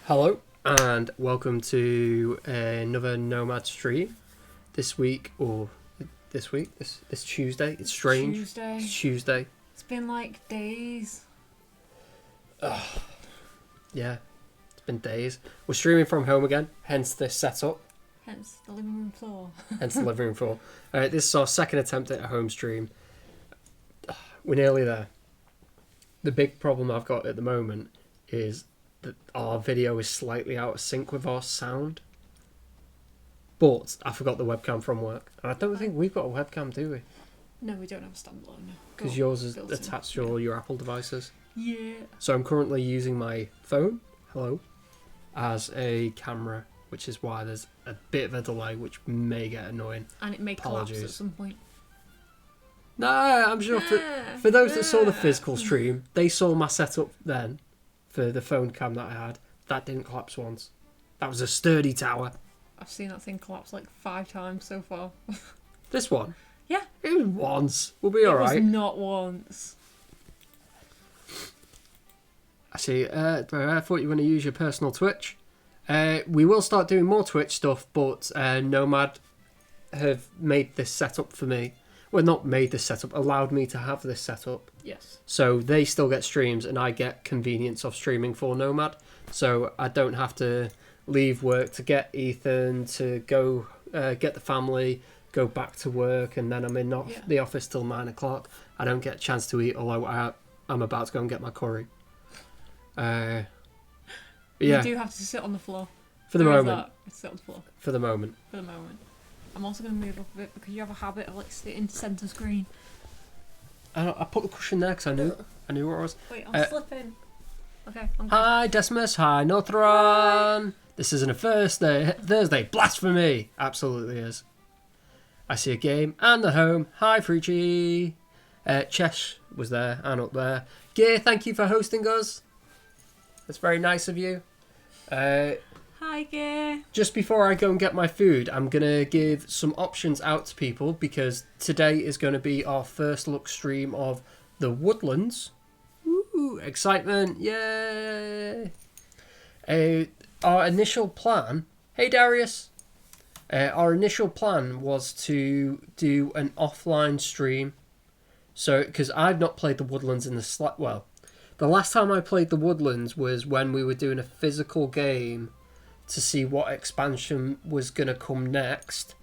Hello and welcome to another Nomad stream. This Tuesday. It's strange. It's Tuesday. It's been like days. Yeah, it's been days. We're streaming from home again, hence this setup. Hence the living room floor. Hence the living room floor. This is our second attempt at a home stream. We're nearly there. The big problem I've got at the moment is that our video is slightly out of sync with our sound. But I forgot the webcam from work. And I don't think we've got a webcam, do we? No, we don't have a standalone. Because yours is attached to all your Apple devices. Yeah. So I'm currently using my phone, as a camera, which is why there's a bit of a delay, which may get annoying. And it may collapse at some point. No, I'm sure for those that saw the physical stream, they saw my setup then for the phone cam that I had. That didn't collapse once. That was a sturdy tower. I've seen that thing collapse like 5 times so far. This one? Yeah. It was once. We'll be alright. It was not once. Actually, I thought you were going to use your personal Twitch. We will start doing more Twitch stuff, but Nomad have made this setup for me. Well, not made this setup, allowed me to have this setup. Yes. So they still get streams and I get convenience of streaming for Nomad. So I don't have to leave work to get Ethan, to go get the family, go back to work, and then I'm in the office till 9 o'clock. I don't get a chance to eat, although I'm about to go and get my curry. Yeah. You do have to sit on the floor. For the moment. Sit on the floor. For the moment. For the moment. I'm also going to move up a bit because you have a habit of like sitting centre screen. I put the cushion there because I knew where I was. Wait, I'm slipping. Okay, I'm good. Hi Decimus, hi Northron. This isn't a Thursday. Blasphemy! Absolutely is. I see a game and the home. Hi Frucci. Chesh was there and up there. Gear, thank you for hosting us. That's very nice of you. Hi, Gear. Just before I go and get my food, I'm going to give some options out to people because today is going to be our first look stream of the Woodlands. Woo! Excitement! Yay! Our initial plan... Hey, Darius! Our initial plan was to do an offline stream. So, because I've not played the Woodlands in the... the last time I played the Woodlands was when we were doing a physical game to see what expansion was going to come next.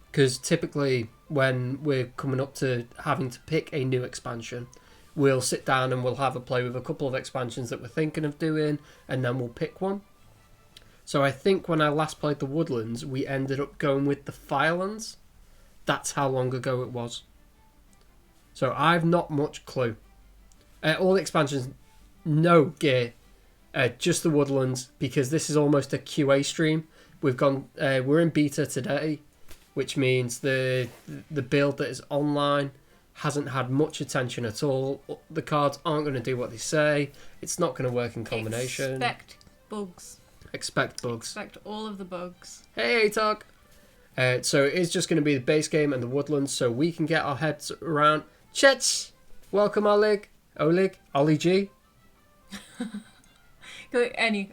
Because typically when we're coming up to having to pick a new expansion, we'll sit down and we'll have a play with a couple of expansions that we're thinking of doing, and then we'll pick one. So I think when I last played the Woodlands, we ended up going with the Firelands. That's how long ago it was. So I've not much clue. All the expansions, no gear. Just the Woodlands, because this is almost a QA stream. We're in beta today, which means the build that is online hasn't had much attention at all. The cards aren't going to do what they say. It's not going to work in combination. Expect bugs. Expect bugs. Expect all of the bugs. Hey, talk. So it is just going to be the base game and the Woodlands, so we can get our heads around. Chets, welcome, Oleg, Ollie G.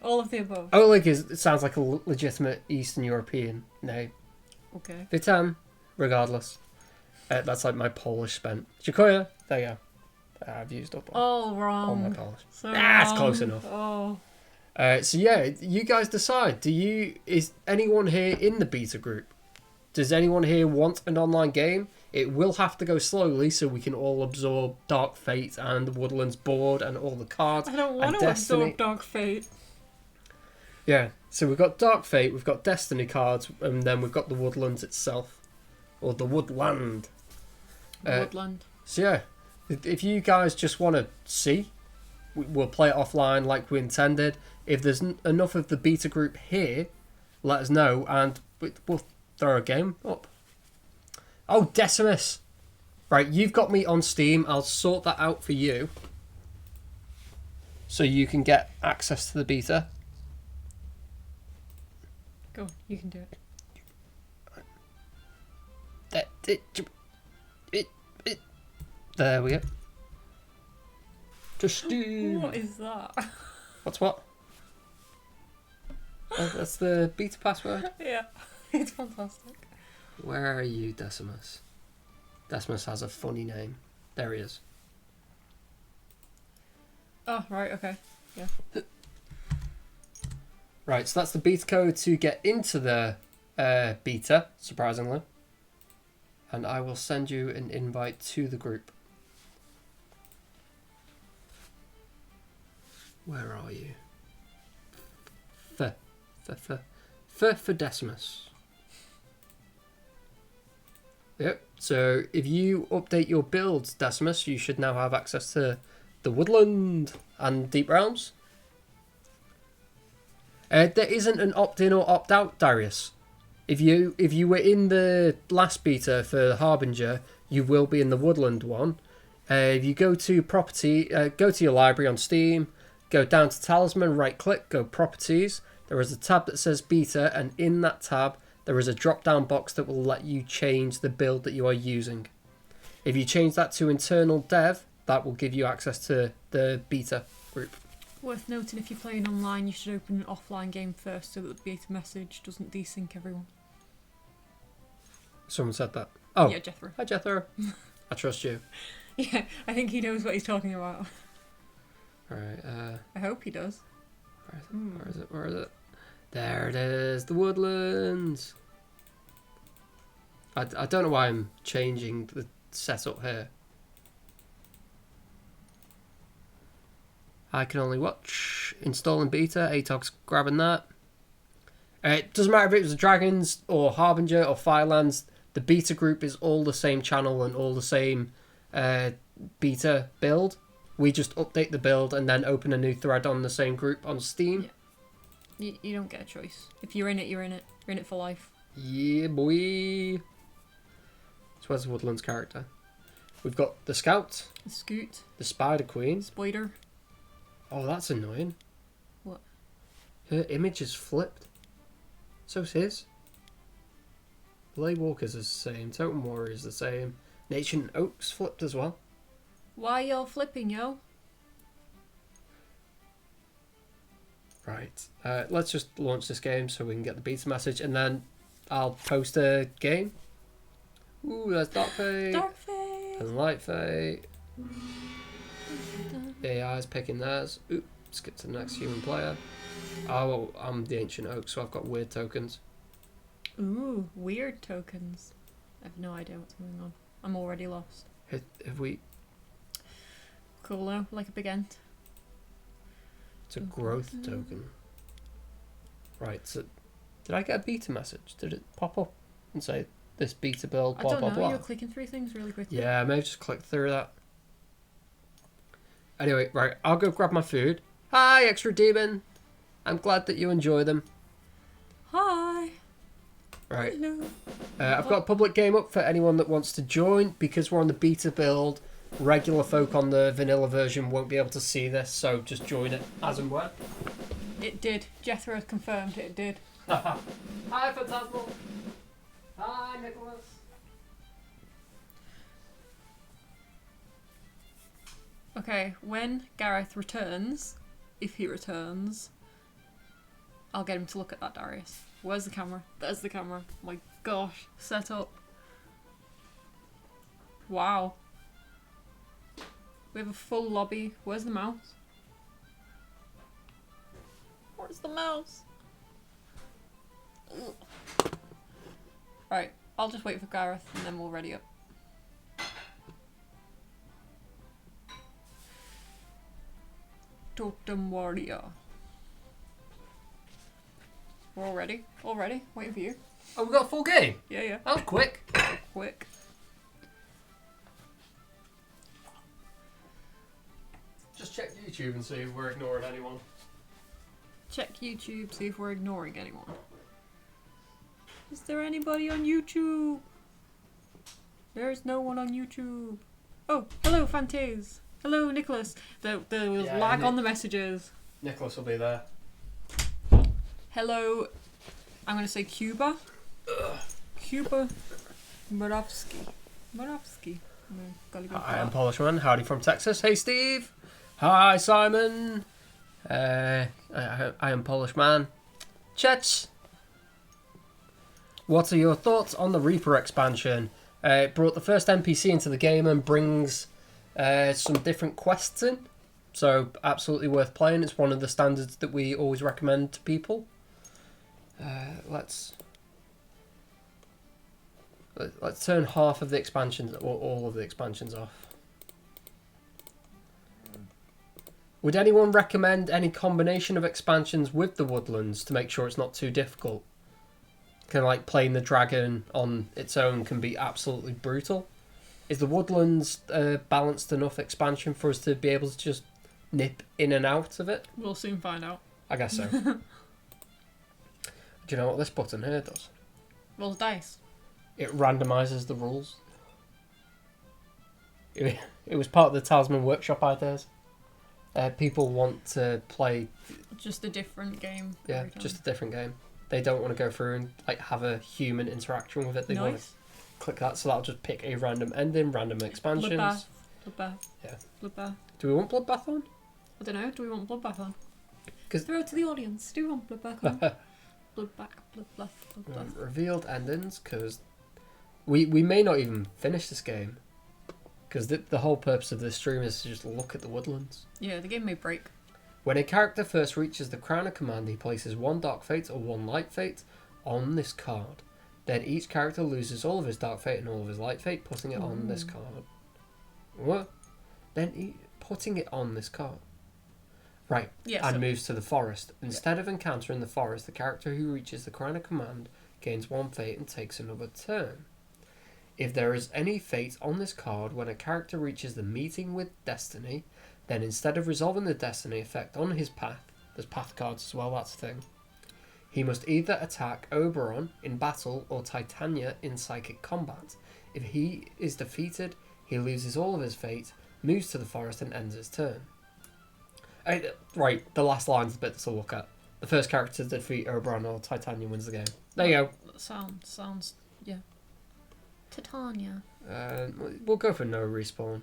All of the above. Oleg sounds like a legitimate Eastern European name. Okay. Witam, regardless. That's like my Polish spent. Jakoya, there you go. I've used up all wrong. All my Polish. So it's close enough. Oh. So yeah, you guys decide. Is anyone here in the beta group? Does anyone here want an online game? It will have to go slowly so we can all absorb Dark Fate and the Woodlands board and all the cards. I don't want to absorb Dark Fate. Yeah, so we've got Dark Fate, we've got Destiny cards, and then we've got the Woodlands itself. Or the Woodland. Woodland. So yeah, if you guys just want to see, we'll play it offline like we intended. If there's enough of the beta group here, let us know and we'll throw a game up. Oh, Decimus. Right, you've got me on Steam. I'll sort that out for you. So you can get access to the beta. Go, you can do it. There we go. Just do... What is that? What's what? That's the beta password. Yeah, it's fantastic. Where are you, Decimus? Decimus has a funny name. There he is. Oh, right, okay. Yeah. Right, so that's the beta code to get into the beta, surprisingly. And I will send you an invite to the group. Where are you? For Decimus. Yep, so if you update your builds, Decimus, you should now have access to the Woodland and Deep Realms. There isn't an opt-in or opt-out, Darius. If you were in the last beta for Harbinger, you will be in the Woodland one. If you go to property, go to your library on Steam, go down to Talisman, right-click, go Properties. There is a tab that says Beta, and in that tab, there is a drop-down box that will let you change the build that you are using. If you change that to Internal Dev, that will give you access to the beta group. Worth noting, if you're playing online, you should open an offline game first so that the beta message doesn't desync everyone. Someone said that. Oh, Yeah, Jethro. Hi Jethro. I trust you. Yeah, I think he knows what he's talking about. Alright, I hope he does. where is it? Where is it? Where is it? There it is, the Woodlands. I don't know why I'm changing the setup here. I can only watch. Installing beta. ATOG's grabbing that. It doesn't matter if it was Dragons or Harbinger or Firelands. The beta group is all the same channel and all the same beta build. We just update the build and then open a new thread on the same group on Steam. Yeah. You don't get a choice. If you're in it, you're in it. You're in it for life. Yeah, boy. So where's the Woodlands character? We've got the Scout, The Scoot. the Spider Queen. Spider. Oh, that's annoying. What? Her image is flipped. So's his. Lay Walker's the same. Totem Warrior's the same. Nation Oak's flipped as well. Why y'all flipping, yo? Right. Let's just launch this game so we can get the beta message, and then I'll post a game. Ooh, there's Dark Fate. Dark Fate. And Light Fate. AI's picking theirs. Ooh, skip to the next human player. Oh, well, I'm the Ancient Oak, so I've got weird tokens. Ooh, weird tokens. I have no idea what's going on. I'm already lost. Have we... Cool though, like a big ant. It's a growth token. Right, so... Did I get a beta message? Did it pop up and say, this beta build, I blah, don't blah, know, blah? you're clicking through things really quickly. Yeah, I may have just clicked through that. Anyway, right, I'll go grab my food. Hi, Extra Demon. I'm glad that you enjoy them. Hi. Right. Hello. I've got a public game up for anyone that wants to join. Because we're on the beta build, regular folk on the vanilla version won't be able to see this, so just join it as and when. It did. Jethro has confirmed it did. Hi, Phantasmal. Hi, Nicholas. Okay, when Gareth returns, if he returns, I'll get him to look at that, Darius. Where's the camera? There's the camera. My gosh, set up. Wow. We have a full lobby. Where's the mouse? Where's the mouse? Ugh. Right, I'll just wait for Gareth and then we'll ready up. Totem Warrior. We're all ready? All ready? Waiting for you. Oh, we got a full game? Yeah, yeah. That was quick. Quick. Just check YouTube and see if we're ignoring anyone. Check YouTube, see if we're ignoring anyone. Is there anybody on YouTube? There's no one on YouTube. Oh, hello, Fantaze. Hello, Nicholas. There was Yeah, lag on the messages. Nicholas will be there. Hello, I'm going to say Cuba. Cuba Moravsky. Moravsky. Hi, I'm Polishman. Howdy from Texas. Hey, Steve. Hi, Simon. I am Polish Man. Chet, what are your thoughts on the Reaper expansion? It brought the first NPC into the game and brings some different quests in. So, absolutely worth playing. It's one of the standards that we always recommend to people. Let's turn half of the expansions, or all of the expansions off. Would anyone recommend any combination of expansions with the Woodlands to make sure it's not too difficult? Kind of like playing the dragon on its own can be absolutely brutal. Is the Woodlands a balanced enough expansion for us to be able to just nip in and out of it? We'll soon find out. I guess so. Do you know what this button here does? Rolls dice. It randomises the rules. It was part of the Talisman workshop ideas. People want to play just a different game. Yeah, just a different game. They don't want to go through and like have a human interaction with it. They want to click that, so that'll just pick a random ending, random expansions. Bloodbath. Yeah. Bloodbath. Do we want Bloodbath on? I don't know. Do we want Bloodbath on? 'Cause throw it to the audience. Do we want Bloodbath on? Bloodbath. Revealed endings, because we may not even finish this game. Because the whole purpose of this stream is to just look at the Woodlands. Yeah, the game may break. When a character first reaches the Crown of Command, he places one Dark Fate or one Light Fate on this card. Then each character loses all of his Dark Fate and all of his Light Fate, putting it on this card. What? Then putting it on this card. Right, yeah, and moves to the forest. Instead of encountering the forest, the character who reaches the Crown of Command gains one fate and takes another turn. If there is any fate on this card when a character reaches the meeting with destiny, then instead of resolving the destiny effect on his path, there's path cards as well, that's a thing, he must either attack Oberon in battle or Titania in psychic combat. If he is defeated, he loses all of his fate, moves to the forest and ends his turn. Right, the last line's the bit to look at. The first character to defeat Oberon or Titania wins the game. There you go. Sounds, yeah. Titania. We'll go for no respawn.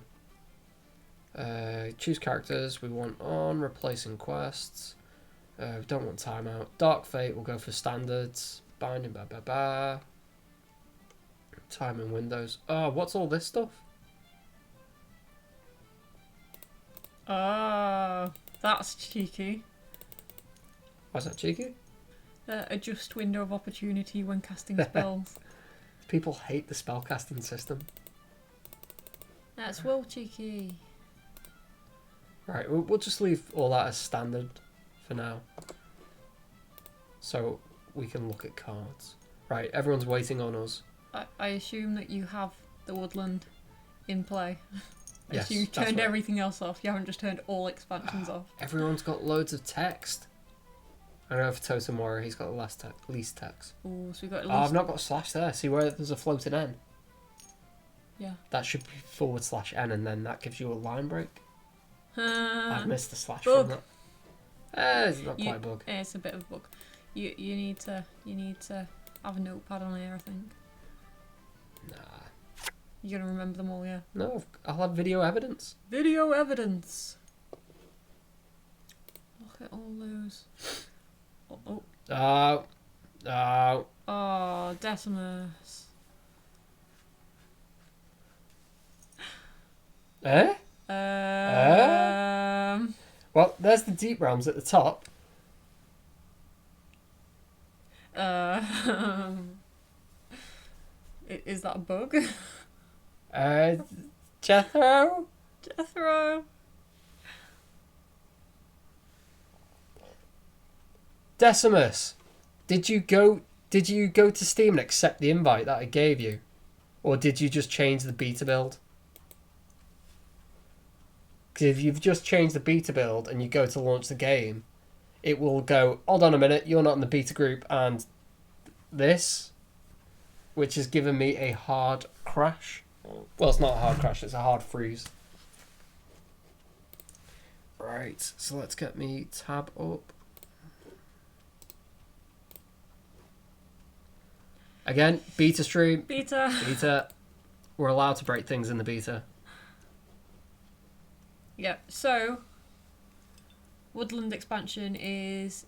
Choose characters we want on, replacing quests. We don't want timeout. Dark Fate, we'll go for standards. Binding, Time and windows. Oh, what's all this stuff? That's cheeky. Why's that cheeky? Adjust window of opportunity when casting spells. People hate the spellcasting system. That's well cheeky. Right, we'll just leave all that as standard for now. So we can look at cards. Right, everyone's waiting on us. I assume that you have the Woodland in play. Yes, you that's turned right. everything else off. You haven't just turned all expansions off. Everyone's got loads of text. I know for Totem Warrior, he's got the least text. Oh, so we got at Oh, least... I've not got a slash there. See where there's a floating N? Yeah. That should be /N, and then that gives you a line break. I've missed the slash bug. from that. It's not quite a bug. It's a bit of a bug. You need to have a notepad on here, I think. Nah. You're gonna remember them all, yeah. No, I'll have video evidence. Video evidence. Look at all those. Oh, Decimus. Eh? Well, there's the Deep Realms at the top. Is that a bug? Jethro? Jethro. Decimus, did you go to Steam and accept the invite that I gave you? Or did you just change the beta build? Because if you've just changed the beta build and you go to launch the game, it will go, hold on a minute, you're not in the beta group, and this, which has given me a hard crash. Well, it's not a hard crash, it's a hard freeze. Right, so let's get me tab up. Again, beta stream. Beta. We're allowed to break things in the beta. Yeah, so Woodland expansion is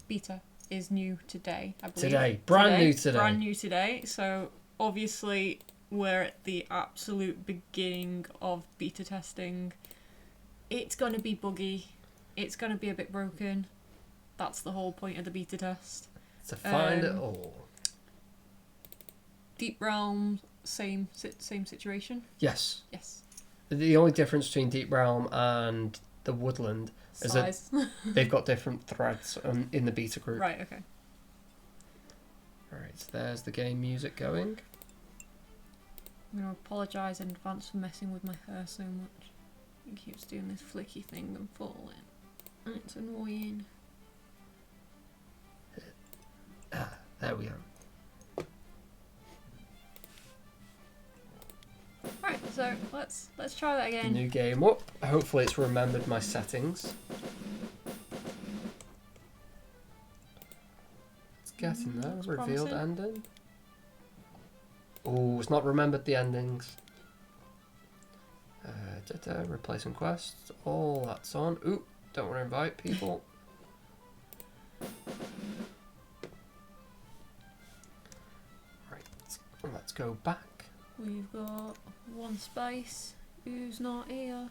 beta. is new today, I believe. Today. Brand new today. Brand new today. So obviously we're at the absolute beginning of beta testing. It's going to be buggy. It's going to be a bit broken. That's the whole point of the beta test. To find it all. Deep Realm, same situation? Yes. Yes. The only difference between Deep Realm and the Woodland is Size. that they've got different threads in the beta group. Right, okay. Alright, so there's the game music going. I'm going to apologise in advance for messing with my hair so much. It keeps doing this flicky thing and falling. And it's annoying. There we are. Right, so let's try that again. New game up. Hopefully it's remembered my settings. It's getting there. That's Revealed promising. ending. Oh, it's not remembered the endings. Replacing quests. All that's on. Ooh, don't want to invite people. Right, let's go back. We've got one space. Who's not here?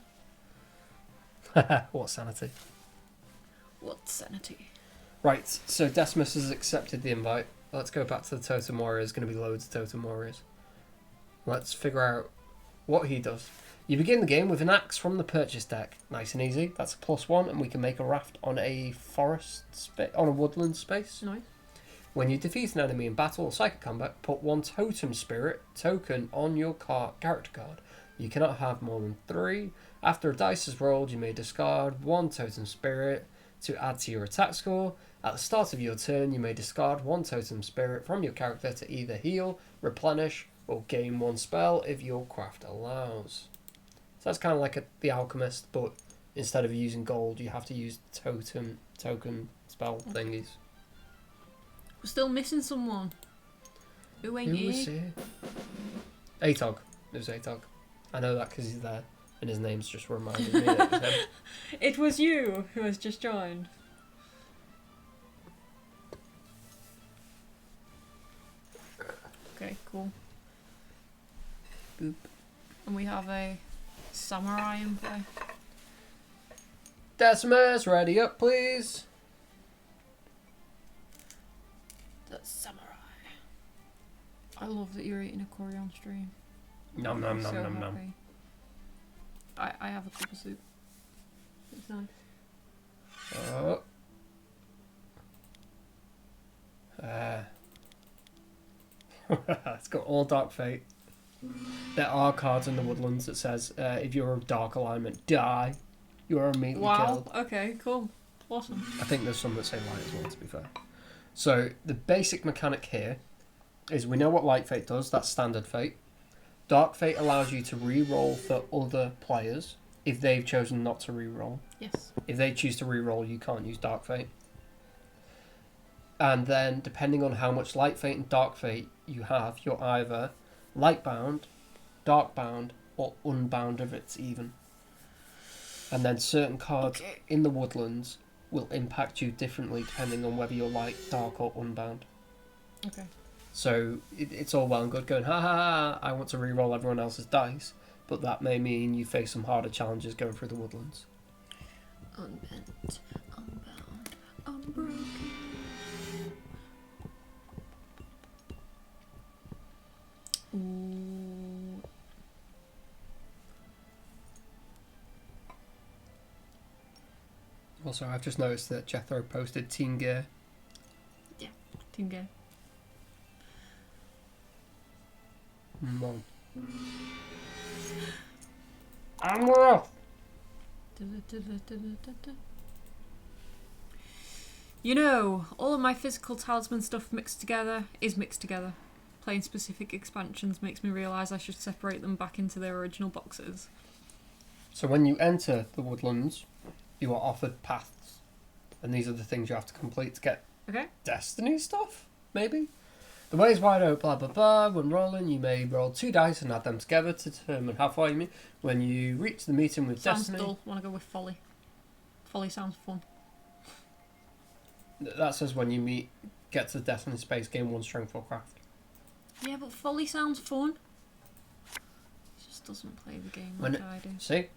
What sanity. What sanity? Right, so Decimus has accepted the invite. Let's go back to the Totem Warrior. There's going to be loads of Totem Warriors. Let's figure out what he does. You begin the game with an axe from the purchase deck. Nice and easy. That's a +1, and we can make a raft on a on a woodland space. Nice. When you defeat an enemy in battle or psychic combat, put 1 totem spirit token on your character card. You cannot have more than 3. After a dice is rolled, you may discard 1 totem spirit to add to your attack score. At the start of your turn, you may discard 1 totem spirit from your character to either heal, replenish, or gain 1 spell if your craft allows. So that's kind of like the Alchemist, but instead of using gold, you have to use token spell thingies. We're still missing someone. Who ain't Who was here? here? Atog. It was Atog. I know that because he's there, and his name's just reminded me that it was him. It was you who has just joined. Okay, cool. Boop. And we have a samurai in play. Decimus, ready up, please. The samurai. I love that you're eating a curry on stream. Nom nom nom So nom nom. happy. I have a cup of soup. It's nice. Oh. It's got all Dark Fate. There are cards in the Woodlands that says if you're a Dark Alignment, die. You are immediately killed. Okay, cool. Awesome. I think there's some that say light as well, to be fair. So the basic mechanic here is we know what Light Fate does. That's standard fate. Dark Fate allows you to re-roll for other players if they've chosen not to re-roll. Yes. If they choose to re-roll, you can't use Dark Fate. And then, depending on how much Light Fate and Dark Fate you have, you're either Light-bound, Dark-bound, or Unbound if it's even. And then certain cards in the Woodlands will impact you differently depending on whether you're Light, Dark, or Unbound. Okay. So it's all well and good going, ha ha ha, I want to re-roll everyone else's dice, but that may mean you face some harder challenges going through the Woodlands. Unbent, unbound, unbroken. Ooh. Also, I've just noticed that Jethro posted Team Gear. Yeah, team game. Mom. I'm off! You know, all of my physical talisman stuff mixed together. Playing specific expansions makes me realise I should separate them back into their original boxes. So when you enter the Woodlands, you are offered paths. And these are the things you have to complete to get Destiny stuff, maybe? The way is wide open, blah blah blah. When rolling, you may roll 2 dice and add them together to determine how far you meet. When you reach the meeting with Sounds Destiny... dull. Want to go with folly. Folly sounds fun. That says when you get to the Destiny space, gain 1 strength or craft. Yeah, but folly sounds fun. It just doesn't play the game like I do. See?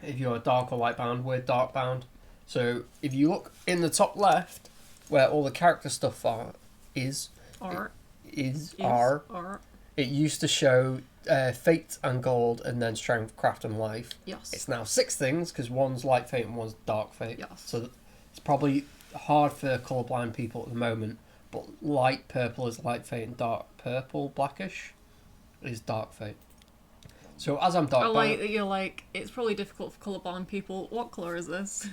If you're dark or light bound, we're dark bound. So if you look in the top left, where all the character stuff is. It used to show fate and gold, and then strength, craft, and life. Yes. It's now 6 things because one's light fate and one's dark fate. Yes. So it's probably hard for colourblind people at the moment. But light purple is light fate, and dark purple, blackish, is dark fate. So as I'm dark bound, I like that you're like, it's probably difficult for colourblind people. What colour is this?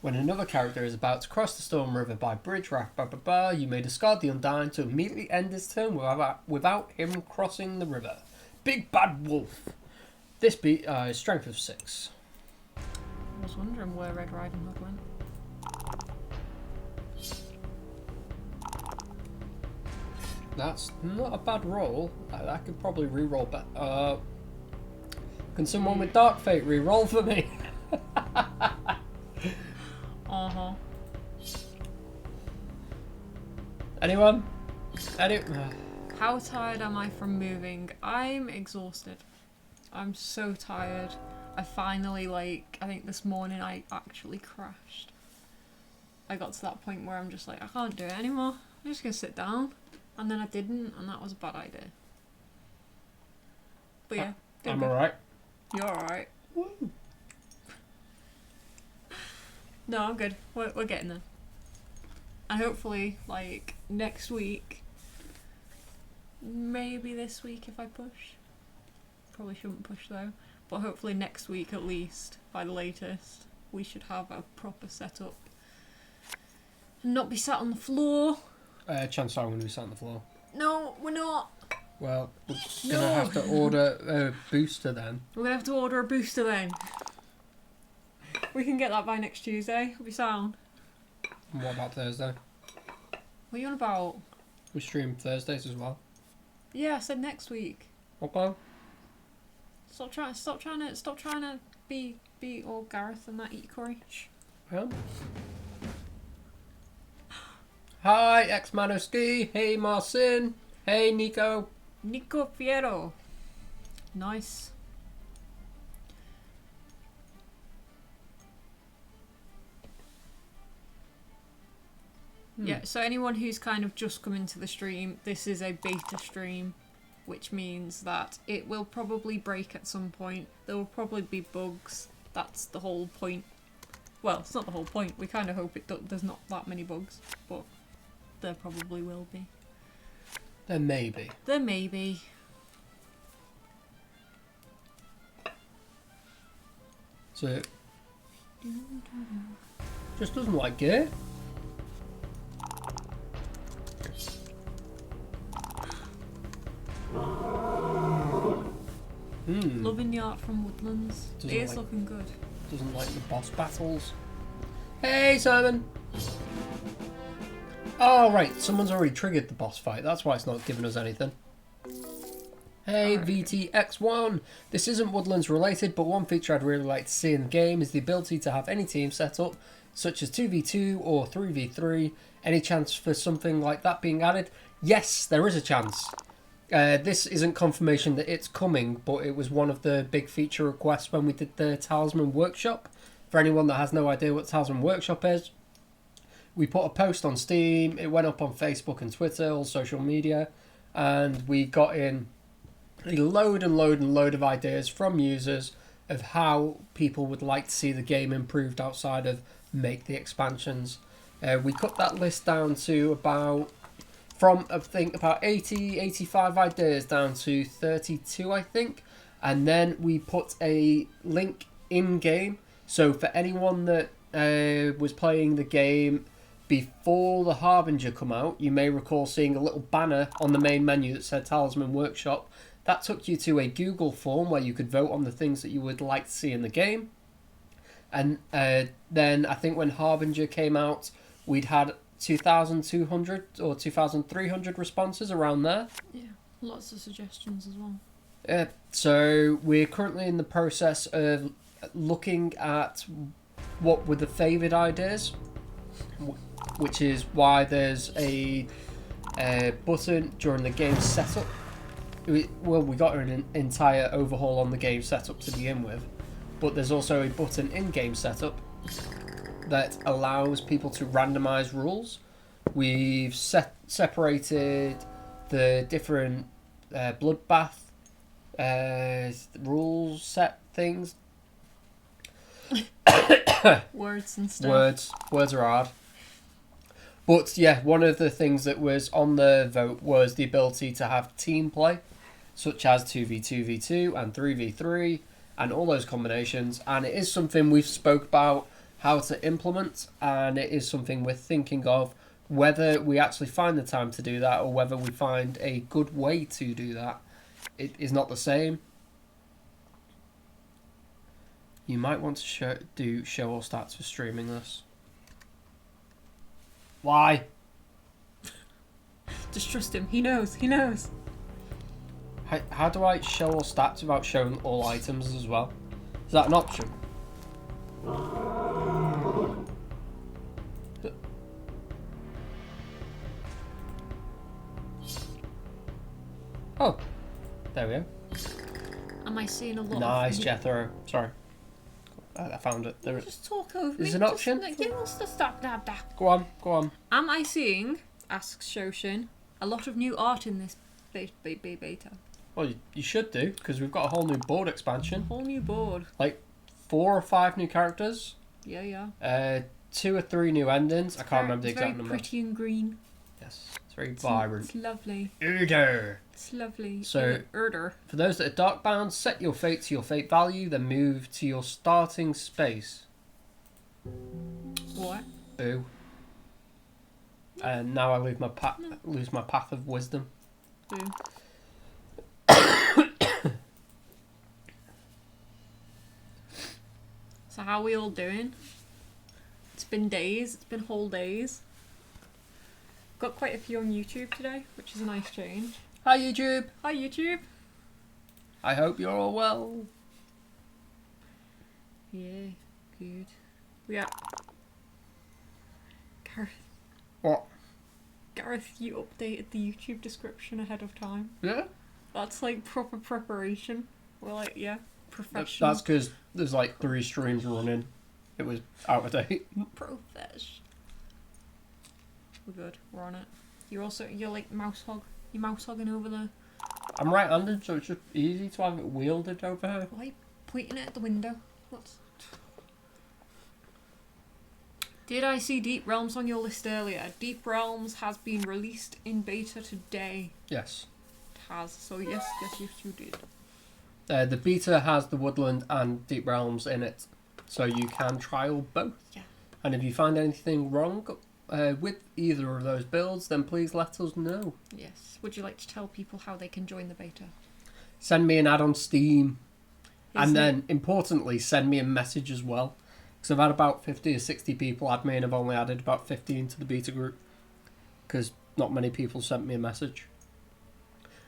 when another character is about to cross the Storm River by bridge, you may discard the Undying to immediately end his turn without him crossing the river. Big Bad Wolf. This beat strength of 6. I was wondering where Red Riding Hood went. That's not a bad roll. I could probably re-roll better. Can someone with Dark Fate re-roll for me? Uh-huh. Anyone? How tired am I from moving? I'm exhausted. I'm so tired. I finally, I think this morning I actually crashed. I got to that point where I'm just like, I can't do it anymore. I'm just going to sit down. And then I didn't, and that was a bad idea. But yeah. I'm alright. You're alright. No, I'm good. We're getting there. And hopefully, next week, maybe this week if I push. Probably shouldn't push though. But hopefully next week at least, by the latest, we should have a proper setup. And not be sat on the floor. Chances are I'm going to be sat on the floor. No, we're not. Well, we're going to have to order a booster then. We're going to have to order a booster then. We can get that by next Tuesday. It'll be sound. And what about Thursday? What are you on about? We stream Thursdays as well. Yeah, I said next week. Okay. Stop trying to be all Gareth and that eat curry. Yeah. Hi, X-Manoski. Hey, Marcin. Hey, Nico. Nico Fiero. Nice. Yeah, so anyone who's kind of just come into the stream, this is a beta stream, which means that it will probably break at some point. There will probably be bugs. That's the whole point. Well, it's not the whole point. We kind of hope there's not that many bugs, but there probably will be. There may be. There may be. So, just doesn't like it. Loving the art from Woodlands. It is looking good. Doesn't like the boss battles. Hey, Simon! Oh, right. Someone's already triggered the boss fight. That's why it's not giving us anything. Hey, VTX1! This isn't Woodlands related, but one feature I'd really like to see in the game is the ability to have any team set up, such as 2v2 or 3v3. Any chance for something like that being added? Yes, there is a chance. This isn't confirmation that it's coming, but it was one of the big feature requests when we did the Talisman workshop. For anyone that has no idea what Talisman workshop is, we put a post on Steam, it went up on Facebook and Twitter, all social media, and we got in a load of ideas from users of how people would like to see the game improved outside of make the expansions. We cut that list down to about 80, 85 ideas down to 32, I think. And then we put a link in-game. So for anyone that was playing the game before the Harbinger come out, you may recall seeing a little banner on the main menu that said Talisman Workshop. That took you to a Google form where you could vote on the things that you would like to see in the game. And then I think when Harbinger came out, we'd had 2,200 or 2,300 responses around there. Yeah, lots of suggestions as well. So we're currently in the process of looking at what were the favoured ideas. which is why there's a button during the game setup. Well, we got an entire overhaul on the game setup to begin with, but there's also a button in game setup that allows people to randomize rules. We've separated the different bloodbath rules set things. Words and stuff. Words are hard. But yeah, one of the things that was on the vote was the ability to have team play, such as 2v2v2 and 3v3 and all those combinations. And it is something we've spoke about how to implement, and it is something we're thinking of whether we actually find the time to do that or whether we find a good way to do that. It is not the same. You might want to show all stats for streaming this. Why? Just trust him. He knows. He knows. How do I show all stats without showing all items as well? Is that an option? Oh, there we go. Am I seeing a lot Nice, of... Jethro. Sorry. I found it. There Just talk over me. There's an option? Give us the stop. Go on. Am I seeing, asks Shoshin, a lot of new art in this beta? Well, you should do, because we've got a whole new board expansion. Whole new board. Like 4 or 5 new characters. Yeah. 2 or 3 new endings. I can't remember the exact number. It's very pretty and green. Yes, it's very vibrant. It's lovely. Urder. It's lovely. So, Urder. For those that are darkbound, set your fate to your fate value, then move to your starting space. What? Ooh. And now I lose my path of wisdom. Boo. So how are we all doing? It's been days. It's been whole days. Got quite a few on YouTube today, which is a nice change. Hi YouTube. Hi YouTube. I hope you're all well. Yeah, good. Yeah. Gareth. What? Gareth, you updated the YouTube description ahead of time. Yeah? That's like proper preparation. We're like, yeah, professional. That's because there's like 3 streams running. It was out of date. Profesh. We're good. We're on it. You're like mouse hog. You're mouse hogging over there. I'm right-handed, so it's just easy to have it wielded over here. Why are you pointing it at the window? What's... Did I see Deep Realms on your list earlier? Deep Realms has been released in beta today. Yes. It has. So yes, you did. The beta has the Woodland and Deep Realms in it, so you can trial both. Yeah. And if you find anything wrong with either of those builds, then please let us know. Yes. Would you like to tell people how they can join the beta? Send me an ad on Steam. Isn't And then, importantly, send me a message as well. Because I've had about 50 or 60 people add me, and I've only added about 15 to the beta group. Because not many people sent me a message.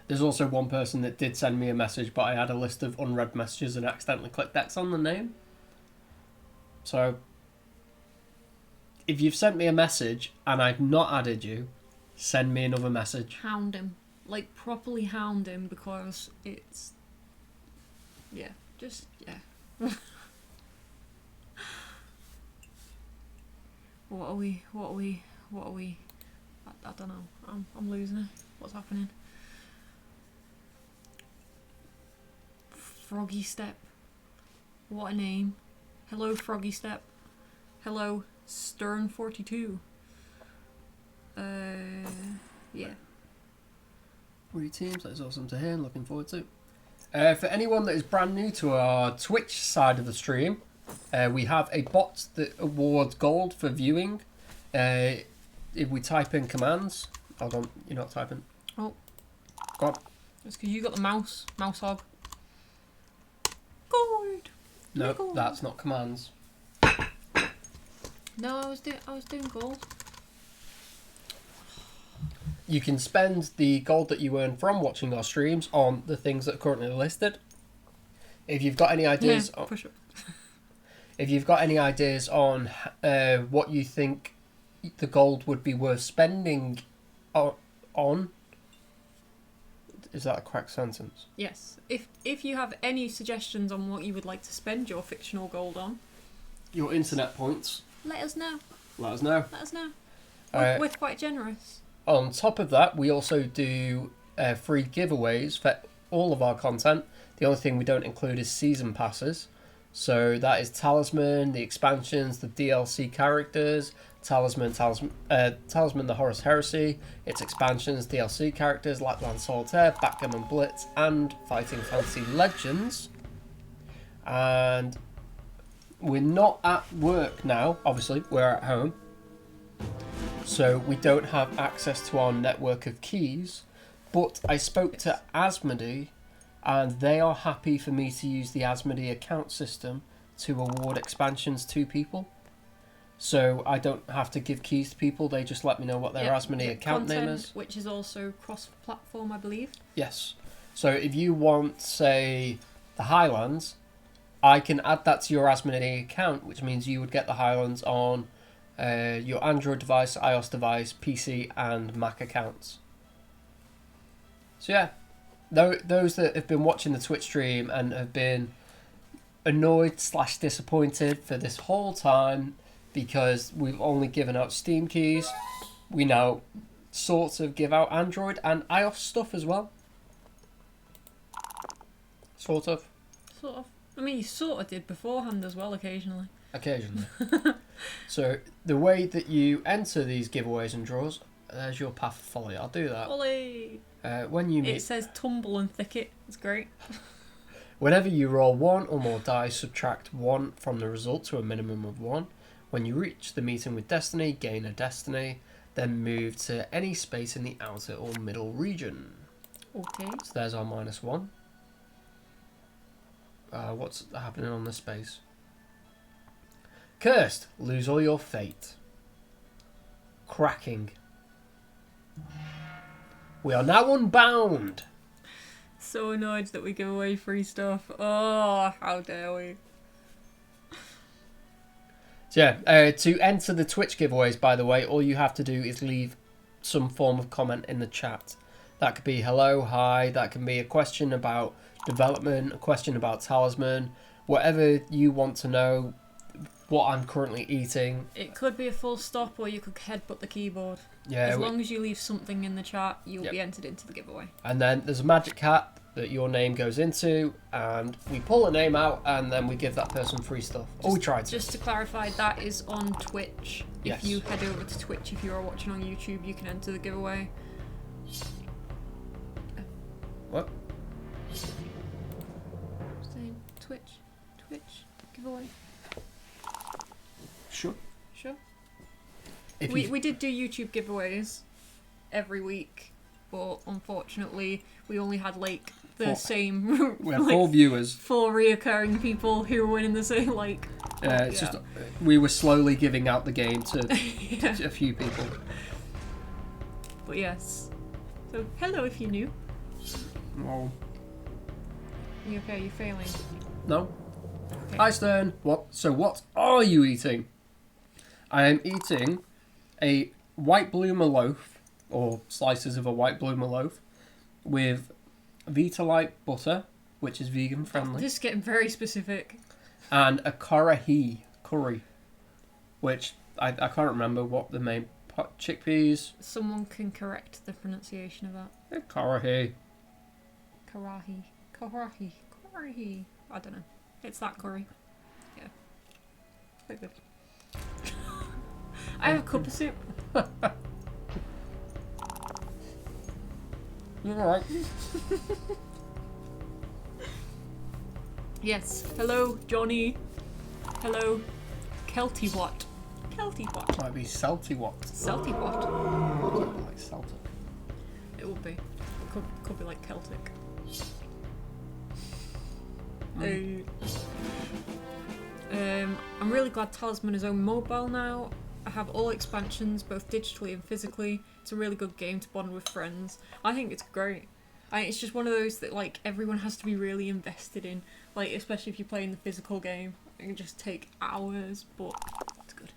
There's also one person that did send me a message, but I had a list of unread messages and accidentally clicked X on the name. So, if you've sent me a message and I've not added you, send me another message. Hound him. Like, properly hound him, because it's... Yeah. Just, yeah. What are we? I don't know. I'm losing it. What's happening? Froggy Step. What a name. Hello, Froggy Step. Hello, Stern42. Yeah. Three teams, that's awesome to hear and looking forward to. For anyone that is brand new to our Twitch side of the stream, we have a bot that awards gold for viewing. If we type in commands... Hold on, you're not typing. Oh. Go on. It's because you got the mouse hog. Gold! No, gold. that's not commands. No, I was doing gold. You can spend the gold that you earn from watching our streams on the things that are currently listed. If you've got any ideas... Yeah, push up. If you've got any ideas on what you think the gold would be worth spending on. Is that a correct sentence? Yes. If you have any suggestions on what you would like to spend your fictional gold on, Your internet points. let us know. Let us know. Let us know. Uh, We're quite generous. On top of that, we also do free giveaways for all of our content. The only thing we don't include is season passes. So that is Talisman, the expansions, the DLC characters, Talisman, the Horus Heresy, its expansions, DLC characters, Lapland Solitaire, Backgammon Blitz, and Fighting Fantasy Legends. And we're not at work now, obviously, we're at home. So we don't have access to our network of keys. But I spoke to Asmodee, and they are happy for me to use the Asmodee account system to award expansions to people. So I don't have to give keys to people, they just let me know what their Asmodee account name is. Which is also cross-platform, I believe. Yes. So if you want, say, the Highlands, I can add that to your Asmodee account, which means you would get the Highlands on your Android device, iOS device, PC, and Mac accounts. So yeah, those that have been watching the Twitch stream and have been annoyed/disappointed for this whole time because we've only given out Steam keys, we now sort of give out Android and iOS stuff as well. Sort of. Sort of. I mean, you sort of did beforehand as well, occasionally. Occasionally. So the way that you enter these giveaways and draws, there's your path of folly. I'll do that. Ollie! When you meet, It says tumble and thicket. It's great. whenever you roll one or more dice, subtract one from the result to a minimum of one. When you reach the meeting with destiny, gain a destiny. Then move to any space in the outer or middle region. Okay. So there's our -1. What's happening on this space? Cursed, lose all your fate. Cracking. We are now unbound. So annoyed that we give away free stuff. Oh, how dare we. So yeah, to enter the Twitch giveaways, by the way, all you have to do is leave some form of comment in the chat. That could be hello, hi, that can be a question about development, a question about Talisman, whatever you want to know, what I'm currently eating. It could be a full stop or you could headbutt the keyboard. Yeah. As long as you leave something in the chat, you'll be entered into the giveaway. And then there's a magic hat that your name goes into, and we pull a name out, and then we give that person free stuff. We tried to. Just to clarify, that is on Twitch. Yes. If you head over to Twitch, if you are watching on YouTube, you can enter the giveaway. What? Saying Twitch giveaway. Sure. Sure. If We did do YouTube giveaways every week, but unfortunately we only had like the same we had 4 viewers. 4 reoccurring people who were winning the same It's just we were slowly giving out the game to a few people. But yes. So hello if you're new. Oh. You okay? You failing? No. Okay. Hi Stern. What? So what are you eating? I am eating a white bloomer loaf, or slices of a white bloomer loaf, with Vitalite butter, which is vegan friendly, This is getting very specific. and a curry, which I can't remember what the main chickpeas. Someone can correct the pronunciation of that. Curry. Karahi. I don't know. It's that curry. Yeah. Quite good. I have a cup of soup. You're alright. Yes. Hello, Johnny. Hello, Kelty Watt. Might be salty what? Celtic Watt. Like Celtic. It would be. Could be like Celtic. I'm really glad Talisman is on mobile now. I have all expansions, both digitally and physically. It's a really good game to bond with friends. I think it's great. It's just one of those that like everyone has to be really invested in, like especially if you're playing the physical game. It can just take hours, but it's good.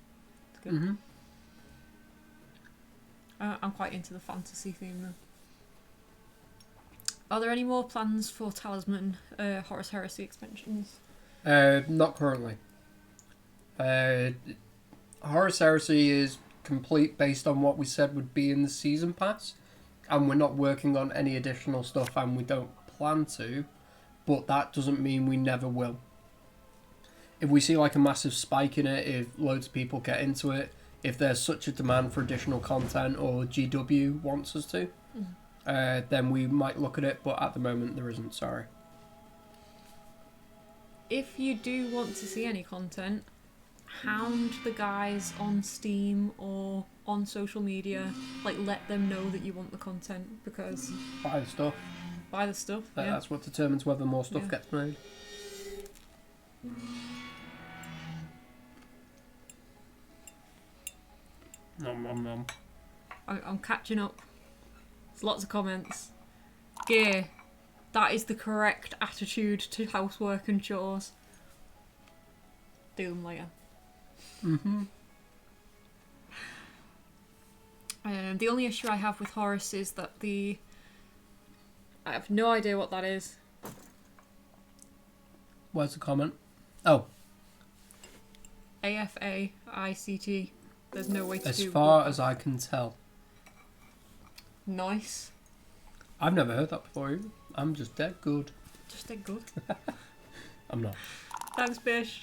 It's good. Mm-hmm. I'm quite into the fantasy theme though. Are there any more plans for Talisman Horus Heresy expansions? Not currently. Horus Heresy is complete based on what we said would be in the season pass, and we're not working on any additional stuff, and we don't plan to, but that doesn't mean we never will. If we see like a massive spike in it, if loads of people get into it, if there's such a demand for additional content or GW wants us to, then we might look at it, but at the moment there isn't, sorry. If you do want to see any content, hound the guys on Steam or on social media. Like, let them know that you want the content, because... Buy the stuff. Buy the stuff, yeah. That's what determines whether more stuff gets made. Nom nom nom. I'm catching up. There's lots of comments. Gear. That is the correct attitude to housework and chores. Do them later. The only issue I have with Horus is that I have no idea what that is. Where's the comment? Oh. AFAICT. There's no way to As do... far as I can tell. Nice. I've never heard that before either. I'm just dead good. Just dead good. I'm not. Thanks, Bish.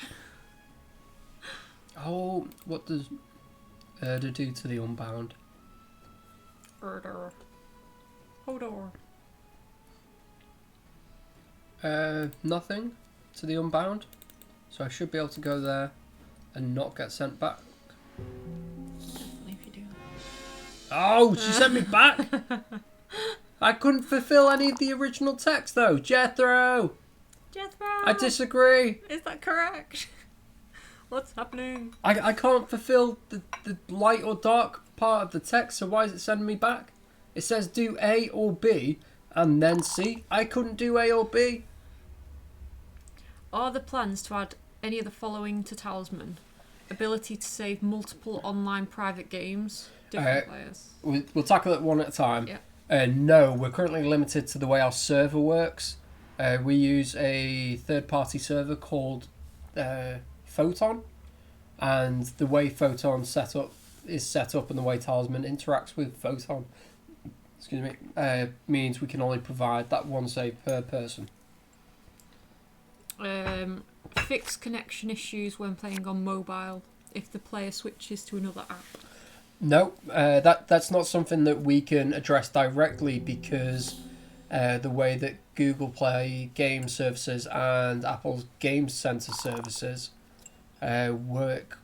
Oh, what does Erda do to the Unbound? Erda. Hodor. Nothing to the Unbound. So I should be able to go there and not get sent back. Definitely if you do that. Oh, she sent me back! I couldn't fulfill any of the original text though. Jethro! Jethro! I disagree. Is that correct? What's happening? I can't fulfill the light or dark part of the text, so why is it sending me back? It says do A or B and then C. I couldn't do A or B. Are the plans to add any of the following to Talisman? Ability to save multiple online private games, different players. We'll tackle it one at a time. Yeah. No, we're currently limited to the way our server works. We use a third-party server called Photon, and the way Photon set up and the way Talisman interacts with Photon, means we can only provide that one save per person. Fix connection issues when playing on mobile if the player switches to another app. No, that's not something that we can address directly, because the way that Google Play game services and Apple's Game Center services work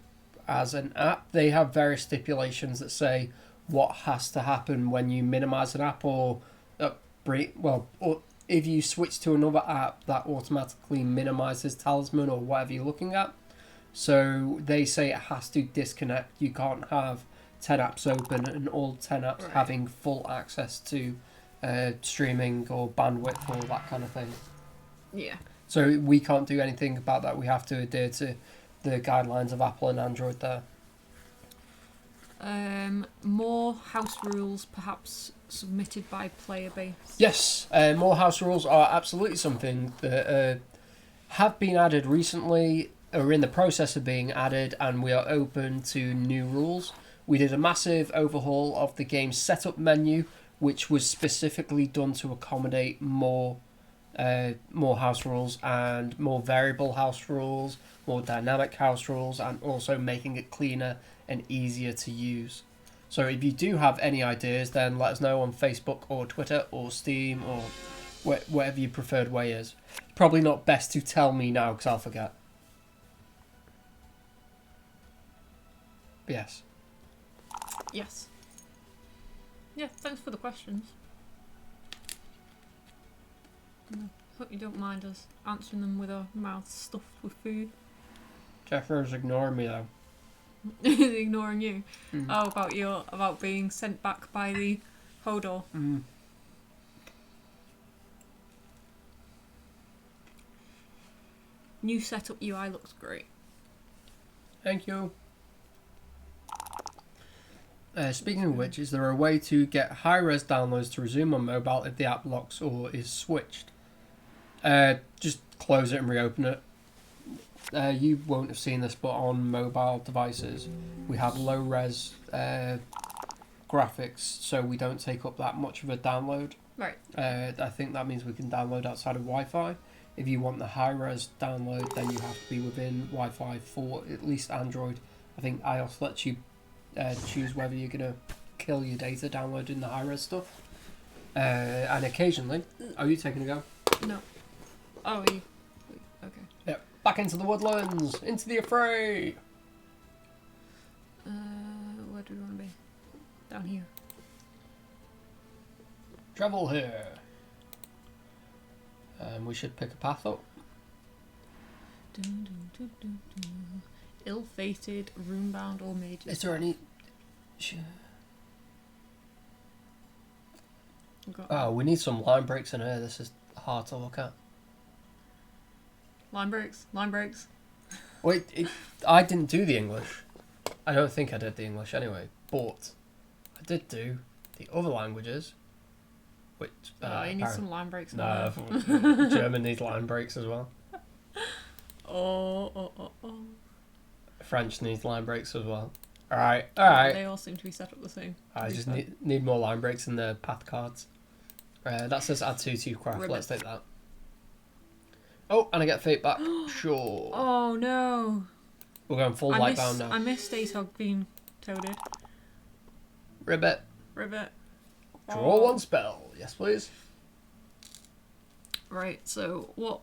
as an app, they have various stipulations that say what has to happen when you minimize an app or if you switch to another app that automatically minimizes Talisman or whatever you're looking at. So they say it has to disconnect. You can't have 10 apps open and all 10 apps having full access to streaming or bandwidth or that kind of thing. Yeah. So we can't do anything about that. We have to adhere to the guidelines of Apple and Android there. More house rules perhaps submitted by player base. Yes, more house rules are absolutely something that have been added recently, or in the process of being added, and we are open to new rules. We did a massive overhaul of the game's setup menu, which was specifically done to accommodate more house rules and more variable house rules, more dynamic house rules, and also making it cleaner and easier to use. So if you do have any ideas, then let us know on Facebook or Twitter or Steam or whatever your preferred way is. Probably not best to tell me now because I'll forget. Yes. Yes. Yeah, thanks for the questions. Hope you don't mind us answering them with our mouths stuffed with food. Jeffrey's ignoring me though. Is he ignoring you? Mm. Oh, about being sent back by the Hodor. Mm. New setup UI looks great. Thank you. Speaking of which, is there a way to get high-res downloads to resume on mobile if the app locks or is switched? Just close it and reopen it. You won't have seen this, but on mobile devices, we have low-res graphics, so we don't take up that much of a download. Right. I think that means we can download outside of Wi-Fi. If you want the high-res download, then you have to be within Wi-Fi for at least Android. I think iOS lets you choose whether you're going to kill your data downloading the high-res stuff. And occasionally... Are you taking a go? No. Oh, you... Okay. Yep. Back into the woodlands! Into the affray! Where do we want to be? Down here. Travel here. We should pick a path up. Ill-fated, room-bound, or mages. Is there any... Oh, we need some line breaks in here. This is hard to look at. Line breaks. Line breaks. Wait, I didn't do the English. I don't think I did the English anyway, but I did do the other languages. Which you need some line breaks. No, German needs line breaks as well. Oh. French needs line breaks as well. Alright. They all seem to be set up the same. I just need more line breaks in the path cards. That says add to craft. Ribbit. Let's take that. Oh, and I get fate back. Sure. Oh no. We're going full light bound now. I missed ASOG being toaded. Ribbit. Ribbit. Draw one spell. Yes, please. Right, so what?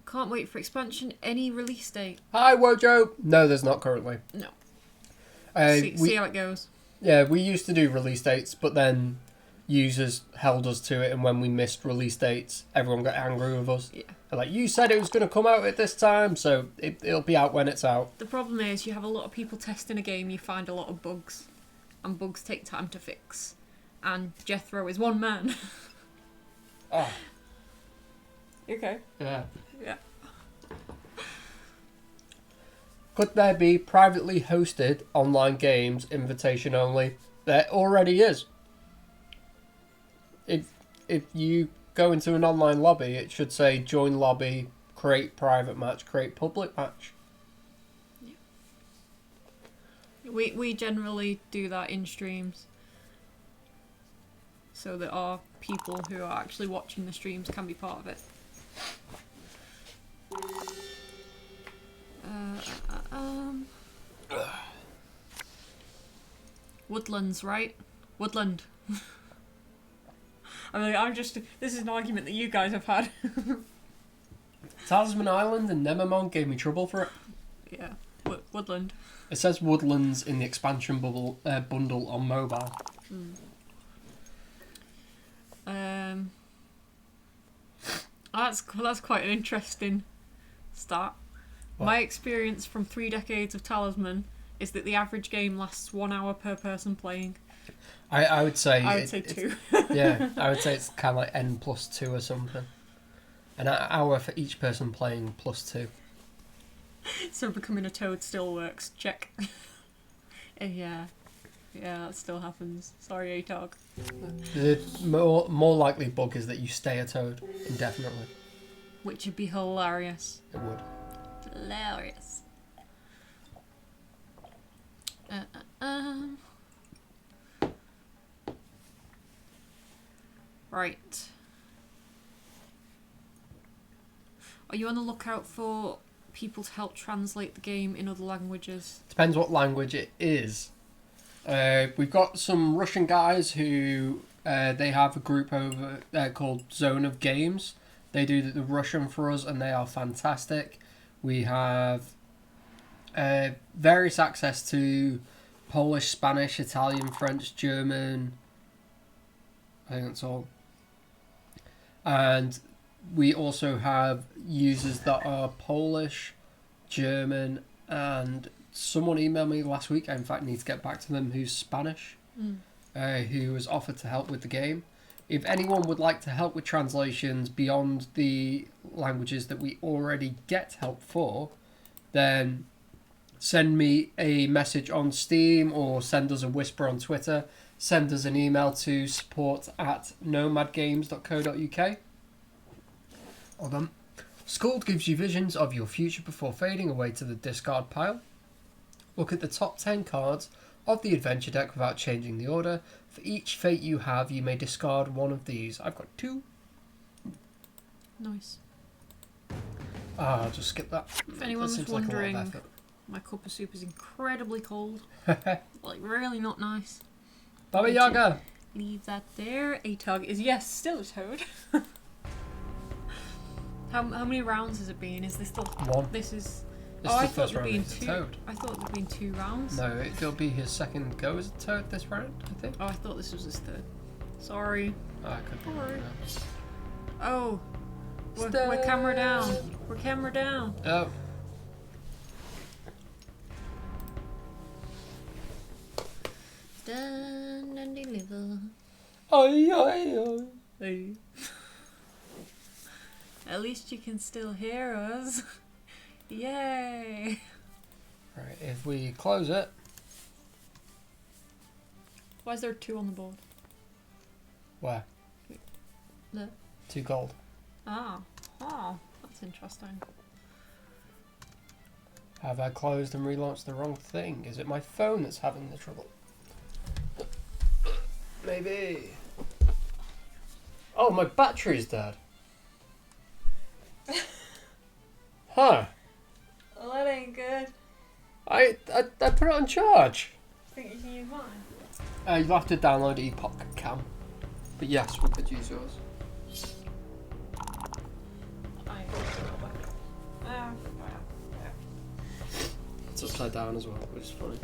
Can't wait for expansion. Any release date? Hi, Wojo. No, there's not currently. No. See how it goes. Yeah, we used to do release dates, but then users held us to it, and when we missed release dates, everyone got angry with us. Yeah. They're like, you said it was going to come out at this time, so it'll be out when it's out. The problem is you have a lot of people testing a game, you find a lot of bugs, and bugs take time to fix. And Jethro is one man. Oh. Okay. Yeah. Yeah. Could there be privately hosted online games, invitation only? There already is. If you go into an online lobby, it should say join lobby, create private match, create public match. Yeah. We generally do that in streams, so that our people who are actually watching the streams can be part of it. Woodlands, right? Woodland. I mean, this is an argument that you guys have had. Talisman Island and Nemamon gave me trouble for it. Yeah, Woodland. It says Woodlands in the expansion bundle on mobile. That's quite an interesting start. What? My experience from 3 decades of Talisman is that the average game lasts 1 hour per person playing. I would say... I would say 2. Yeah, I would say it's kind of like N+2 or something. An hour for each person playing +2. So becoming a toad still works. Check. Yeah, that still happens. Sorry, ATOG. The more likely bug is that you stay a toad indefinitely. Which would be hilarious. It would. Hilarious. Right. Are you on the lookout for people to help translate the game in other languages? Depends what language it is. We've got some Russian guys who they have a group over called Zone of Games. They do the Russian for us, and they are fantastic. We have various access to Polish, Spanish, Italian, French, German. I think that's all. And we also have users that are Polish, German, and someone emailed me last week. I in fact need to get back to them. Who's Spanish? Who was offered to help with the game. If anyone would like to help with translations beyond the languages that we already get help for, then send me a message on Steam or send us a whisper on Twitter. Send us an email to support@nomadgames.co.uk. Hold on. Scald gives you visions of your future before fading away to the discard pile. Look at the top 10 cards of the adventure deck without changing the order. For each fate you have, you may discard one of these. I've got 2. Nice. I'll just skip that. If anyone was wondering, my cup of soup is incredibly cold. Like, really not nice. Baba Yaga! Leave that there. A tug is, yes, still a toad. How many rounds has it been? Is this the... 1. This is... This oh, is I the thought first there'd round been as a 2. toad. I thought there'd been 2 rounds. No, it'll be his second go as a toad this round, I think. Oh, I thought this was his 3rd. Sorry. Oh, I could be wrong now. Oh. We're camera down. We're camera down. Oh. Stand and deliver. Oi, oi, oi. Hey. At least you can still hear us. Yay. Right, if we close it. Why is there 2 on the board? Where? There. 2 gold. Ah. Oh, that's interesting. Have I closed and relaunched the wrong thing? Is it my phone that's having the trouble? Maybe. Oh, my battery's dead. Huh. Well, that ain't good. I put it on charge. Think you can use mine? You'll have to download Epoch Cam. But yes, we could use yours. It's upside down as well, which is funny.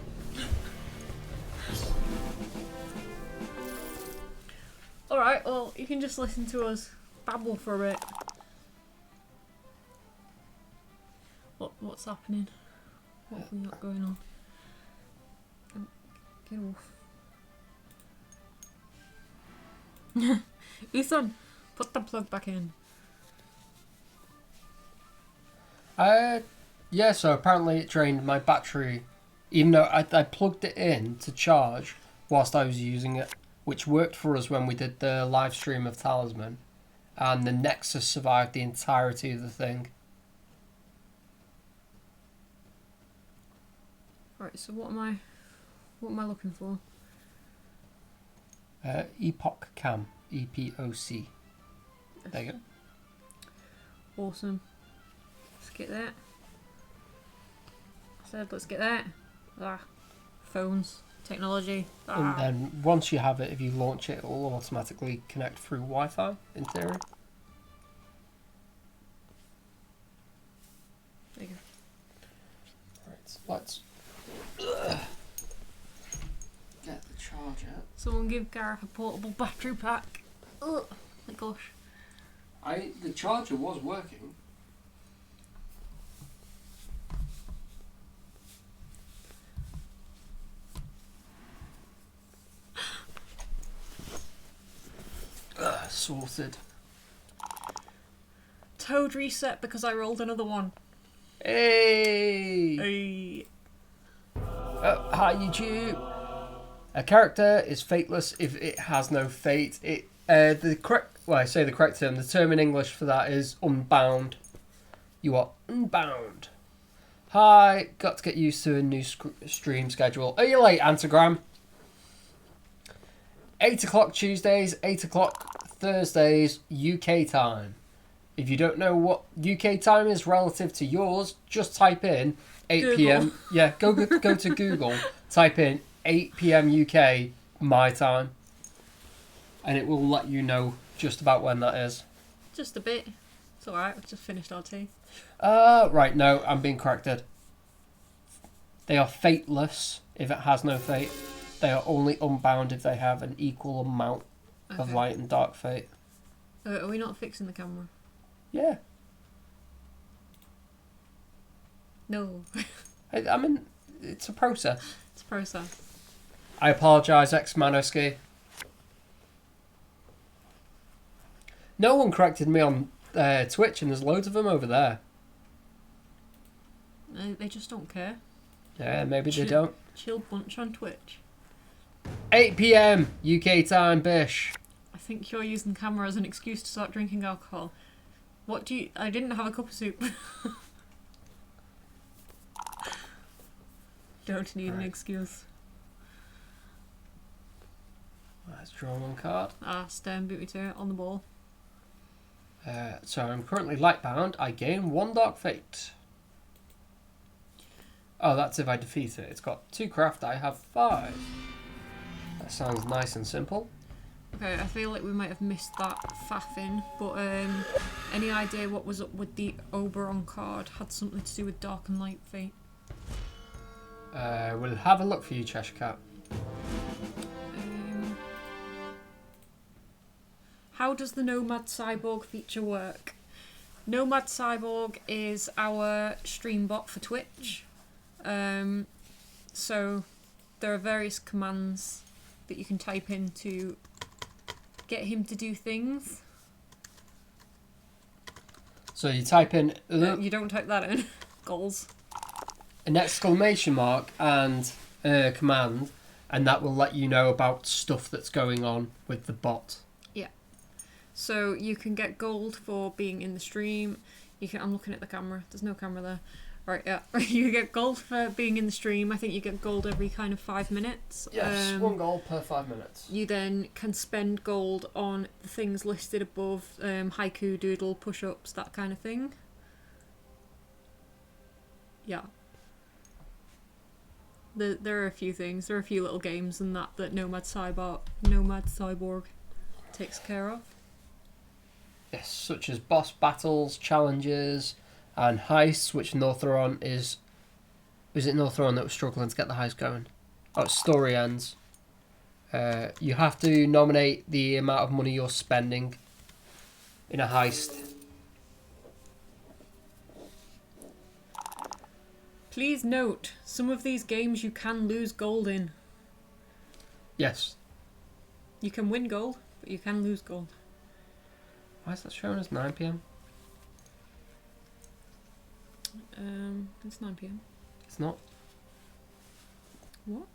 Alright, well, you can just listen to us babble for a bit. What's happening? What have we got going on? Get off. Ethan, put the plug back in. Yeah, so apparently it drained my battery, even though I plugged it in to charge whilst I was using it, which worked for us when we did the live stream of Talisman, and the Nexus survived the entirety of the thing. Right, so what am I looking for? Epoch Cam, EPOC. There you go. Awesome. Let's get that. I said let's get that. Ah, phones, technology. And then once you have it, if you launch it, it will automatically connect through Wi-Fi, in theory. There you go. Right, let's get the charger. Someone give Gareth a portable battery pack. Oh my gosh. The charger was working. Sorted. Toad reset because I rolled another one. Hey! Hey. Oh, hi YouTube. A character is fateless if it has no fate. The correct term. The term in English for that is unbound. You are unbound. Hi, got to get used to a new stream schedule. Are you late, Antagram? 8 o'clock Tuesdays, 8 o'clock Thursdays, UK time. If you don't know what UK time is relative to yours, just type in 8 p.m. Yeah, go to Google, type in 8 p.m. UK, my time, and it will let you know just about when that is. Just a bit. It's alright, we've just finished our tea. Right, no, I'm being corrected. They are fateless if it has no fate. They are only unbound if they have an equal amount of light and dark fate. Are we not fixing the camera? Yeah. No. I mean, it's a process. It's a process. I apologise, ex-Manoski. No one corrected me on Twitch, and there's loads of them over there. They just don't care. Yeah, maybe they don't. Chill bunch on Twitch. 8 p.m. UK time, bish. I think you're using the camera as an excuse to start drinking alcohol. What do you... I didn't have a cup of soup. Don't need an excuse. Let's draw one card. Stern beat me to it on the ball. So I'm currently lightbound. I gain 1 dark fate. Oh, that's if I defeat it. It's got 2 craft. I have 5. That sounds nice and simple. Okay, I feel like we might have missed that faffing, but any idea what was up with the Oberon card? Had something to do with Dark and Light Fate. We'll have a look for you, Cheshire Cat. How does the Nomad Cyborg feature work? Nomad Cyborg is our stream bot for Twitch. So there are various commands that you can type in to get him to do things. So you type in... you don't type that in. Goals. An exclamation mark and a command, and that will let you know about stuff that's going on with the bot. Yeah. So you can get gold for being in the stream. You can... I'm looking at the camera. There's no camera there. Right, yeah. You get gold for being in the stream. I think you get gold every kind of 5 minutes. Yes, 1 gold per 5 minutes. You then can spend gold on the things listed above. Haiku, doodle, push-ups, that kind of thing. Yeah. There are a few things. There are a few little games and that Nomad Cyborg takes care of. Yes, such as boss battles, challenges, and heists, which Northuron is... Was it Northuron that was struggling to get the heist going? Oh, it's story ends. You have to nominate the amount of money you're spending in a heist. Please note, some of these games you can lose gold in. Yes. You can win gold, but you can lose gold. Why is that showing as 9 p.m? It's 9 p.m. It's not. What?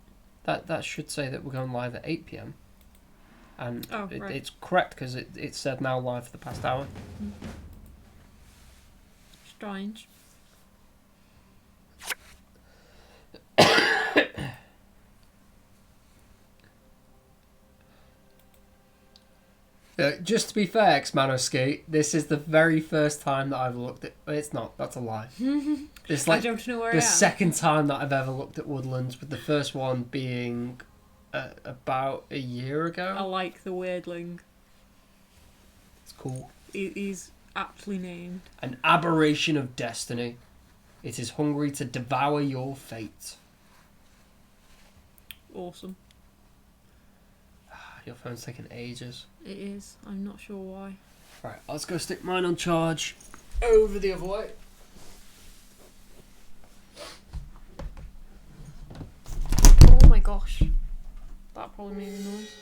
That should say that we're going live at 8 p.m. And right. It's correct because it said now live for the past hour. Strange. Just to be fair, X-Manoski, this is the very first time that I've looked at... It's not, that's a lie. It's like I don't know where I the am. second time that I've ever looked at Woodlands, with the first one being about a year ago. I like the weirdling. It's cool. He's aptly named. An aberration of destiny. It is hungry to devour your fate. Awesome. Your phone's taking ages. It is. I'm not sure why. Right, let's go stick mine on charge over the other way. Oh my gosh. That probably made a noise.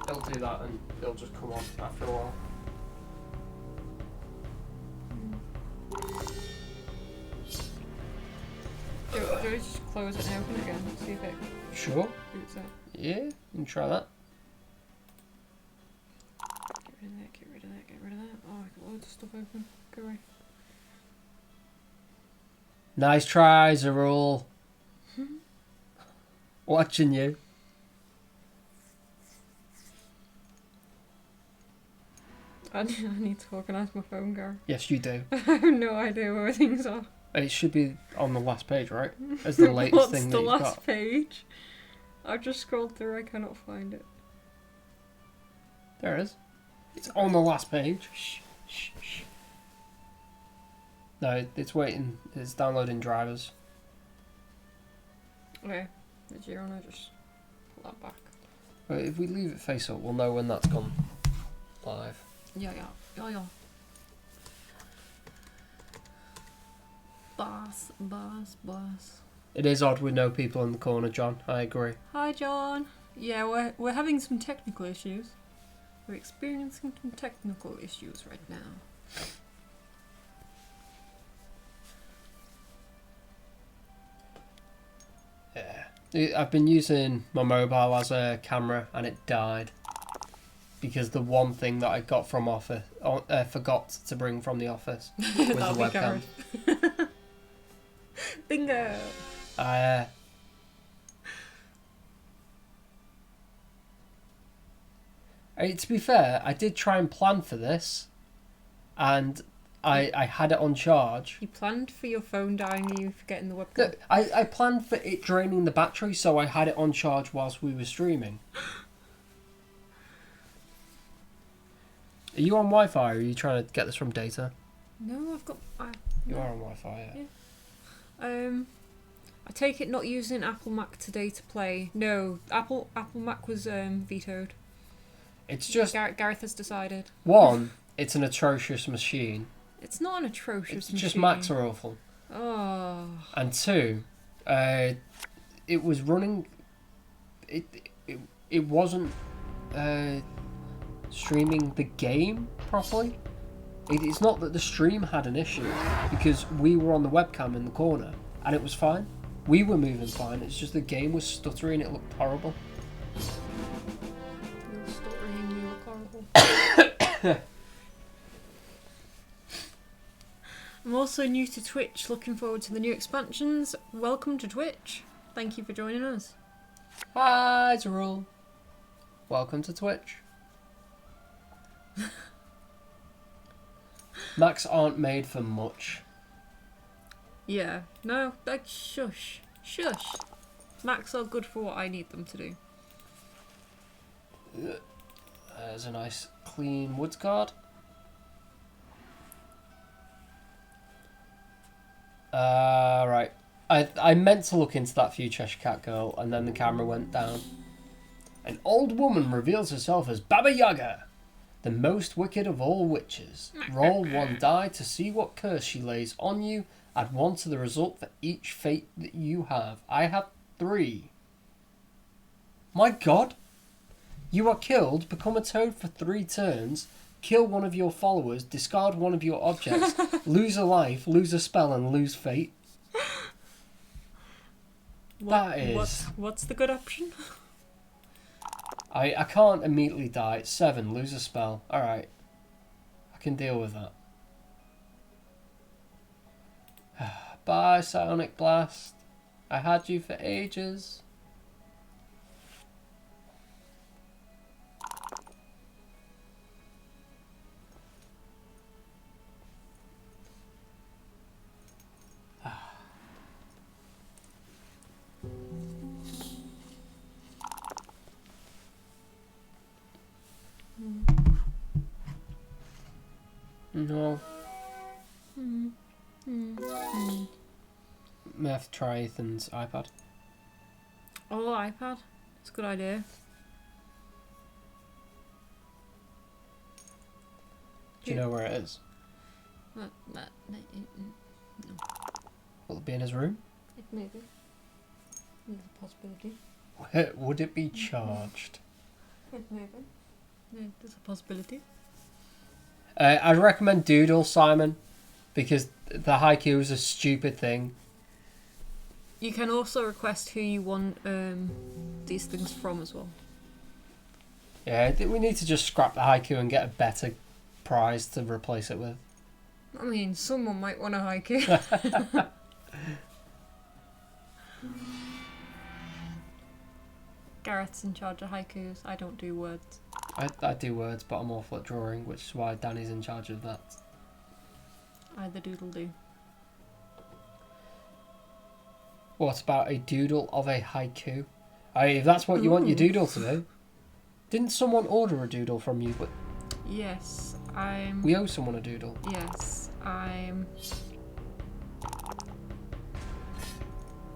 It'll do that and it'll just come off after a while. Do I just close it and open it again? See if it Sure. boots it. Yeah, you can try that. Get rid of that, get rid of that, get rid of that. Oh, I got loads of stuff open. Go away. Nice try, Zerul. Watching you. I need to organise my phone, Gar. Yes, you do. I have no idea where things are. It should be on the last page, right? As the latest What's thing the that you've last got. page? I've just scrolled through, I cannot find it. There it is. It's on the last page. Shh, shh, shh. No, it's waiting. It's downloading drivers. Okay, did you want to just pull that back? But if we leave it face up, we'll know when that's gone live. Yeah. Boss. It is odd with no people in the corner, John. I agree. Hi, John. Yeah, we're having some technical issues. We're experiencing some technical issues right now. Yeah. I've been using my mobile as a camera and it died. Because the one thing that I got from office, forgot to bring from the office was the webcam. Bingo! To be fair, I did try and plan for this, and I had it on charge. You planned for your phone dying and you forgetting the webcam? No, I planned for it draining the battery, so I had it on charge whilst we were streaming. Are you on Wi-Fi, or are you trying to get this from data? No, I've got... You are on Wi-Fi, yeah. I take it not using Apple Mac today to play. No, Apple Mac was vetoed. It's just... Gareth has decided. One, it's an atrocious machine. It's not an atrocious machine. Just Macs are awful. Oh. And two, it was running... It wasn't streaming the game properly. It's not that the stream had an issue, because we were on the webcam in the corner and it was fine. We were moving fine. It's just the game was stuttering. It looked horrible. You're stuttering. You look horrible. I'm also new to Twitch. Looking forward to the new expansions. Welcome to Twitch. Thank you for joining us. Hi, Zerul. Welcome to Twitch. Macs aren't made for much. Yeah. No, like, shush. Shush. Macs are good for what I need them to do. There's a nice clean woods card. Right. I meant to look into that Few Cheshire Cat girl, and then the camera went down. An old woman reveals herself as Baba Yaga, the most wicked of all witches. Roll one die to see what curse she lays on you. Add 1 to the result for each fate that you have. I have 3. My god! You are killed, become a toad for 3 turns, kill one of your followers, discard one of your objects, lose a life, lose a spell, and lose fate. What's the good option? I can't immediately die. It's 7, lose a spell. Alright. I can deal with that. Bye, Sonic Blast. I had you for ages. No. May have to try Ethan's iPad. Oh, iPad. It's a good idea. Do you know where it is? No. Will it be in his room? It may be. There's a possibility. Would it be charged? It may be. Yeah, there's a possibility. I'd recommend Doodle, Simon, because the haiku is a stupid thing. You can also request who you want these things from as well. Yeah, we need to just scrap the haiku and get a better prize to replace it with. I mean, someone might want a haiku. Gareth's in charge of haikus. I don't do words. I do words, but I'm awful at drawing, which is why Danny's in charge of that. I the doodle do. What about a doodle of a haiku? If that's what you want your doodle to do. Didn't someone order a doodle from you? But yes, we owe someone a doodle. Yes, I'm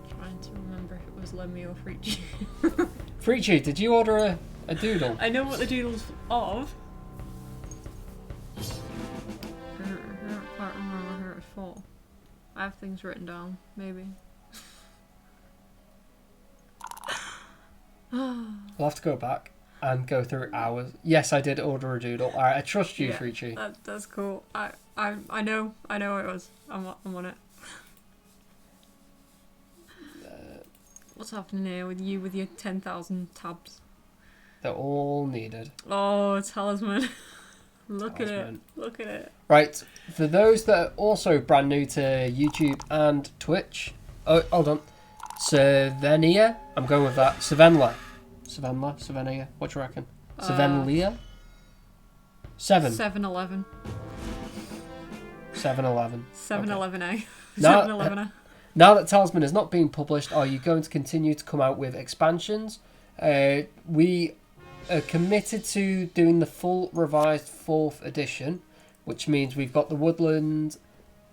trying to remember if it was Lemmy or Freechy. Freechy, did you order a doodle? I know what the doodle's of. I can't remember who it was for. I have things written down, maybe. We'll have to go back. and go through hours. Yes, I did order a doodle. All right, I trust you, Yeah, Freachy. that's cool. I know it was. I'm on it. What's happening here with you with your 10,000 tabs? They're all needed. Oh, Talisman. Look at Talisman. it. Look at it. Right, for those that are also brand new to YouTube and Twitch. Oh, hold on. Savenia? I'm going with that. Savenia? What do you reckon? Savenlia? 7. 7-Eleven. 7-Eleven. 7-Eleven-A. Now- 7-Eleven-A. Now that Talisman is not being published, are you going to continue to come out with expansions? We are committed to doing the full revised 4th edition, which means we've got the Woodland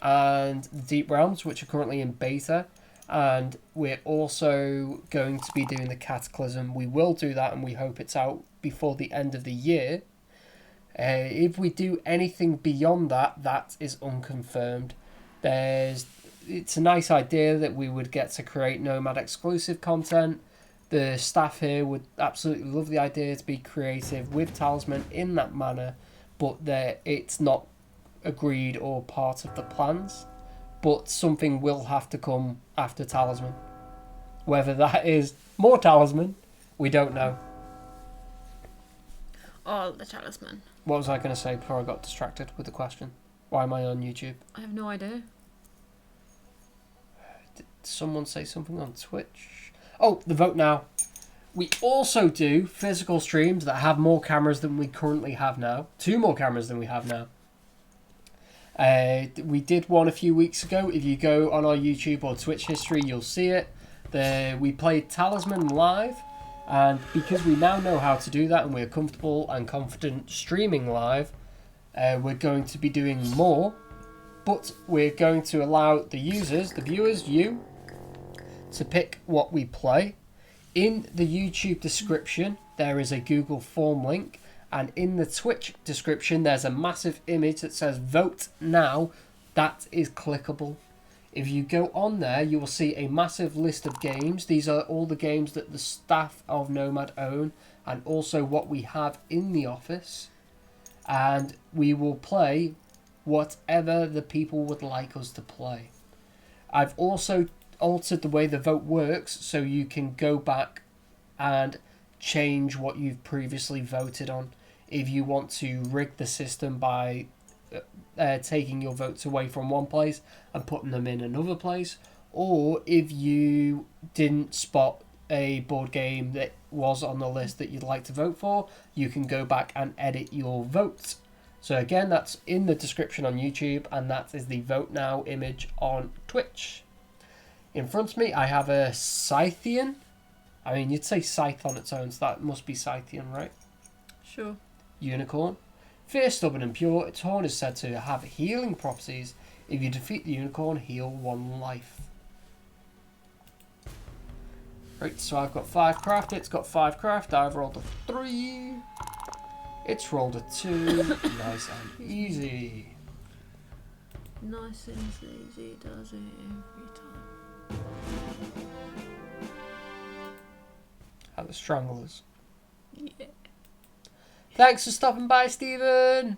and the Deep Realms, which are currently in beta, and we're also going to be doing the Cataclysm. We will do that, and we hope it's out before the end of the year. If we do anything beyond that, that is unconfirmed. It's a nice idea that we would get to create Nomad exclusive content. The staff here would absolutely love the idea to be creative with Talisman in that manner, but it's not agreed or part of the plans. But something will have to come after Talisman. Whether that is more Talisman, we don't know. Oh, the Talisman. What was I going to say before I got distracted with the question? Why am I on YouTube? I have no idea. Did someone say something on Twitch? Oh, the vote now. We also do physical streams that have more cameras than we currently have now. 2 more cameras than we have now. We did one a few weeks ago. If you go on our YouTube or Twitch history, you'll see it. We played Talisman live. And because we now know how to do that and we're comfortable and confident streaming live, we're going to be doing more. But we're going to allow the users, the viewers, you, to pick what we play. In the YouTube description, there is a Google form link. And in the Twitch description, there's a massive image that says vote now. That is clickable. If you go on there, you will see a massive list of games. These are all the games that the staff of Nomad own and also what we have in the office. And we will play whatever the people would like us to play. I've also altered the way the vote works so you can go back and change what you've previously voted on. If you want to rig the system by taking your votes away from one place and putting them in another place, or if you didn't spot a board game that was on the list that you'd like to vote for, you can go back and edit your vote. So again, that's in the description on YouTube, and that is the vote now image on Twitch. In front of me, I have a Scythian. I mean, you'd say Scythe on its own, so that must be Scythian, right? Sure. Unicorn. Fierce, stubborn and pure, its horn is said to have healing properties. If you defeat the unicorn, heal 1 life. Right, so I've got 5 craft, it's got 5 craft, I've rolled a 3. It's rolled a 2. Nice and easy. Nice and easy does it every time. How the stranglers. Yeah. Thanks for stopping by, Stephen.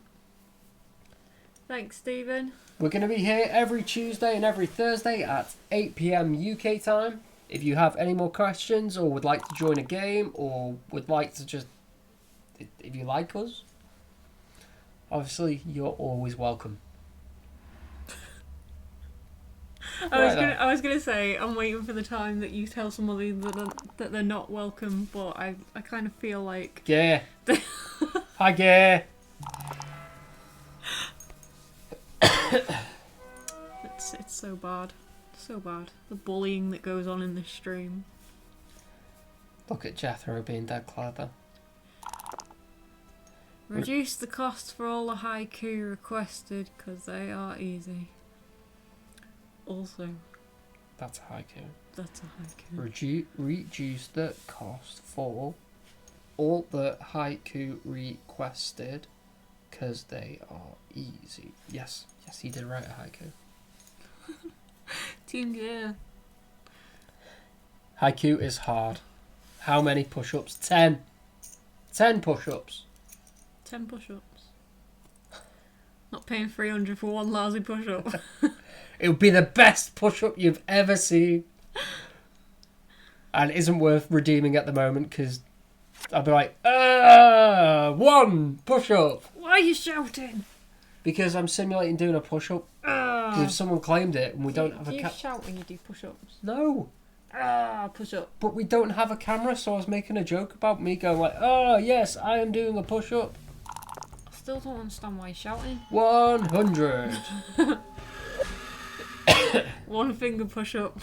Thanks, Stephen. We're going to be here every Tuesday and every Thursday at 8 PM UK time. If you have any more questions or would like to join a game or would like to just, if you like us, obviously you're always welcome. I was gonna say I'm waiting for the time that you tell somebody that they're not welcome, but I kind of feel like Yeah. Hi, Gay. it's so bad, the bullying that goes on in this stream. Look at Jethro being dead clever. Reduce the cost for all the haiku requested because they are easy. Also, That's a haiku. that's a haiku. Reduce the cost for all the haiku requested because they are easy. Yes, he did write a haiku. Team Gear. Haiku is hard. How many push-ups? 10. 10 push-ups. 10 push-ups. Not paying 300 for one lousy push-up. It would be the best push-up you've ever seen. And it isn't worth redeeming at the moment because I'll be like, one push-up. Why are you shouting? Because I'm simulating doing a push-up. If someone claimed it and we don't have a camera. Do you shout when you do push-ups? No. Push-up. But we don't have a camera, so I was making a joke about me going like, oh, yes, I am doing a push-up. I still don't understand why you're shouting. 100. One finger push-up.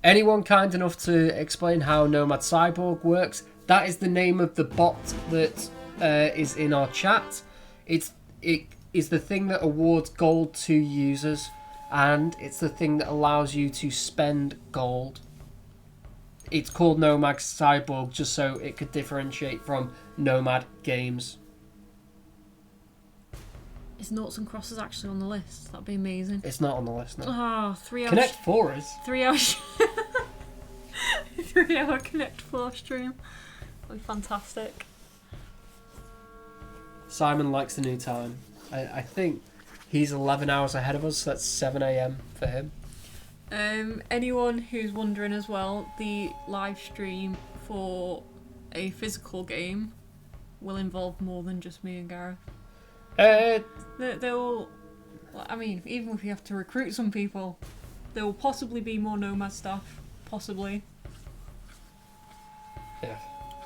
Anyone kind enough to explain how Nomad Cyborg works? That is the name of the bot that is in our chat. It is the thing that awards gold to users, and it's the thing that allows you to spend gold. It's called Nomad Cyborg just so it could differentiate from Nomad Games. Is Noughts and Crosses actually on the list? That'd be amazing. It's not on the list now. 3 hours. Connect 4 is. 3 hours. 3 hour Connect 4 stream. That'd be fantastic. Simon likes the new time. I think he's 11 hours ahead of us, so that's 7 a.m. for him. Anyone who's wondering as well, the live stream for a physical game will involve more than just me and Gareth. They'll, I mean, even if you have to recruit some people, there will possibly be more Nomad stuff. Possibly. Yeah.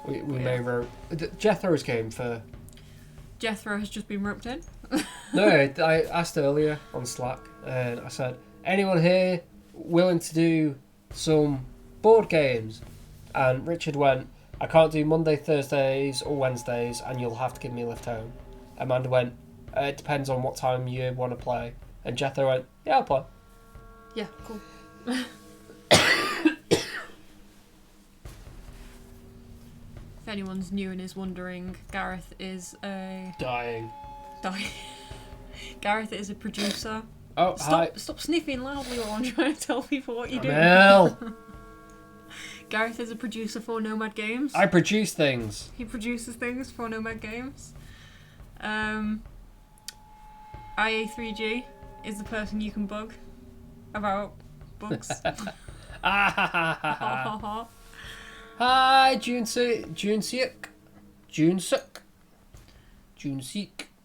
We may rope. Jethro's game for... Jethro has just been roped in. No, I asked earlier on Slack, and I said, anyone here willing to do some board games? And Richard went, I can't do Monday, Thursdays or Wednesdays, and you'll have to give me a lift home. Amanda went, it depends on what time you want to play. And Jethro went, yeah, I'll play. Yeah, cool. If anyone's new and is wondering, Gareth is a... Dying. Gareth is a producer. Oh, hi. Stop sniffing loudly while I'm trying to tell people what you're doing. Mel. Gareth is a producer for Nomad Games. I produce things. He produces things for Nomad Games. IA3G is the person you can bug about bugs. Hi, Juneseek.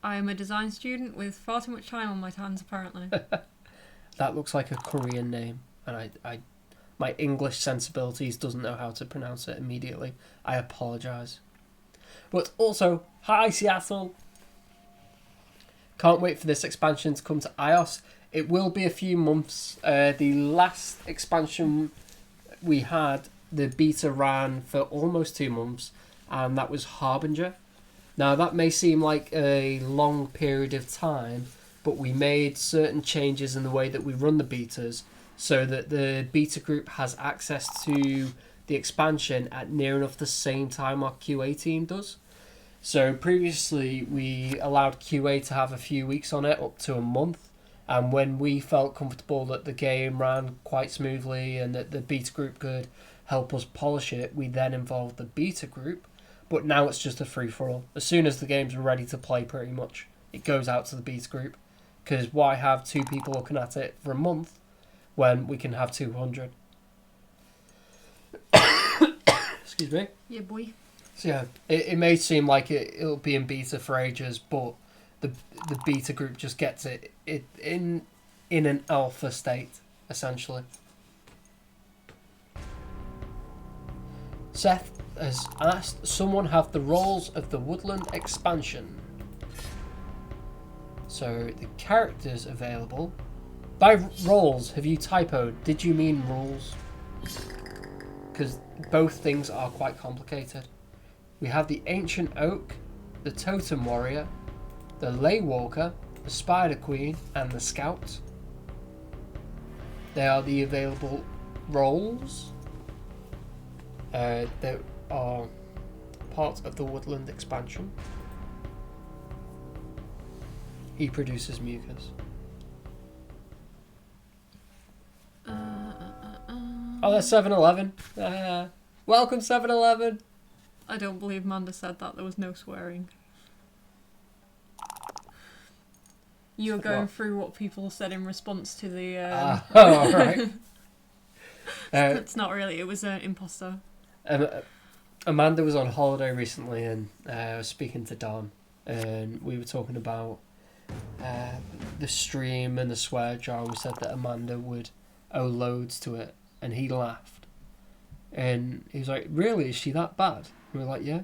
I am a design student with far too much time on my hands, apparently. That looks like a Korean name, and I my English sensibilities doesn't know how to pronounce it immediately. I apologise. But also, hi Seattle. Can't wait for this expansion to come to iOS. It will be a few months. The last expansion we had, the beta ran for almost 2 months, and that was Harbinger. Now that may seem like a long period of time, but we made certain changes in the way that we run the betas so that the beta group has access to the expansion at near enough the same time our QA team does. So previously we allowed QA to have a few weeks on it, up to a month, and when we felt comfortable that the game ran quite smoothly and that the beta group could help us polish it, we then involved the beta group. But now it's just a free-for-all. As soon as the games are ready to play, pretty much, it goes out to the beta group. Because why have 2 people looking at it for a month when we can have 200? Excuse me. Yeah, boy. So yeah, it may seem like it'll be in beta for ages, but the beta group just gets it in an alpha state, essentially. Seth has asked, someone have the roles of the Woodland expansion. So the characters available. By roles, have you typoed? Did you mean rules? Because both things are quite complicated. We have the Ancient Oak, the Totem Warrior, the Ley Walker, the Spider Queen, and the Scout. They are the available roles. They are part of the Woodland expansion. He produces mucus. Oh, that's 7-Eleven. Welcome, 7-Eleven. I don't believe Amanda said that. There was no swearing. You're going through what people said in response to the... oh, right. It's not really. It was an imposter. Amanda was on holiday recently, and I was speaking to Don, and we were talking about the stream and the swear jar. We said that Amanda would owe loads to it, and he laughed. And he was like, really? Is she that bad? And we were like, yeah.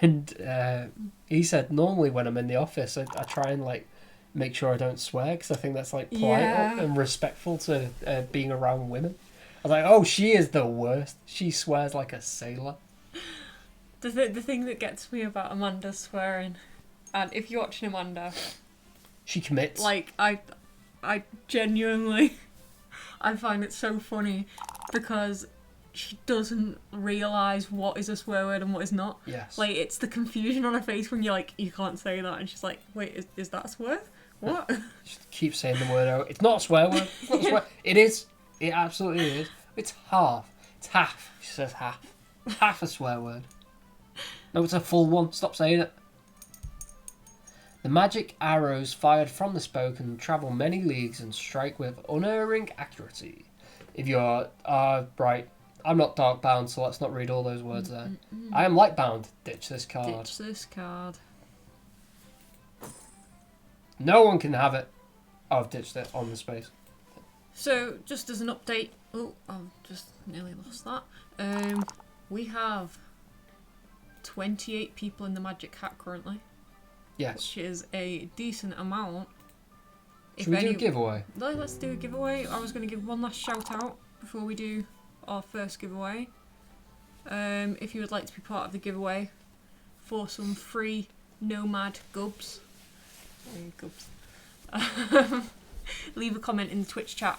And he said, normally when I'm in the office, I try and like make sure I don't swear, because I think that's like polite and respectful to being around women. I was like, oh, she is the worst. She swears like a sailor. The thing that gets me about Amanda swearing, and if you're watching Amanda... She commits. Like, I genuinely... I find it so funny, because she doesn't realise what is a swear word and what is not. Yes. Like, it's the confusion on her face when you're like, you can't say that, and she's like, wait, is that a swear? What? She keeps saying the word out. It's not a swear word. It's not a swear. It is. It absolutely is. It's half. It's half. She says half. Half a swear word. No, it's a full one. Stop saying it. The magic arrows fired from the spoke can travel many leagues and strike with unerring accuracy. If you're... right. I'm not dark bound, so let's not read all those words there. I am light bound. Ditch this card. Ditch this card. No one can have it. Oh, I've ditched it on the space. So, just as an update... Oh, I've just nearly lost that. We have 28 people in the Magic Hat currently. Yes. Which is a decent amount. Should we do a giveaway? Let's do a giveaway. I was going to give one last shout out before we do our first giveaway. If you would like to be part of the giveaway for some free Nomad gubs. Leave a comment in the Twitch chat.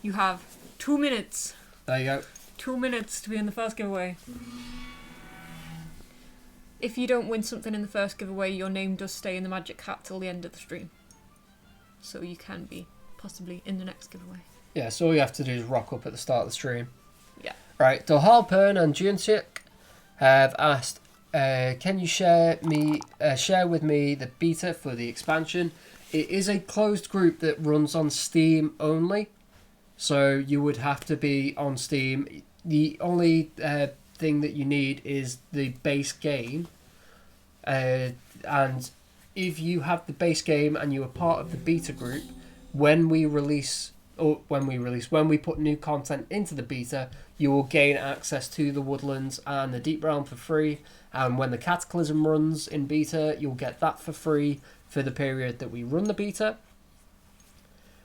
You have 2 minutes. There you go. 2 minutes to be in the first giveaway. If you don't win something in the first giveaway, your name does stay in the Magic Hat till the end of the stream. So you can be possibly in the next giveaway. Yeah, so all you have to do is rock up at the start of the stream. Yeah. Right, Dohal, Pern and Junsiek have asked, can you share with me the beta for the expansion? It is a closed group that runs on Steam only. So you would have to be on Steam. The only thing that you need is the base game. And if you have the base game and you are part of the beta group, when we put new content into the beta, you will gain access to the Woodlands and the Deep Realm for free. And when the Cataclysm runs in beta, you'll get that for free for the period that we run the beta.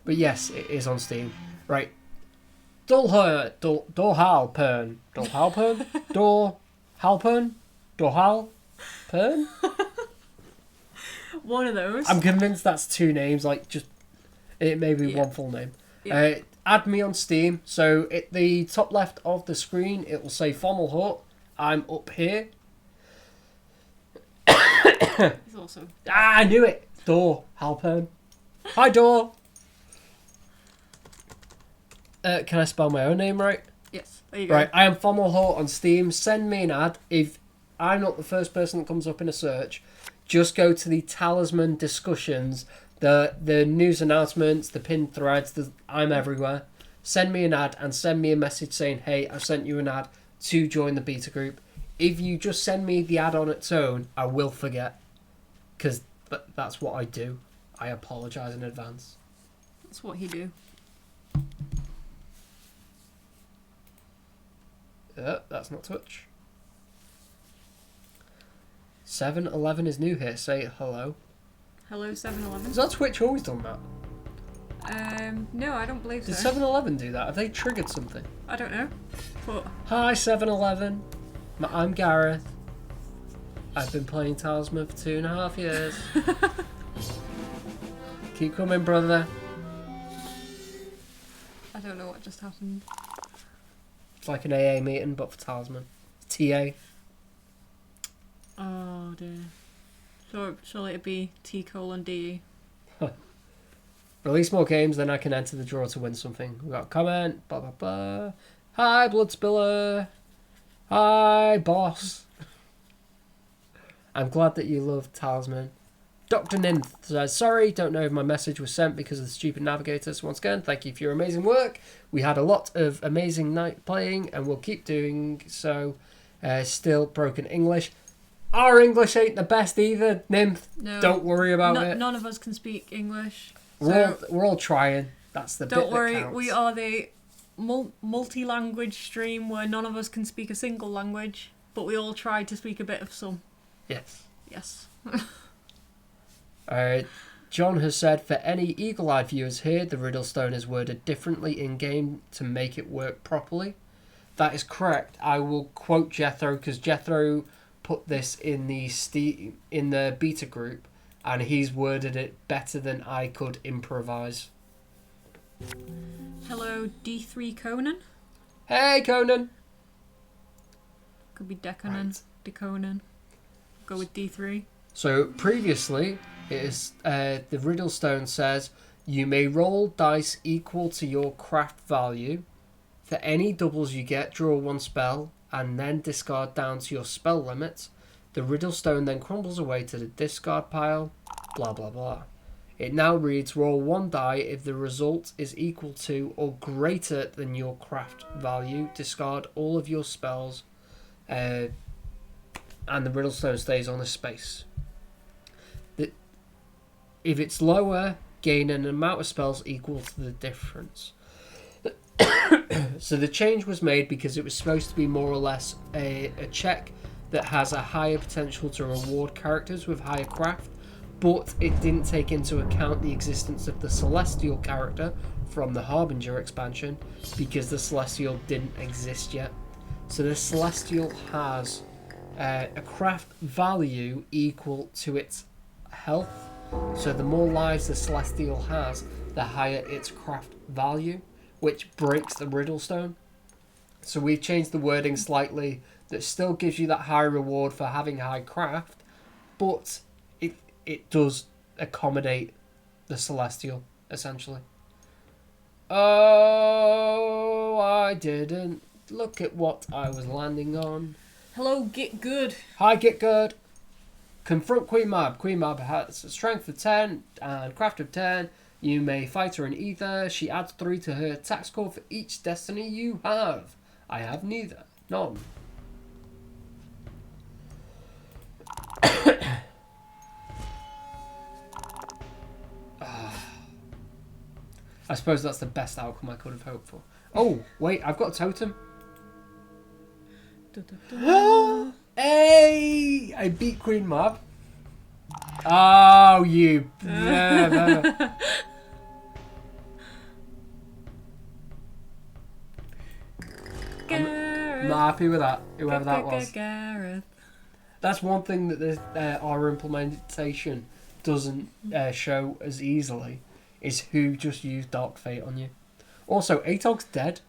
But yes, it is on Steam. Right. Dorhalpern. One of those. I'm convinced that's two names. Like, just it may be one full name. Yeah. Add me on Steam. So at the top left of the screen, it will say Fommelhut. I'm up here. It's also... I knew it. Dorhalpern. Hi, Dor. Can I spell my own name right? Yes, there you go. Right, I am Fommelhut on Steam. Send me an ad. If I'm not the first person that comes up in a search, just go to the Talisman discussions, the news announcements, the pinned threads. I'm everywhere. Send me an ad and send me a message saying, hey, I've sent you an ad to join the beta group. If you just send me the ad on its own, I will forget. Because that's what I do. I apologise in advance. That's what he do. That's not Twitch. 7-Eleven is new here. Say hello. Hello, 7-Eleven. Has that Twitch always done that? No, I don't believe so. Did 7-Eleven do that? Have they triggered something? I don't know. But... Hi, 7-Eleven. I'm Gareth. I've been playing Talisman for 2.5 years. Keep coming, brother. I don't know what just happened. It's like an AA meeting, but for Talisman. TA. Oh dear. So shall it be T:/DE? Release more games, then I can enter the draw to win something. We got a comment. Blah blah blah. Hi, Bloodspiller. Hi, boss. I'm glad that you love Talisman. Dr. Ninth says, sorry, don't know if my message was sent because of the stupid navigator. So once again, thank you for your amazing work. We had a lot of amazing night playing and we'll keep doing so. Still broken English. Our English ain't the best either, Nymph. No, don't worry about it. None of us can speak English. We're all trying. That's the bit Don't worry, that counts. we are the multi-language stream where none of us can speak a single language, but we all try to speak a bit of some. Yes. Yes. John has said, for any eagle-eyed viewers here, the Riddlestone is worded differently in-game to make it work properly. That is correct. I will quote Jethro, because Jethro put this in the beta group, and he's worded it better than I could improvise. Hello, D3 Conan. Hey, Conan! Could be Deconan, Right. Deconan. Go with D3. So, previously, it is, the Riddlestone says, you may roll dice equal to your craft value. For any doubles you get, draw one spell, and then discard down to your spell limit. The Riddlestone then crumbles away to the discard pile, blah blah blah. It now reads, roll one die if the result is equal to or greater than your craft value. Discard all of your spells, and the Riddlestone stays on the space. If it's lower, gain an amount of spells equal to the difference. So the change was made because it was supposed to be more or less a check that has a higher potential to reward characters with higher craft, but it didn't take into account the existence of the Celestial character from the Harbinger expansion because the Celestial didn't exist yet. So the Celestial has a craft value equal to its health. So the more lives the Celestial has, the higher its craft value, which breaks the Riddlestone. So we've changed the wording slightly that still gives you that high reward for having high craft, but it does accommodate the Celestial, essentially. Oh, I didn't look at what I was landing on. Hello, Get Good. Hi, Get Good. Confront Queen Mab. Queen Mab has a strength of 10 and craft of 10. You may fight her in either. She adds 3 to her attack score for each destiny you have. I have neither. None. I suppose that's the best outcome I could have hoped for. Oh, wait, I've got a totem. Hey! I beat Queen Mab. Oh, you. I'm not happy with that, whoever that was. Gareth. That's one thing that our implementation doesn't show as easily, is who just used Dark Fate on you. Also, Atog's dead.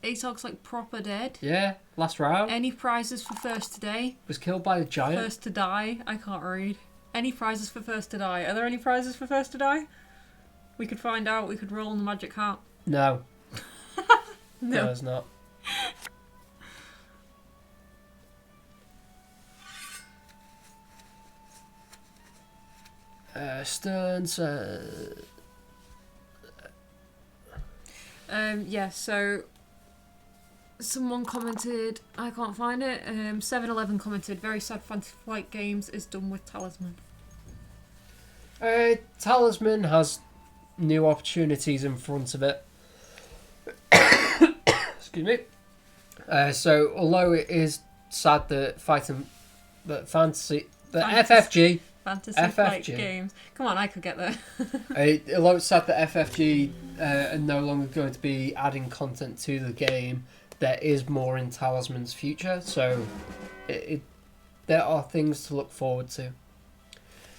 Atog's like proper dead. Yeah, last round. Any prizes for first today? Was killed by the giant. First to die? I can't read. Any prizes for first to die? Are there any prizes for first to die? We could find out. We could roll on the magic hat. No. No. There's not. Stern says... Yeah, so... Someone commented, I can't find it, 7-Eleven commented, very sad Fantasy Flight Games is done with Talisman. Talisman has new opportunities in front of it. Excuse me. So, although it is sad that FFG Flight Games. Come on, I could get there. Although it's sad that FFG are no longer going to be adding content to the game, there is more in Talisman's future, so there are things to look forward to.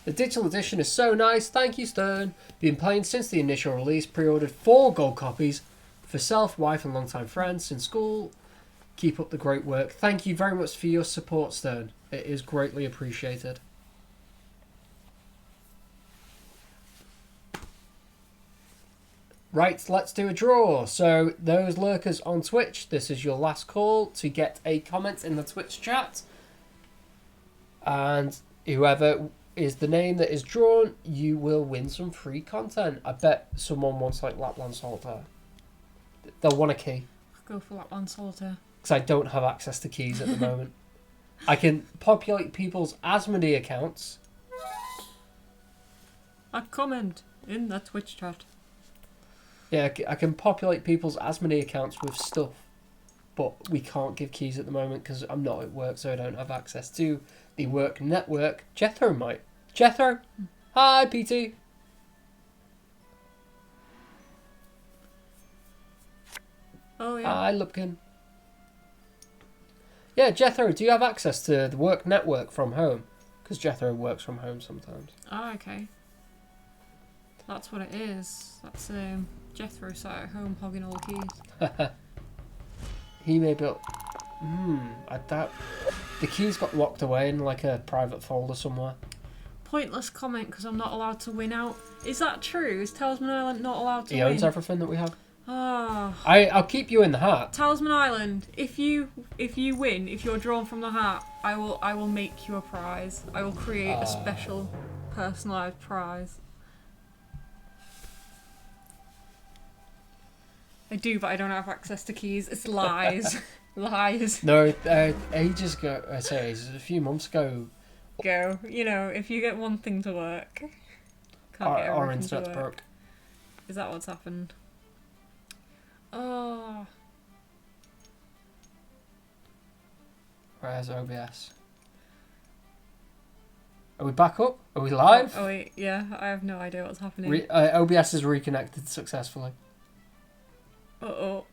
The digital edition is so nice, thank you Stern. Been playing since the initial release, pre-ordered 4 gold copies for self, wife and long-time friends in school. Keep up the great work. Thank you very much for your support, Stern. It is greatly appreciated. Right, let's do a draw. So those lurkers on Twitch, this is your last call to get a comment in the Twitch chat. And whoever is the name that is drawn, you will win some free content. I bet someone wants like Lapland Solitaire. They'll want a key. I'll go for Lapland Solitaire. Because I don't have access to keys at the moment. I can populate people's Asmodee accounts. A comment in the Twitch chat. Yeah, I can populate people's Asmodee accounts with stuff. But we can't give keys at the moment because I'm not at work, so I don't have access to the work network. Jethro might. Jethro? Hi, PT. Oh, yeah. Hi, Lupkin. Yeah, Jethro, do you have access to the work network from home? Because Jethro works from home sometimes. Oh, okay. That's what it is. That's Jethro sat at home hogging all the keys. He may be... I doubt... The keys got locked away in like a private folder somewhere. Pointless comment because I'm not allowed to win out. Is that true? Is Talisman Island not allowed to He win? owns everything that we have. Ah. I'll keep you in the hat. Talisman Island, if you win, if you're drawn from the hat, I will make you a prize. I will create a special, personalised prize. I do, but I don't have access to keys. It's lies. Lies. No, ages ago, I say ages, a few months ago. Go. You know, if you get one thing to work, can't get Our everything to internet's work. broke. Is that what's happened? Oh. Where's OBS? Are we back up? Are we live? Oh wait, yeah, I have no idea what's happening. OBS is reconnected successfully. Uh-oh.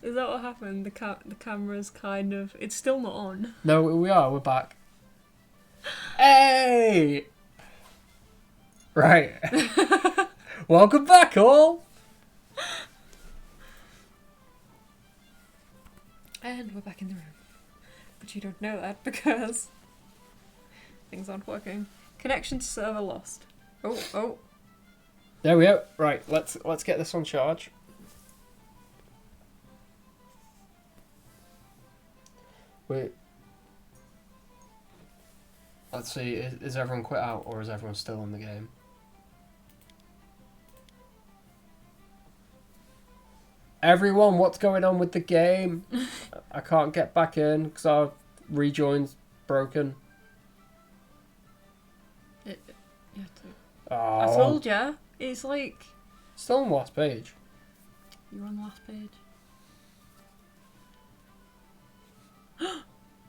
Is that what happened? The camera's kind of... It's still not on. No, we're back. Hey! Right. Welcome back, all! And we're back in the room. But you don't know that because things aren't working. Connection to server lost. Oh. There we go. Right, let's get this on charge. Wait. Let's see, is everyone quit out or is everyone still in the game? Everyone, what's going on with the game? I can't get back in because our rejoin's broken. Oh. I told ya. It's like... Still on the last page. You're on the last page.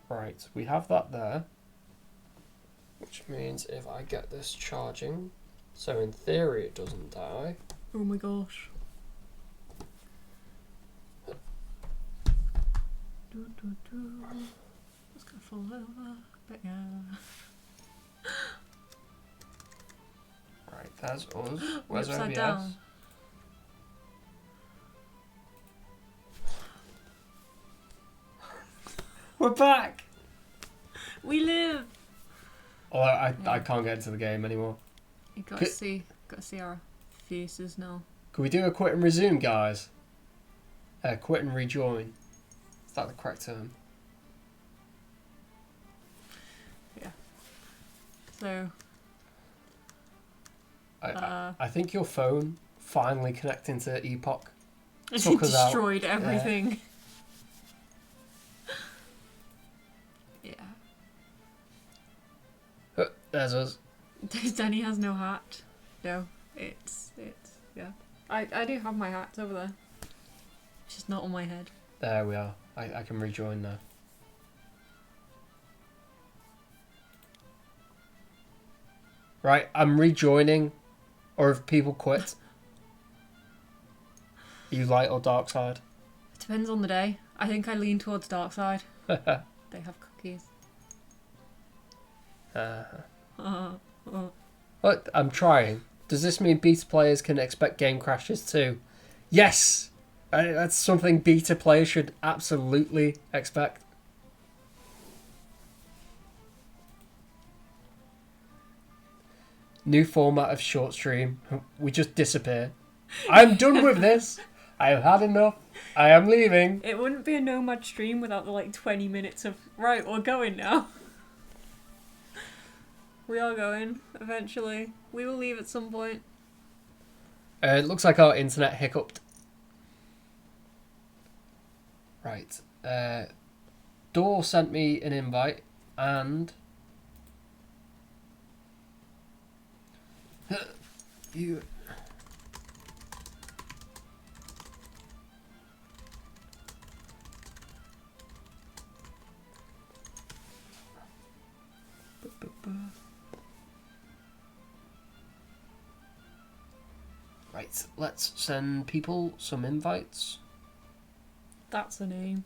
Right, we have that there. Which means if I get this charging, so in theory it doesn't die. Oh my gosh. It's gonna fall over, but yeah. Right, there's us. We're Where's upside OBS? down. We're back! We live! Although I can't get into the game anymore. You gotta see our faces now. Could we do a quit and resume, guys? Quit and rejoin. Is that the correct term? Yeah. So... I think your phone finally connecting to Epoch It took us out. destroyed everything. Yeah. There's us. Danny has no hat. No, it's yeah. I do have my hat it's over there. It's just not on my head. There we are. I can rejoin now. Right, I'm rejoining. Or if people quit. Are you light or dark side? It depends on the day. I think I lean towards dark side. They have cookies. Look, I'm trying. Does this mean beta players can expect game crashes too? Yes! That's something beta players should absolutely expect. New format of short stream. We just disappear. I'm done with this. I've had enough. I am leaving. It wouldn't be a Nomad stream without the like 20 minutes of, right, we're going now. We are going, eventually. We will leave at some point. It looks like our internet hiccuped. Right. Door sent me an invite and... You... Right, let's send people some invites. That's a name.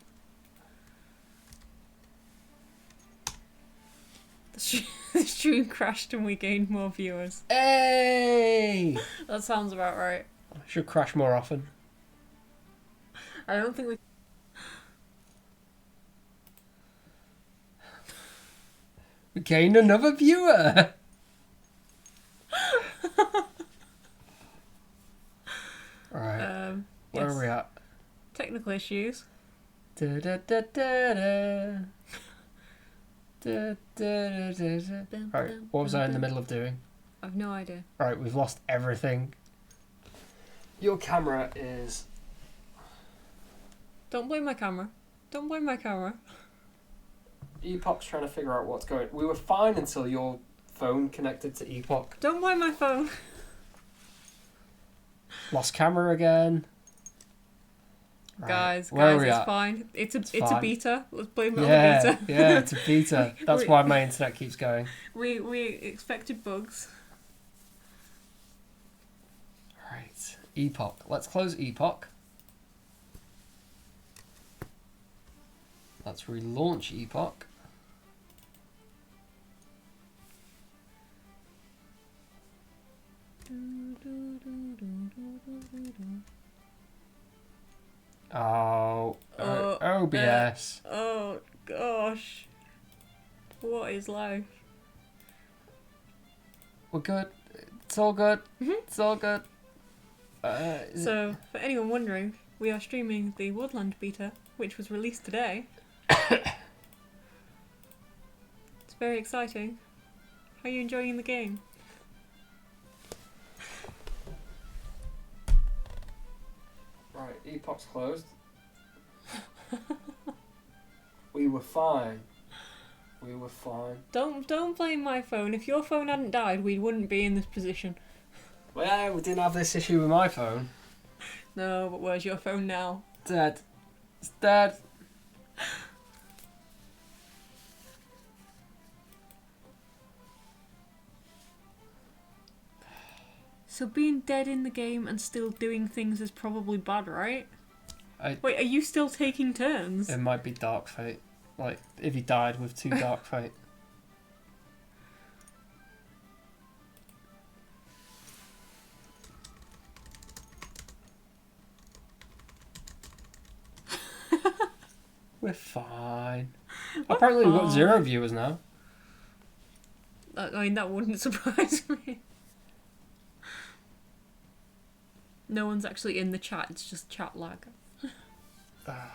The stream crashed and we gained more viewers. Hey! That sounds about right. Should crash more often. I don't think we... We gained another viewer! Alright, where are we at? Technical issues. Da, da, da, da, da. Da, da, da, da, da. Right, what was I in the middle of doing? I've no idea. Right, we've lost everything. Your camera is... Don't blame my camera. Don't blame my camera. Epoch's trying to figure out what's going... We were fine until your phone connected to Epoch. Don't blame my phone. Lost camera again. Right. Guys, Where are we it's at? fine. It's fine. a beta. Let's blame it on the beta. Yeah, it's a beta. That's why my internet keeps going. We expected bugs. Right, Epoch. Let's close Epoch. Let's relaunch Epoch. Oh, OBS. Oh gosh. What is life? We're good. It's all good. It's all good. So, for anyone wondering, we are streaming the Woodland beta, which was released today. It's very exciting. How are you enjoying the game? Right, Epoch's closed. We were fine. We were fine. Don't blame my phone. If your phone hadn't died, we wouldn't be in this position. Well, yeah, we didn't have this issue with my phone. No, but where's your phone now? Dead. It's dead. So being dead in the game and still doing things is probably bad, right? Wait, are you still taking turns? It might be Dark Fate. Like, if he died with 2 Dark Fate. We're fine. Apparently we've got 0 viewers now. I mean, that wouldn't surprise me. No one's actually in the chat, it's just chat lag. Alright.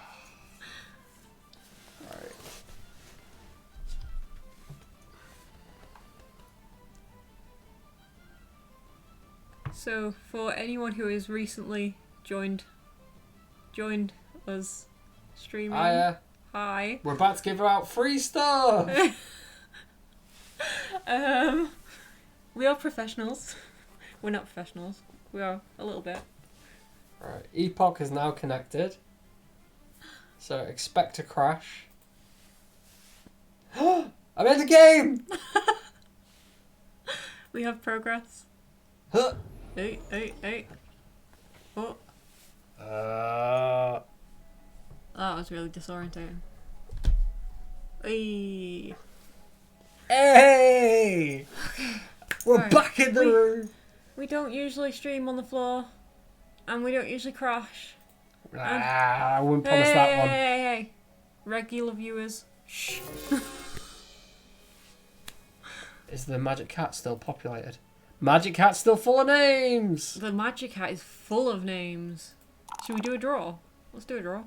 So, for anyone who has recently joined us streaming, hi. We're about to give out free stuff! We are professionals. We're not professionals. We are a little bit. Right, Epoch is now connected. So expect a crash. I'm in the game! We have progress. Huh. Hey. Oh. That was really disorientating. Hey. Hey! We're Right. back in the room! We don't usually stream on the floor. And we don't usually crash. I wouldn't promise that one. Hey. Regular viewers. Shh. Is the magic cat still populated? Magic Hat's still full of names. The Magic Hat is full of names. Should we do a draw? Let's do a draw.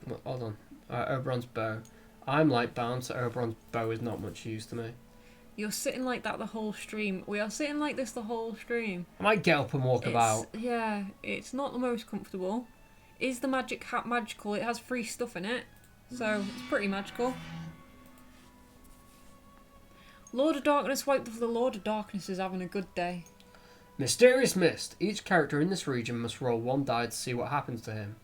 Well, hold on. Oberon's bow. I'm light bound, so Oberon's bow is not much use to me. You're sitting like that the whole stream. We are sitting like this the whole stream. I might get up and walk about. Yeah, it's not the most comfortable. Is the Magic Hat magical? It has free stuff in it, so it's pretty magical. Lord of Darkness, wait for the Lord of Darkness is having a good day. Mysterious Mist. Each character in this region must roll 1 die to see what happens to him.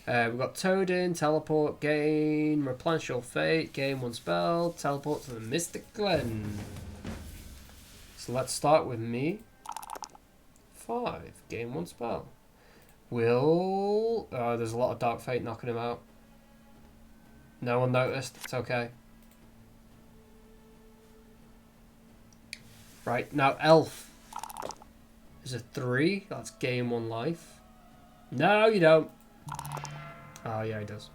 We've got Toadin, Teleport, Gain, Replenish Your Fate, Gain 1 spell, Teleport to the Mystic Glen. So let's start with me. 5, Gain 1 spell. Will... Oh, there's a lot of Dark Fate knocking him out. No one noticed, it's okay. Right, now Elf is a 3. That's gain 1 life. No, you don't. Oh, yeah, he does.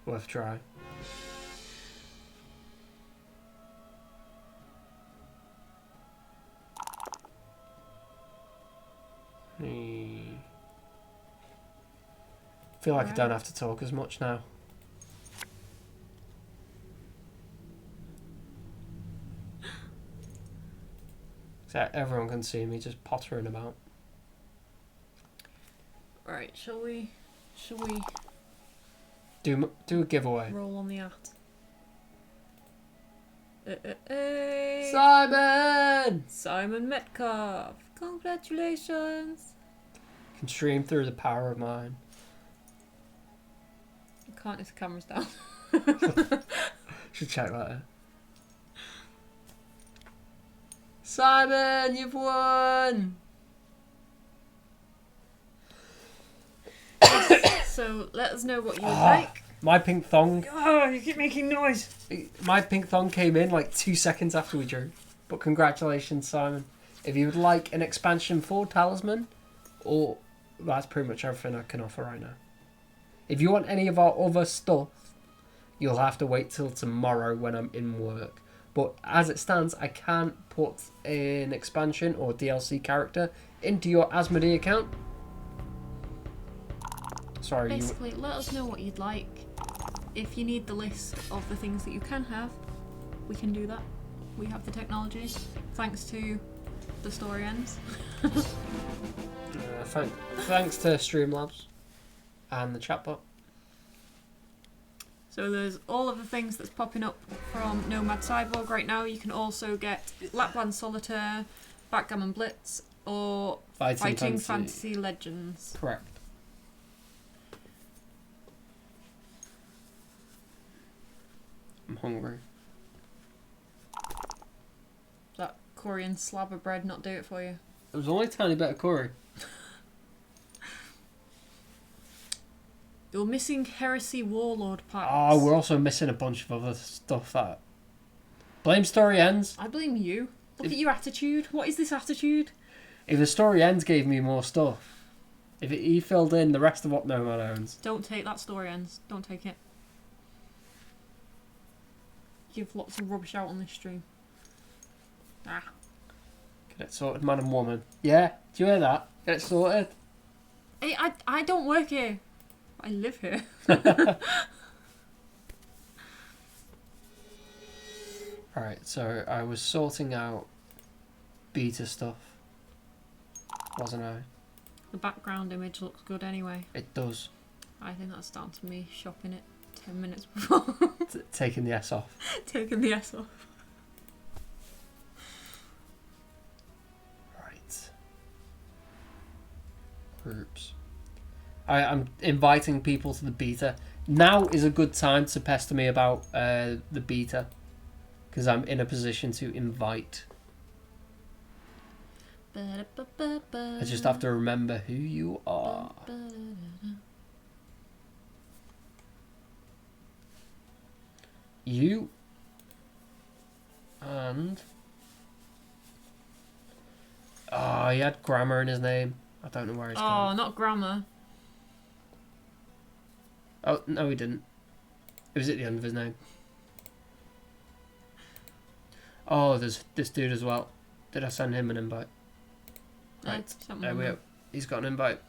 Worth a try. Feel like I don't have to talk as much now. So everyone can see me just pottering about. Right, shall we Do a giveaway. roll on the hat? Simon! Simon Metcalf! Congratulations! Can stream through the power of mine. I can't if the camera's down. Should check that. Simon, you've won! So let us know what you would like. My pink thong. Oh, you keep making noise. My pink thong came in like 2 seconds after we drew. But congratulations, Simon. If you would like an expansion for Talisman, or that's pretty much everything I can offer right now. If you want any of our other stuff, you'll have to wait till tomorrow when I'm in work. But as it stands, I can't put an expansion or DLC character into your Asmodee account. Sorry. Basically, let us know what you'd like. If you need the list of the things that you can have, we can do that. We have the technology, thanks to the story ends. Thanks to Streamlabs and the chatbot. So there's all of the things that's popping up from Nomad Cyborg right now. You can also get Lapland Solitaire, Backgammon Blitz, or Fighting Fantasy Legends. Correct. I'm hungry. That Korean slab of bread not do it for you? It was only a tiny bit of curry. You're missing Heresy Warlord packs. Oh, we're also missing a bunch of other stuff that... Blame story ends. I blame you. Look at your attitude. What is this attitude? If the story ends gave me more stuff. If he filled in the rest of what Nomad owns. Don't take that story ends. Don't take it. Give lots of rubbish out on this stream. Ah. Get it sorted, man and woman. Yeah, do you hear that? Get it sorted. Hey, I don't work here. I live here. Alright, so I was sorting out beta stuff, wasn't I? The background image looks good anyway. It does. I think that's down to me shopping it 10 minutes before. Taking the S off. Taking the S off. Right. Groups. I'm inviting people to the beta. Now is a good time to pester me about the beta. Because I'm in a position to invite. I just have to remember who you are. You and... Oh, he had grammar in his name. I don't know where he's gone. Oh, not grammar. Oh, no he didn't. It was at the end of his name. Oh, there's this dude as well. Did I send him an invite? Right. There we go. He's got an invite.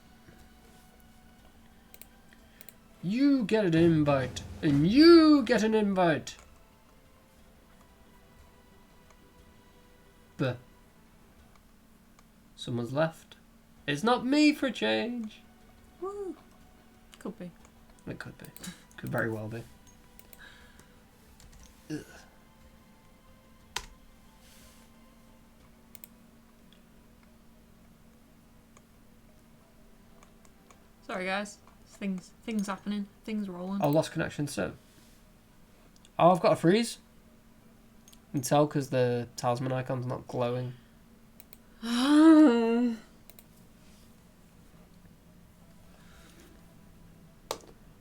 You get an invite. And you get an invite. But someone's left. It's not me for a change. Woo. Could be. It could be. Could very well be. Ugh. Sorry guys. Things happening. Things rolling. I lost connection soon. Oh, I've got a freeze. You can tell because the talisman icon's not glowing.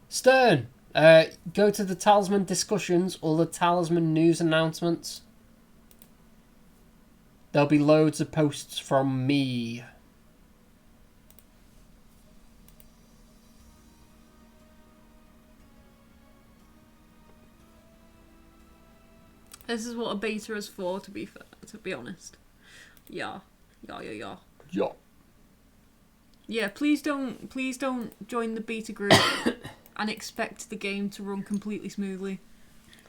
Stern, go to the talisman discussions or the talisman news announcements. There'll be loads of posts from me. This is what a beta is for, to be fair, to be honest. Yeah. Yeah. Yeah, please don't join the beta group and expect the game to run completely smoothly.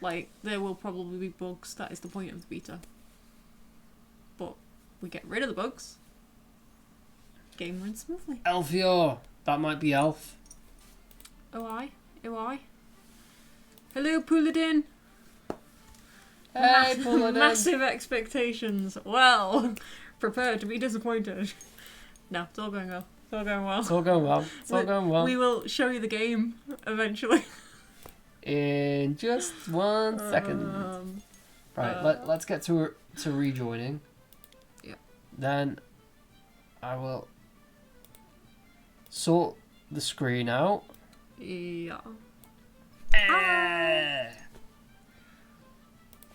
Like, there will probably be bugs, that is the point of the beta. But we get rid of the bugs. Game runs smoothly. Elfior. That might be Elf. Oh I? Hello, Pooladin. Hey, Pooladin. Massive expectations. Well, prepare to be disappointed. No, it's all going well. It's all going well. It's all going well. It's all going well. We will show you the game eventually. In just 1 second. Right, let's get to rejoining. Yeah. Then I will sort the screen out. Yeah.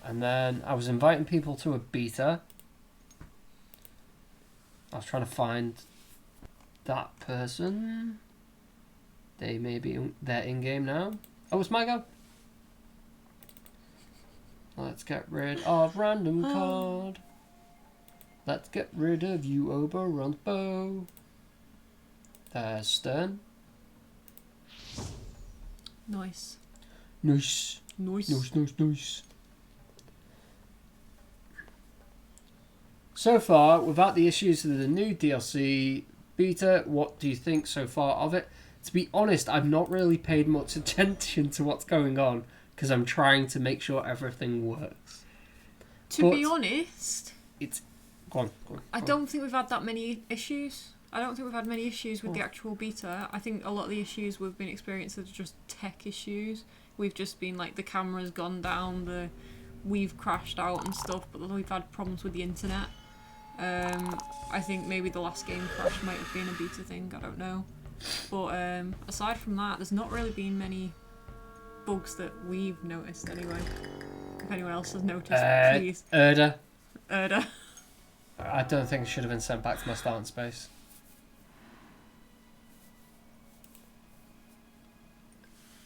And then I was inviting people to a beta. I was trying to find that person. They may be they're in game now. Oh, it's my go. Let's get rid of random card. Let's get rid of you, Oberon's bow. There's Stern. Nice. Nice. Nice. So far, without the issues of the new DLC beta, what do you think so far of it? To be honest, I've not really paid much attention to what's going on because I'm trying to make sure everything works. To be honest, Go on. I don't think we've had that many issues. I don't think we've had many issues with the actual beta. I think a lot of the issues we've been experiencing are just tech issues. We've just been like the camera's gone down, we've crashed out and stuff, but we've had problems with the internet. I think maybe the last game crash might have been a beta thing, I don't know. But aside from that, there's not really been many bugs that we've noticed anyway. If anyone else has noticed, please. Erda. I don't think it should have been sent back to my starting space.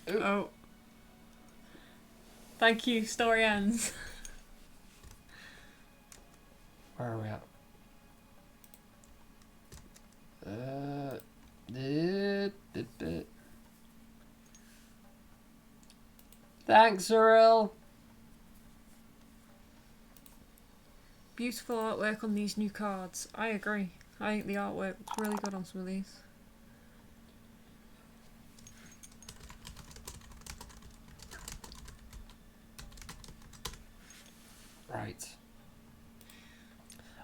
Ooh. Oh. Thank you, story ends. Where are we at? Thanks, Cyril. Beautiful artwork on these new cards. I agree. I think the artwork looks really good on some of these. Right.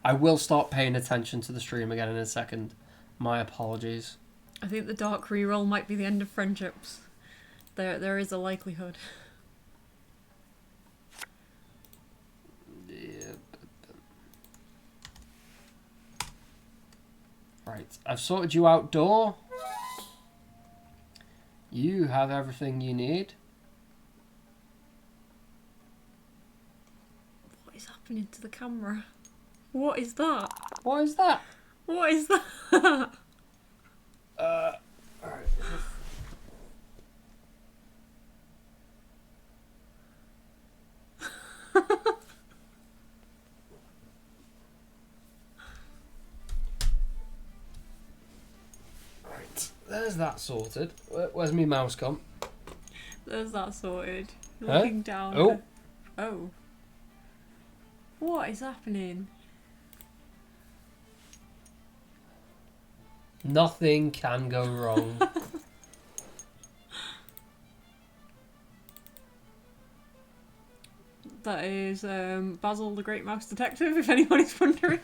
I will start paying attention to the stream again in a second. My apologies. I think the dark reroll might be the end of friendships. There is a likelihood. Yeah. Right. I've sorted you outdoor. You have everything you need. What is happening to the camera? What is that? What is that? What is that? Alright. there's that sorted. Where's my mouse gone? There's that sorted. Huh? Looking down. Oh. Oh. What is happening? Nothing can go wrong. That is Basil the Great Mouse Detective, if anybody's wondering.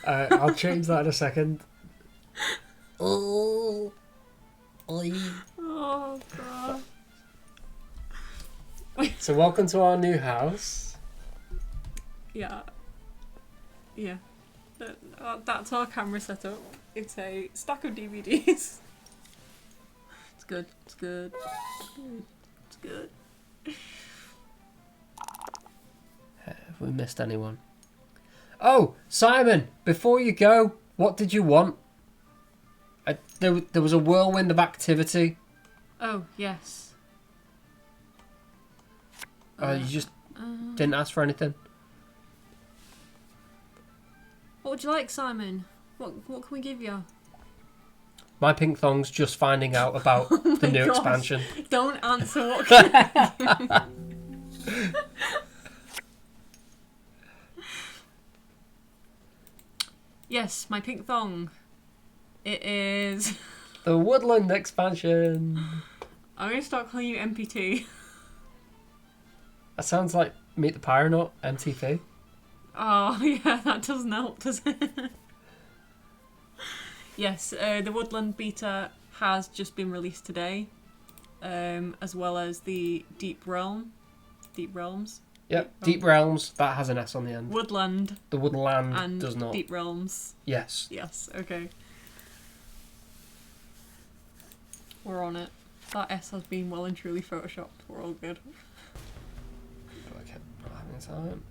I'll change that in a second. Oh, oi. Oh, God. So welcome to our new Yeah. Yeah. That's our camera setup. It's a stack of DVDs. It's good. It's good. It's good. Have we missed anyone? Oh, Simon, before you go, what did you want? There was a whirlwind of activity. Oh, yes. You just didn't ask for anything. What would you like, Simon? What can we give you? My pink thong's just finding out about the new gosh. expansion. Don't answer what can I give you? Yes, my pink thong. It is... The Woodland expansion. I'm going to start calling you MPT. That sounds like Meet the Pyronaut, MTV. Oh, yeah, that doesn't help, does it? Yes, the Woodland beta has just been released today, as well as the Deep Realms. Yep, Deep Realms, that has an S on the end. Woodland. The Woodland and does not. Deep Realms. Yes. Yes, okay. We're on it. That S has been well and truly photoshopped. We're all good. Okay, not having time.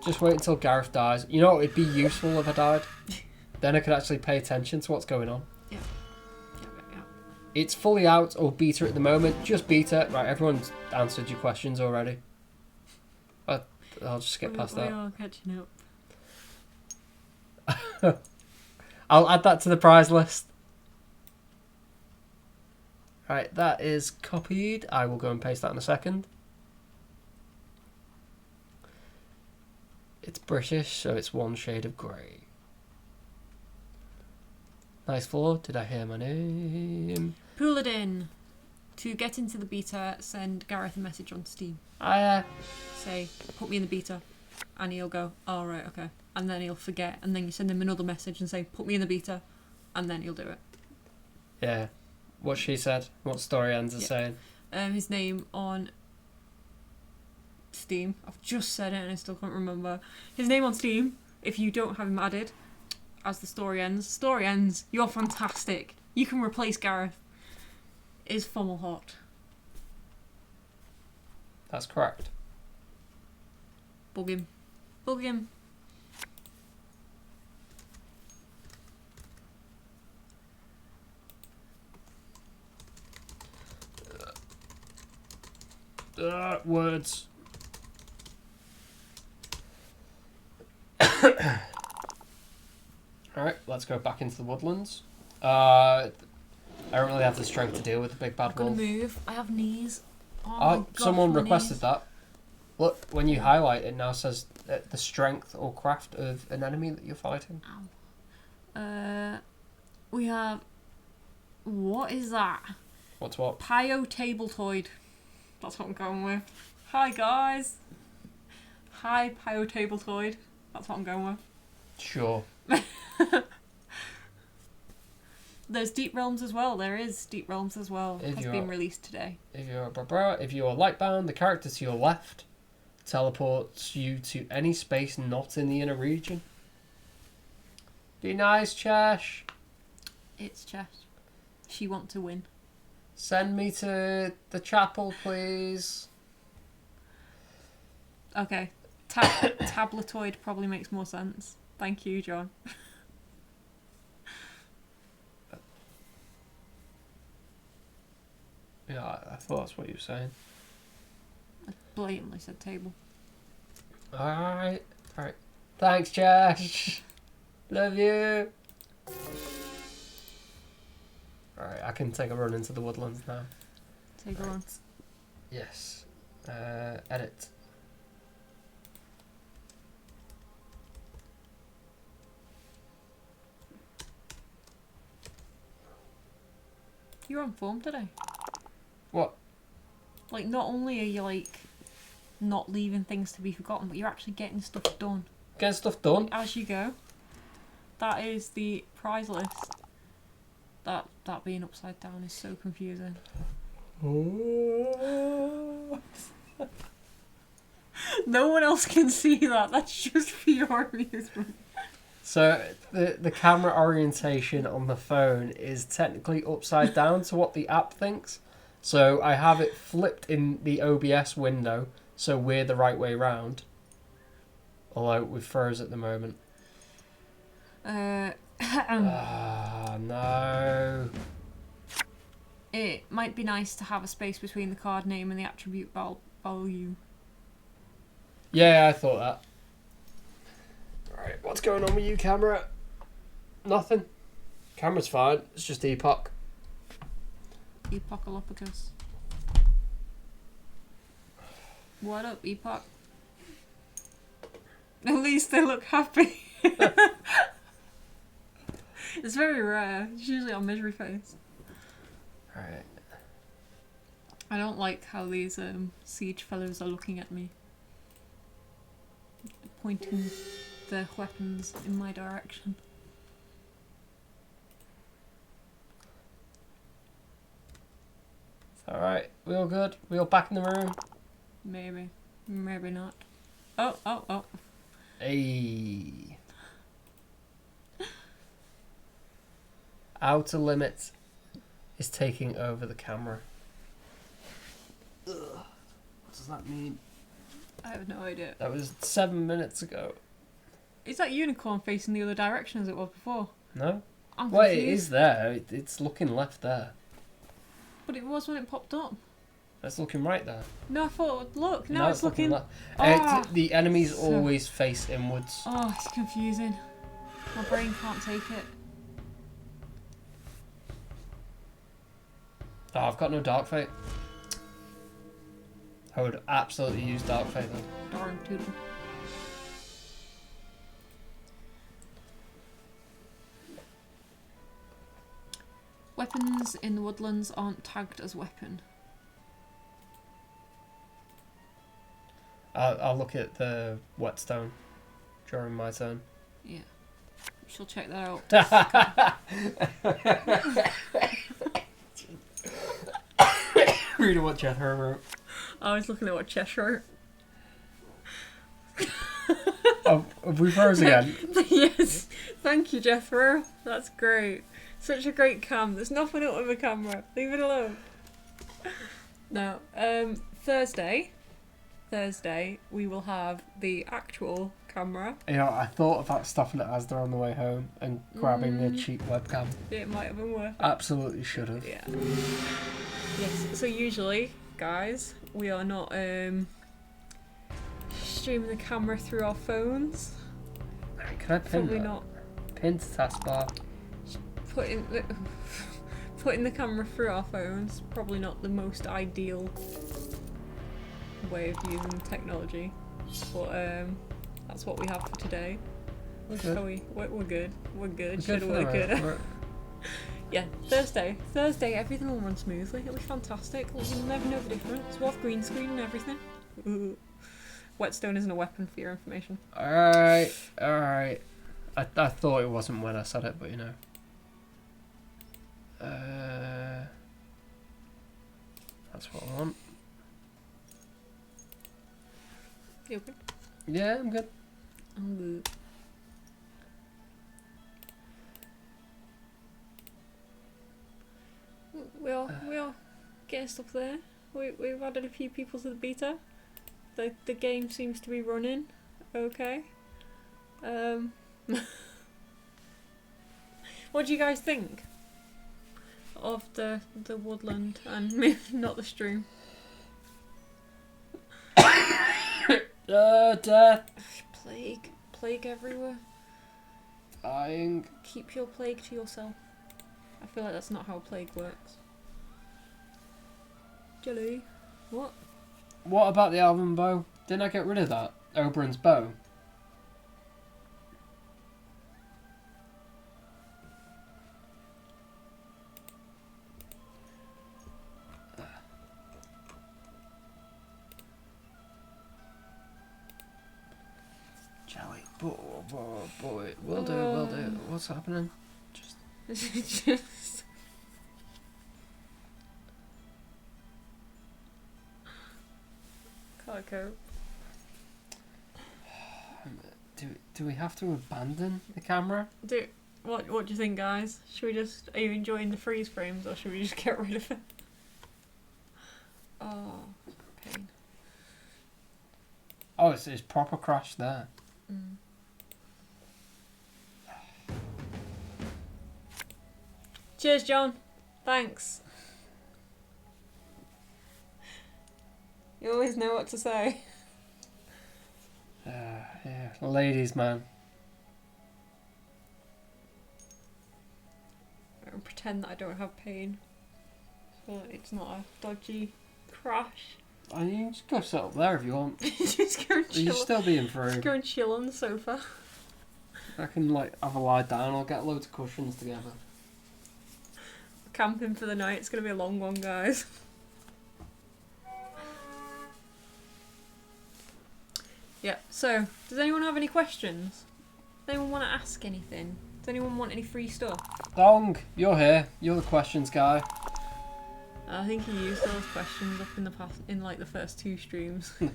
Just wait until Gareth dies. You know, it'd be useful if I died. Then I could actually pay attention to what's going on. Yeah. It's fully out or beta at the moment. Just beta. Right, everyone's answered your questions already. I'll just skip past that. We are catching up. I'll add that to the prize list. Right, that is copied. I will go and paste that in a second. It's British, so it's one shade of grey. Nice floor. Did I hear my name? Pooladin. To get into the beta, send Gareth a message on Steam. Say, put me in the beta. And he'll go, oh, right, okay. And then he'll forget. And then you send him another message and say, put me in the beta. And then he'll do it. Yeah. What she said. What story ends are saying. His name on Steam. I've just said it and I still can't remember. His name on Steam, if you don't have him added, as the story ends, you're fantastic. You can replace Gareth. Is Fummelhot. That's correct. Bug him. Bug him. Words. Alright, let's go back into the Woodlands. I don't really have the strength to deal with the big bad I'm gonna wolf. move. I have knees. Oh my gosh, Someone my requested knees. that. Look, when you highlight it now says the strength or craft of an enemy that you're fighting. We have... What is that? What's what? Pyo Tabletoid. That's what I'm going with. Hi guys. Hi Pyo Tabletoid. That's what I'm going with. Sure. There's Deep Realms as well. There is Deep Realms as well. Has been released today. If you're lightbound, the character to your left teleports you to any space not in the inner region. Be nice, Chash. It's Chess. She want to win. Send me to the chapel, please. Okay. Tabletoid probably makes more sense. Thank you, John. Yeah, I thought that's what you were saying. blatantly said table. Alright. Alright. Thanks, Josh. Love you. Alright, I can take a run into the woodlands now. Take a run. Yes. Edit. You're on form today. What? Like, not only are you, like, not leaving things to be forgotten, but you're actually getting stuff done. Get stuff done. As you go. That is the prize list. That being upside down is so confusing. No one else can see that. That's just for your amusement. So the camera orientation on the phone is technically upside down to what the app thinks. So I have it flipped in the OBS window, so we're the right way round. Although we froze at the moment. No. It might be nice to have a space between the card name and the attribute value. Yeah, I thought that. Right, what's going on with you, camera? Nothing. Camera's fine. It's just Epoch. Epochopicus. What up, Epoch? At least they look happy. It's very rare. It's usually on misery face. Alright. I don't like how these siege fellows are looking at me. Pointing their weapons in my direction. Alright, we all good? We all back in the room? Maybe. Maybe not. Oh. Hey. Outer Limits is taking over the camera. Ugh. What does that mean? I have no idea. That was 7 minutes ago. Is that unicorn facing the other direction as it was before? No? I'm Well, it confused. is there. It's looking left there. But it was when it popped up. It's looking right there. No, I thought, look, now No, it's looking... left. Ah. The enemies So- always face inwards. Oh, it's confusing. My brain can't take it. Oh, I've got no Dark Fate. I would absolutely use Dark Fate though. Darn tootle. Weapons in the woodlands aren't tagged as weapon. I'll look at the whetstone during my turn. Yeah. She'll check that out. Reading what Jethro wrote. I was looking at what Chesh wrote. Oh, we froze again. Yes. Thank you, Jethro. That's great. Such a great cam. There's nothing up with the camera. Leave it alone. Now, Thursday, we will have the actual camera. Yeah, I thought about stuffing it Asda on the way home and grabbing the cheap webcam. It might have been worth it. Absolutely should have. Yeah. Yes, so usually, guys, we are not streaming the camera through our phones. Can I pin Probably that? not Pin to taskbar. putting the camera through our phones. Probably not the most ideal way of using technology, but that's what we have for today. We're So good. we're good. We're good. We're Should good have for worked now. good. Yeah, Thursday, everything will run smoothly. It'll be fantastic. You'll never know the difference. We'll have green screen and everything. Ooh. Whetstone isn't a weapon, for your information. Alright. I thought it wasn't when I said it, but you know. That's what I want. You okay? Yeah, I'm good. I'm good. We are getting stuff there. We've added a few people to the beta. The game seems to be running okay. What do you guys think of the woodland and maybe not the stream? Death. Plague. Plague everywhere. Dying. Keep your plague to yourself. I feel like that's not how plague works. Jelly. What? What about the Alvin bow? Didn't I get rid of that? Oberon's bow? Jelly. Boy. Will do. What's happening? Just... Can't cope. Do we have to abandon the camera? What do you think, guys? Are you enjoying the freeze frames, or should we just get rid of it? Oh, pain. Oh, it's proper crash there. Mm. Cheers, John. Thanks. You always know what to say. Yeah, ladies, man. I'll pretend that I don't have pain, so it's not a dodgy crash. I mean, you can just go sit up there if you want. Just go and chill. You're still being through. Just go and chill on the sofa. I can have a lie down. I'll get loads of cushions together. Camping for the night. It's gonna be a long one, guys. Yeah. So, does anyone have any questions? Does anyone want to ask anything? Does anyone want any free stuff? Dong, you're here. You're the questions guy. I think he used those questions up in the past, in like the first 2 streams. I'm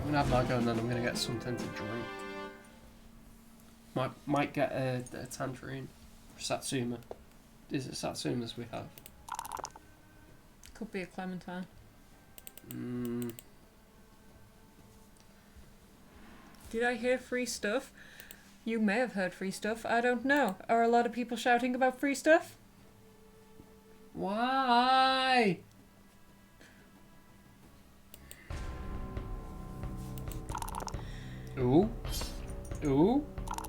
gonna have my go and then I'm gonna get something to drink. Might get a tangerine. Satsuma. Is it Satsumas we have? Could be a clementine. Did I hear free stuff? You may have heard free stuff. I don't know. Are a lot of people shouting about free stuff? Why? Ooh.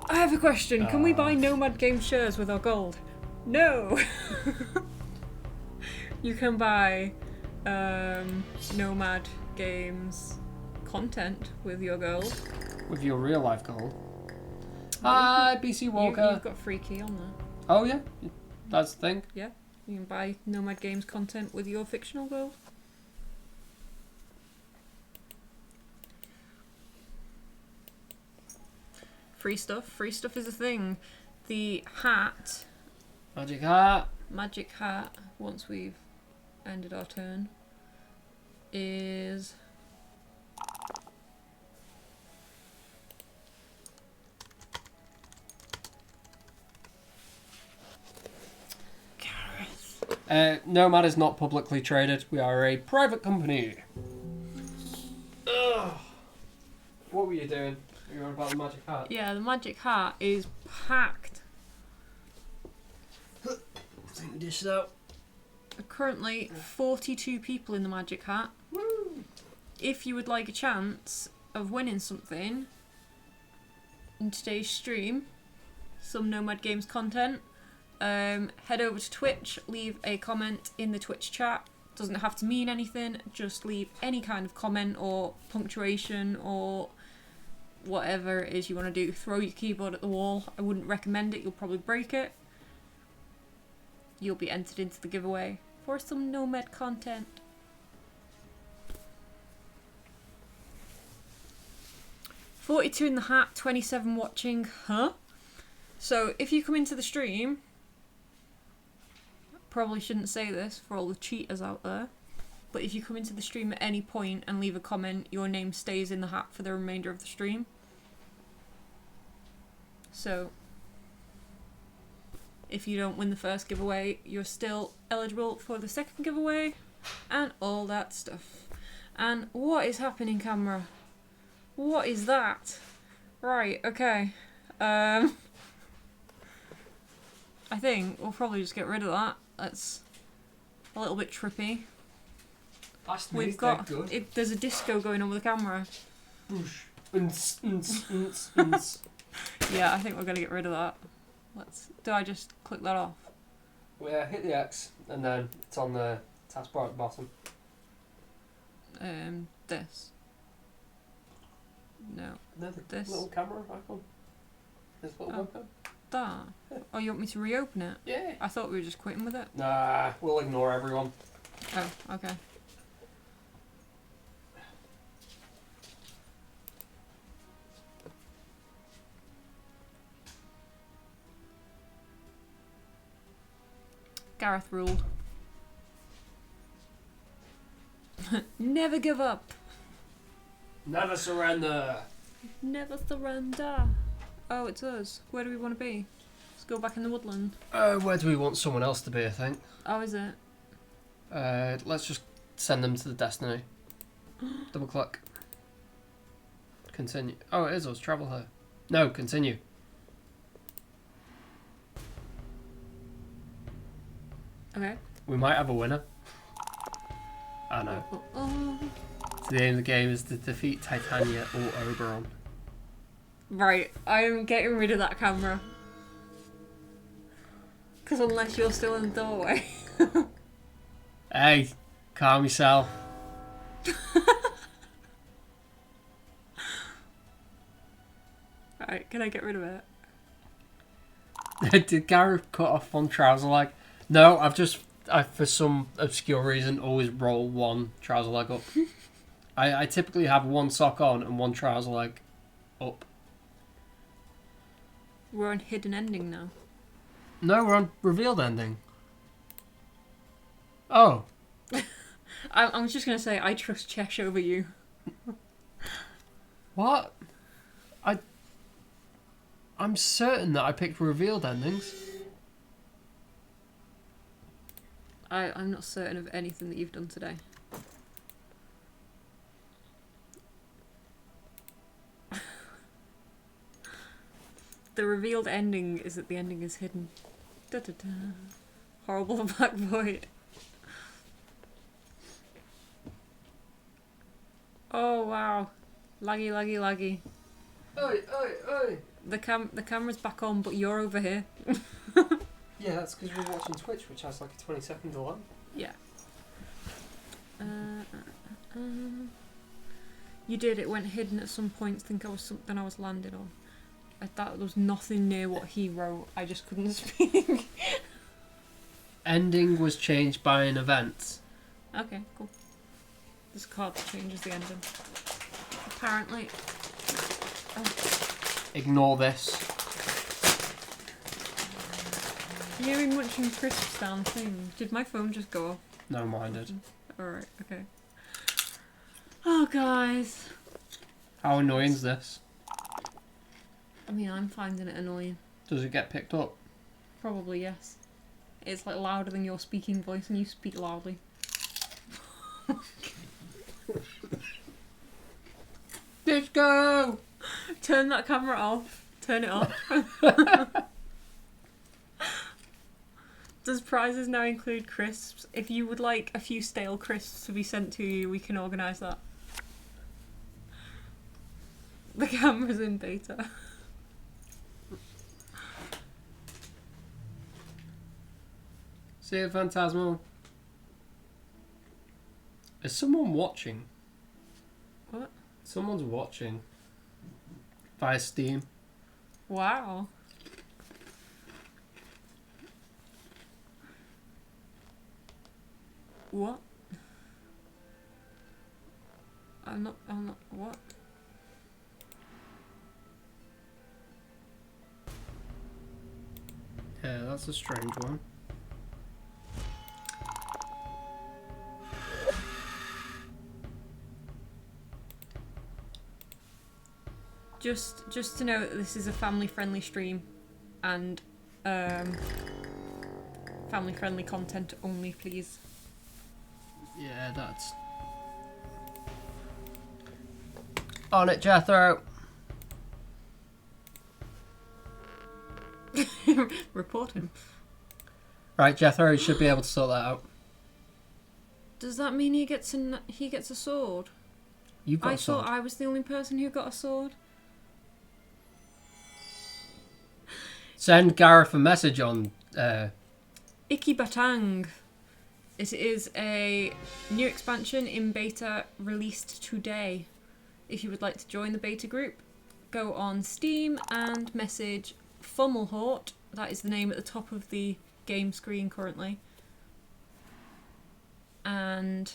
I have a question. Can we buy Nomad Game shares with our gold? No! You can buy Nomad Games content with your gold. With your real life gold. Hi, BC Walker. You've got free key on there. Oh yeah? That's the thing? Yeah. You can buy Nomad Games content with your fictional gold. Free stuff. Free stuff is a thing. The hat. Magic hat. Magic hat, once we've ended our turn, is... Nomad is not publicly traded. We are a private company. Ugh. What were you doing? You were about the magic hat? Yeah, the magic hat is packed. Take the dishes out. Currently 42 people in the magic hat. Woo. If you would like a chance of winning something in today's stream, some Nomad Games content, head over to Twitch, leave a comment in the Twitch chat. Doesn't have to mean anything, just leave any kind of comment or punctuation or whatever it is you want to do. Throw your keyboard at the wall. I wouldn't recommend it, you'll probably break it. You'll be entered into the giveaway for some Nomad content. $42 in the hat, 27 watching, huh? So if you come into the stream, probably shouldn't say this for all the cheaters out there, but if you come into the stream at any point and leave a comment, your name stays in the hat for the remainder of the stream. So if you don't win the first giveaway, you're still eligible for the second giveaway and all that stuff. And what is happening, camera? What is that? Right, okay. I think we'll probably just get rid of that. That's a little bit trippy. We've got. There's a disco going on with the camera. Yeah, I think we're gonna get rid of that. Do I just click that off? Well, yeah, hit the X, and then it's on the taskbar at the bottom. This. No. No, the This. little camera icon. This little webcam. That. Oh, you want me to reopen it? Yeah. I thought we were just quitting with it. Nah, we'll ignore everyone. Oh, okay. Gareth ruled. Never give up. Never surrender. Never surrender. Oh, it's us. Where do we want to be? Let's go back in the woodland. Where do we want someone else to be, I think? Oh, is it? Let's just send them to the destiny. Double click. Continue. Oh, it is us. Travel here. No, continue. Okay. We might have a winner. I know. So the aim of the game is to defeat Titania or Oberon. Right, I'm getting rid of that camera. Because unless you're still in the doorway. Hey, calm yourself. Alright, can I get rid of it? Did Gareth cut off one trouser leg? No, I for some obscure reason always roll one trouser leg up. I typically have one sock on and one trouser leg up. We're on hidden ending now. No, we're on revealed ending. Oh. I was just going to say, I trust Chesh over you. What? I'm certain that I picked revealed endings. I'm not certain of anything that you've done today. The revealed ending is that the ending is hidden. Da da da. Horrible black void. Oh wow. Laggy, laggy, laggy. Oi, oi, oi. The camera's back on, but you're over here. Yeah, that's because we're watching Twitch, which has like a 20-second delay. Yeah. You did. It went hidden at some point. Think I was something I was landed on. That was nothing near what he wrote. I just couldn't speak. Ending was changed by an event. Okay, cool. This card changes the ending. Apparently. Oh. Ignore this. You hear me munching crisps down the thing? Did my phone just go off? No, mine did. Alright, okay. Oh, guys. How annoying is this? I mean, I'm finding it annoying. Does it get picked up? Probably, yes. It's like louder than your speaking voice, and you speak loudly. Disco! Turn that camera off. Turn it off. Does prizes now include crisps? If you would like a few stale crisps to be sent to you, we can organise that. The camera's in beta. See you, Phantasmal. Is someone watching? What? Someone's watching. Via Steam. Wow. What? I'm not, what? Yeah, that's a strange one. Just to know that this is a family-friendly stream, and family-friendly content only, please. Yeah, that's... On it, Jethro! Report him. Right, Jethro, you should be able to sort that out. Does that mean he gets a sword? You've got I a sword. thought I was the only person who got a sword. Send Gareth a message on... Iki Batang. It is a new expansion in beta released today. If you would like to join the beta group, go on Steam and message Fummelhort. That is the name at the top of the game screen currently. And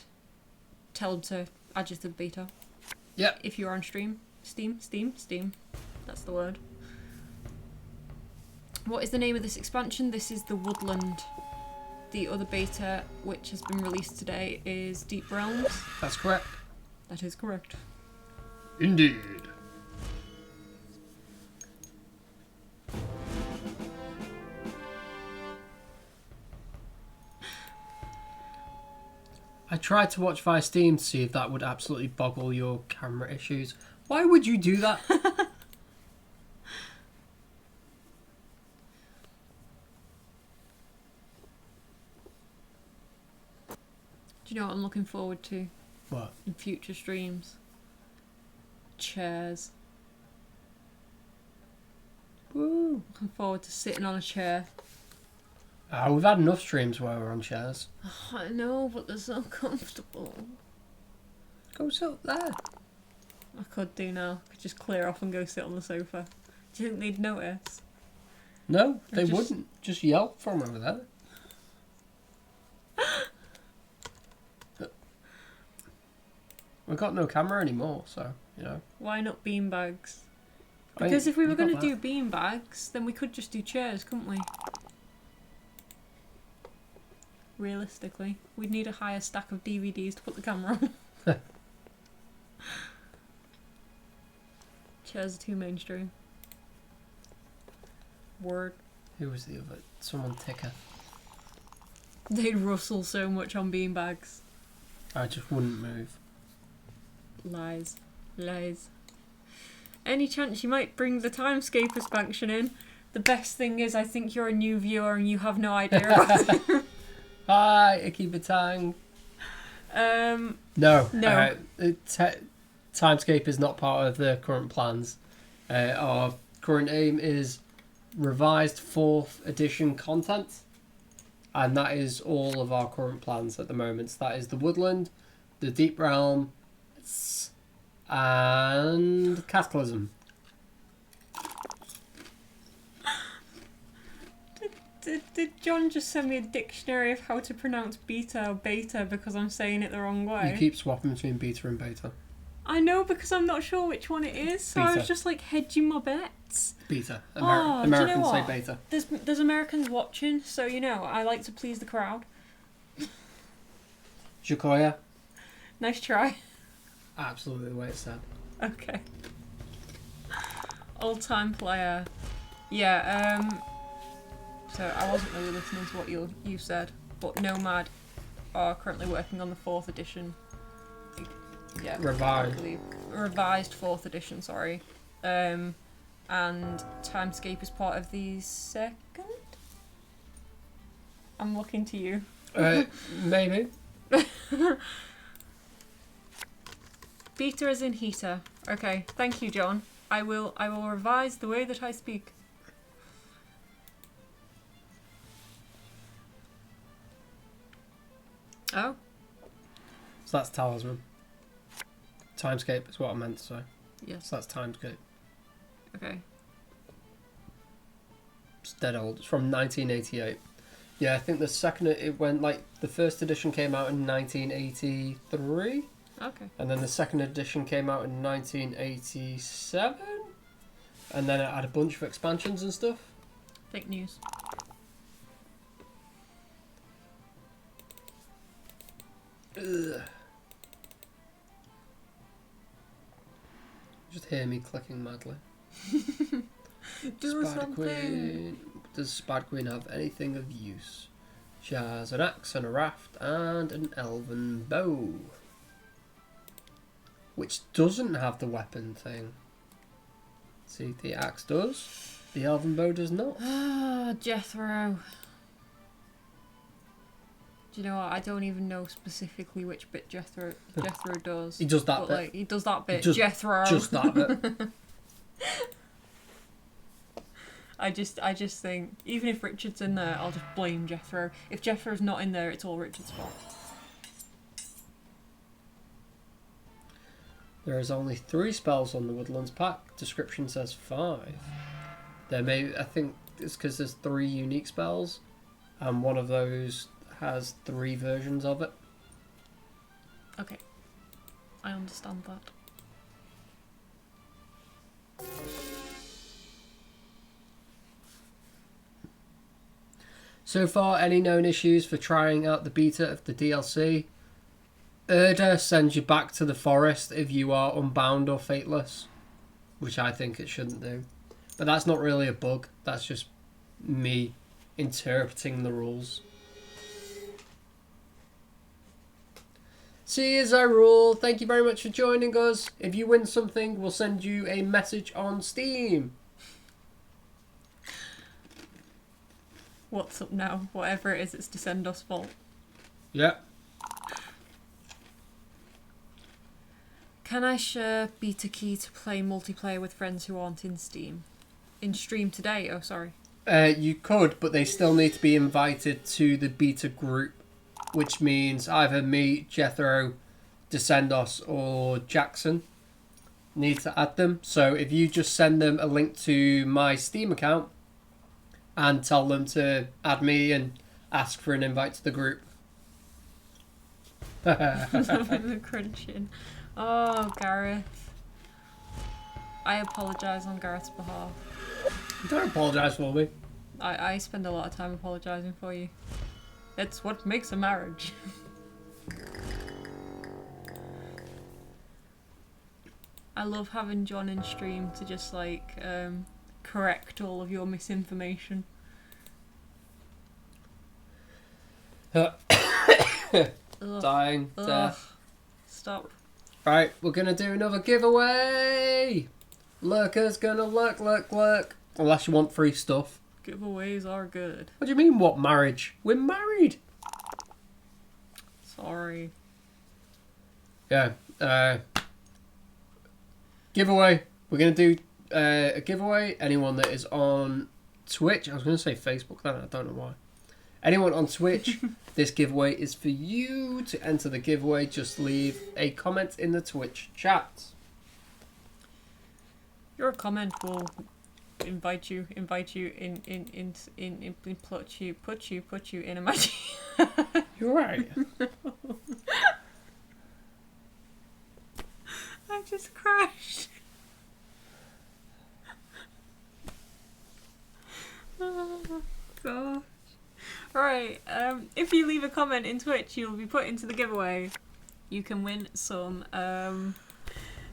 tell them to add you to the beta. Yep. If you're on Steam. Steam. That's the word. What is the name of this expansion? This is the Woodland. The other beta, which has been released today, is Deep Realms. That's correct. That is correct. Indeed. I tried to watch via Steam to see if that would absolutely boggle your camera issues. Why would you do that? Do you know what I'm looking forward to What? in future streams? Chairs. Woo. Looking forward to sitting on a chair. We've had enough streams where we're on chairs. I know, but they're so comfortable. Go sit up there. I could do now. I could just clear off and go sit on the sofa. Do you think they'd notice? No, they just- wouldn't. Just yell from over there. We've got no camera anymore, so, you know. Why not beanbags? I mean, Because if we were you got going to do that. beanbags, then we could just do chairs, couldn't we? Realistically, we'd need a higher stack of DVDs to put the camera on. Chairs are too mainstream. Word. Who was the other? Someone ticker. They'd rustle so much on beanbags. I just wouldn't move. Lies. Any chance you might bring the Timescape expansion in? The best thing is I think you're a new viewer and you have no idea about it. Hi, Icky Batang. No. No. Timescape is not part of the current plans. Our current aim is revised 4th edition content. And that is all of our current plans at the moment. So that is the Woodland, the Deep Realm, and Cataclysm. Did John just send me a dictionary of how to pronounce beta or beta because I'm saying it the wrong way? You keep swapping between beta and beta. I know, because I'm not sure which one it is, so I Beta. was just like hedging my bets. Beta. Oh, do you know Americans say what? beta. There's Americans watching, so you know, I like to please the crowd. Jacoya. Nice try. Absolutely the way it's said. Okay. Old time player. Yeah, so I wasn't really listening to what you said, but Nomad are currently working on the 4th edition. Yeah, Revised. I believe. Revised 4th edition, sorry. And Timescape is part of the 2nd? I'm looking to you. Maybe. Beta as in heater. Okay, thank you, John. I will revise the way that I speak. Oh, So that's Talisman. Timescape is what I meant to say. yes. So that's Timescape. Okay. It's dead old. It's from 1988. Yeah, I think the second it went, like, the first edition came out in 1983, Okay. and then the second edition came out in 1987, and then it had a bunch of expansions and stuff. Fake news. Ugh. Just hear me clicking madly. Do Spider something. Queen. Does Spider Queen have anything of use? She has an axe and a raft and an elven bow. Which doesn't have the weapon thing. See, the axe does. The elven bow does not. Ah, Jethro. Do you know what? I don't even know specifically which bit Jethro does. He does that but, bit. Like, he does that bit. Just, Jethro. Just that bit. I just think, even if Richard's in there, I'll just blame Jethro. If Jethro's not in there, it's all Richard's fault. There is only 3 spells on the Woodlands pack. Description says 5. I think it's because there's 3 unique spells, and one of those has 3 versions of it. Okay. I understand that. So far, any known issues for trying out the beta of the DLC? Urda sends you back to the forest if you are unbound or fateless, which I think it shouldn't do. But that's not really a bug, that's just me interpreting the rules. See as I rule, thank you very much for joining us. If you win something, we'll send you a message on Steam. What's up now? Whatever it is, it's Descendos' fault. Yep. Can I share beta key to play multiplayer with friends who aren't in Steam? In stream today? Oh, sorry. You could, but they still need to be invited to the beta group, which means either me, Jethro, Descendos, or Jackson need to add them. So if you just send them a link to my Steam account and tell them to add me and ask for an invite to the group. The crunching. Oh, Gareth. I apologise on Gareth's behalf. Don't apologise for me. I spend a lot of time apologising for you. It's what makes a marriage. I love having John in stream to just like correct all of your misinformation. Dying. Death. Stop. Right, we're gonna do another giveaway. Lurker's gonna lurk. Unless you want free stuff. Giveaways are good. What do you mean, what marriage? We're married. Sorry. Yeah. Giveaway. We're going to do a giveaway. Anyone that is on Twitch. I was going to say Facebook then. I don't know why. Anyone on Twitch, this giveaway is for you. To enter the giveaway, just leave a comment in the Twitch chat. Your comment will invite you in put you in a magic. You're right. I just crashed. Oh gosh. Alright, if you leave a comment in Twitch, you'll be put into the giveaway. You can win some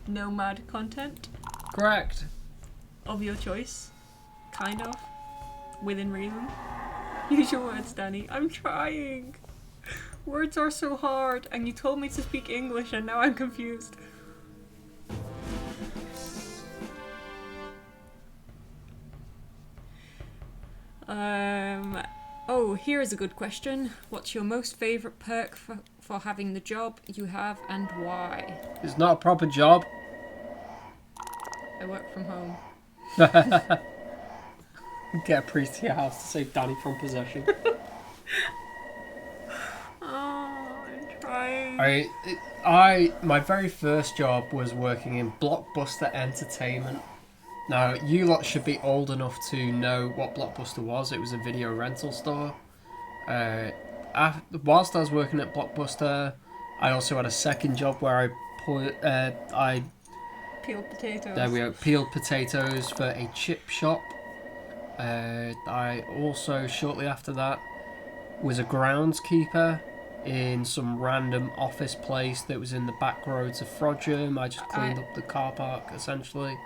Nomad content. Correct. Of your choice. Kind of. Within reason. Use your words, Danny. I'm trying. Words are so hard, and you told me to speak English, and now I'm confused. Oh, here is a good question. What's your most favourite perk for having the job you have, and why? It's not a proper job. I work from home. Get a priest to your house to save Danny from possession. Oh, I'm trying. My very first job was working in Blockbuster Entertainment. Now, you lot should be old enough to know what Blockbuster was. It was a video rental store. Whilst I was working at Blockbuster, I also had a second job where I Peeled potatoes. There we go. Peeled potatoes for a chip shop. I also, shortly after that, was a groundskeeper in some random office place that was in the back roads of Frodsham. I just cleaned up the car park, essentially.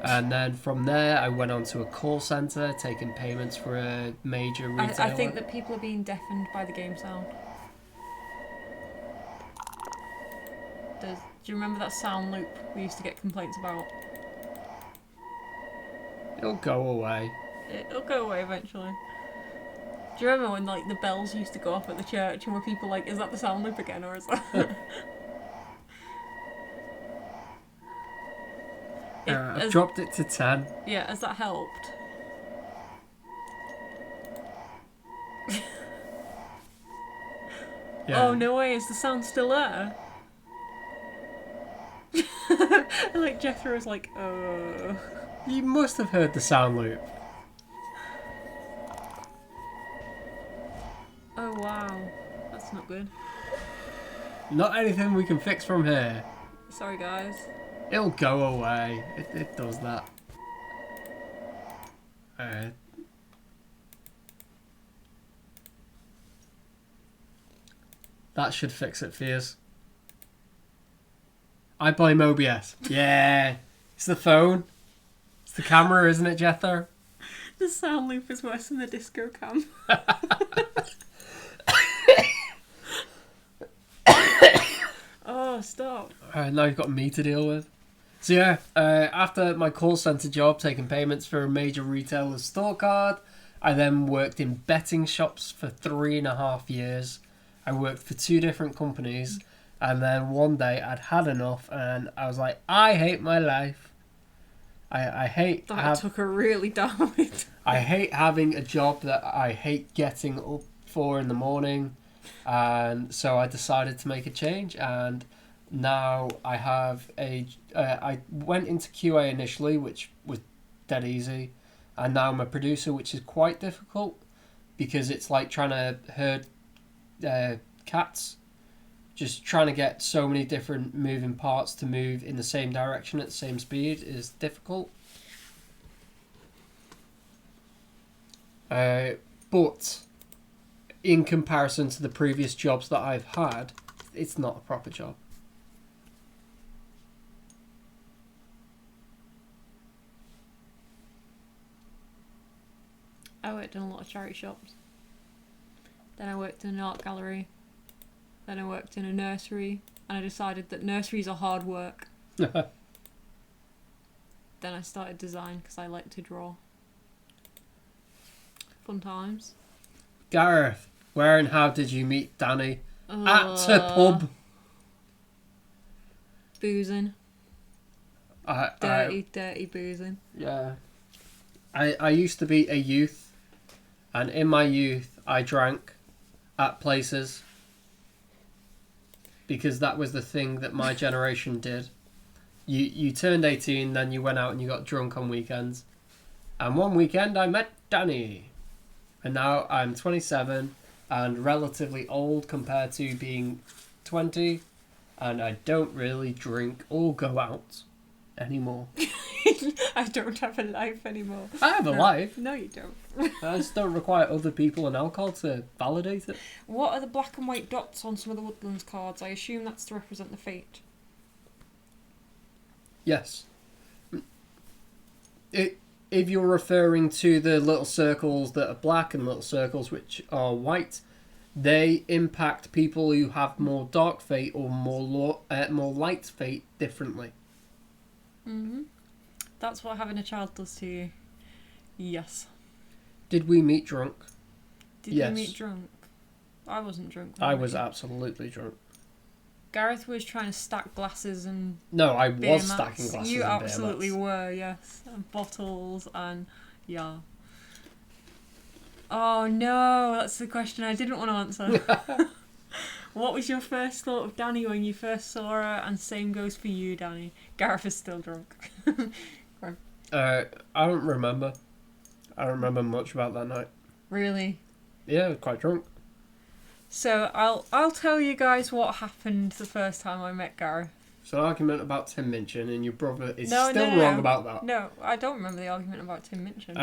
And then from there, I went on to a call centre, taking payments for a major retailer. I think that people are being deafened by the game sound. Do you remember that sound loop we used to get complaints about? It'll go away. It'll go away eventually. Do you remember when like the bells used to go off at the church and were people like, is that the sound loop again or is that... I've dropped it to 10. Yeah, has that helped? Yeah. Oh, no way, is the sound still there? And like Jethro was like, You must have heard the sound loop. Oh wow, that's not good. Not anything we can fix from here. Sorry guys. It'll go away. It does that. That should fix it for us. I blame OBS. Yeah. It's the phone. It's the camera, isn't it, Jethro? The sound loop is worse than the disco cam. Oh, stop. Now you've got me to deal with. So yeah, after my call centre job taking payments for a major retailer's store card, I then worked in betting shops for 3.5 years. I worked for 2 different companies, and then one day I'd had enough and I was like, I hate my life. I hate... That took a really dark way. I hate having a job that I hate getting up for in the morning, and so I decided to make a change, and now I have I went into QA initially, which was dead easy, and now I'm a producer, which is quite difficult because it's like trying to herd cats, just trying to get so many different moving parts to move in the same direction at the same speed is difficult. But in comparison to the previous jobs that I've had, it's not a proper job. I worked in a lot of charity shops. Then I worked in an art gallery. Then I worked in a nursery. And I decided that nurseries are hard work. Then I started design because I like to draw. Fun times. Gareth, where and how did you meet Danny? At a pub. Boozing. Dirty boozing. Yeah. I used to be a youth, and in my youth I drank at places because that was the thing that my generation did. You turned 18, then you went out and you got drunk on weekends. And one weekend I met Danny. And now I'm 27 and relatively old compared to being 20, and I don't really drink or go out anymore. I don't have a life anymore. I have a life. No, you don't. I just don't require other people and alcohol to validate it. What are the black and white dots on some of the Woodlands cards? I assume that's to represent the fate. Yes. If you're referring to the little circles that are black and little circles which are white, they impact people who have more dark fate or more light fate differently. Mm-hmm. That's what having a child does to you. Yes. Did we meet drunk? Did Yes. we meet drunk? I wasn't drunk. I was absolutely drunk. Gareth was trying to stack glasses and No, I beer was mats. stacking glasses. You and beer absolutely mats. were, yes. And bottles and yeah. Oh no, that's the question I didn't want to answer. What was your first thought of Danny when you first saw her? And same goes for you, Danny. Gareth is still drunk. I don't remember. I don't remember much about that night. Really? Yeah, I was quite drunk. So I'll tell you guys what happened the first time I met Gareth. It's an argument about Tim Minchin, and your brother is No, still no, wrong no. about that. No, I don't remember the argument about Tim Minchin.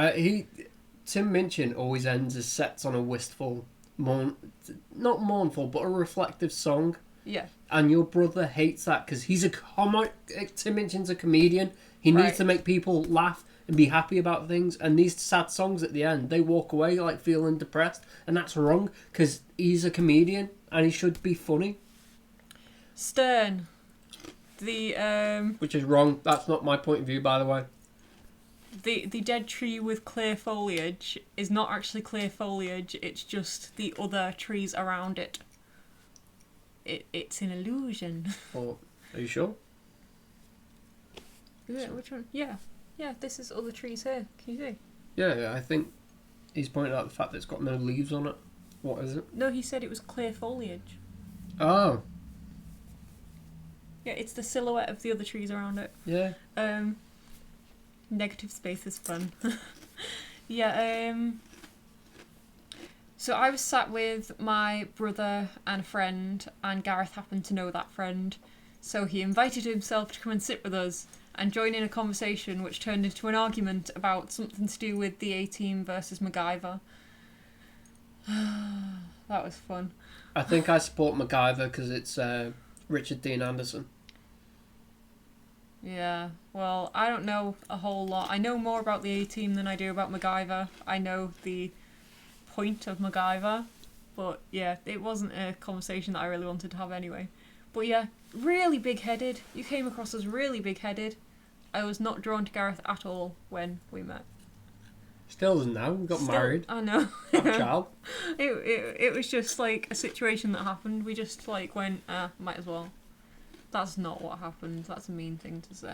Tim Minchin always ends his sets on a wistful, not mournful, but a reflective song. Yeah. And your brother hates that because he's a Tim Minchin's a comedian. He needs to make people laugh and be happy about things. And these sad songs at the end, they walk away like feeling depressed, and that's wrong because he's a comedian and he should be funny. Stern. The Which is wrong. That's not my point of view, by the way. the dead tree with clear foliage is not actually clear foliage, it's just the other trees around it. It's an illusion. Or, are you sure? Yeah, which one? Yeah, this is other trees here. Can you see? Yeah, I think he's pointing out the fact that it's got no leaves on it. What is it? No, he said it was clear foliage. Oh, Yeah, it's the silhouette of the other trees around it. yeah. Negative space is fun. Yeah, so I was sat with my brother and a friend, and Gareth happened to know that friend. So he invited himself to come and sit with us and join in a conversation which turned into an argument about something to do with the A-Team versus MacGyver. That was fun. I think I support MacGyver because it's Richard Dean Anderson. Yeah, well, I don't know a whole lot. I know more about the A-Team than I do about MacGyver. I know the point of MacGyver, but yeah, it wasn't a conversation that I really wanted to have anyway. But yeah, really big-headed. You came across as really big-headed. I was not drawn to Gareth at all when we met. Still isn't now. We got married. I know. Have a child. It was just like a situation that happened. We just like went, might as well. That's not what happened. That's a mean thing to say.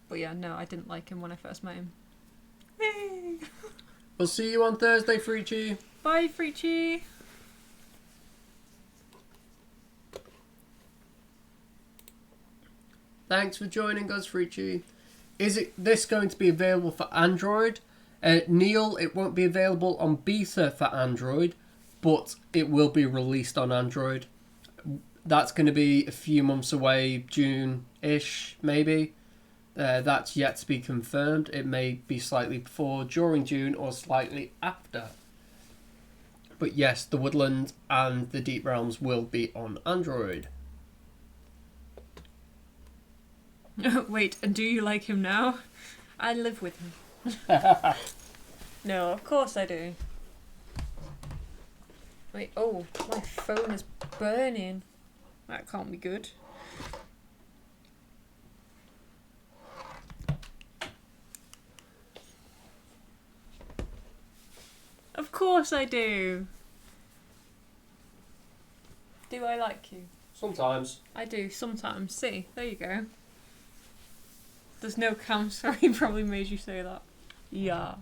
But yeah, no, I didn't like him when I first met him. Hey. We'll see you on Thursday, Freechy. Bye, Freechy. Thanks for joining us, Freechy. Is this going to be available for Android? Neil, it won't be available on beta for Android, but it will be released on Android. That's going to be a few months away, June-ish, maybe. That's yet to be confirmed. It may be slightly before, during June, or slightly after. But yes, the Woodland and the Deep Realms will be on Android. Wait, and do you like him now? I live with him. No, of course I do. Wait, oh, my phone is burning. That can't be good. Of course I do. Do I like you? Sometimes. I do, sometimes. See, there you go. There's no cam, sorry, he probably made you say that. Yeah.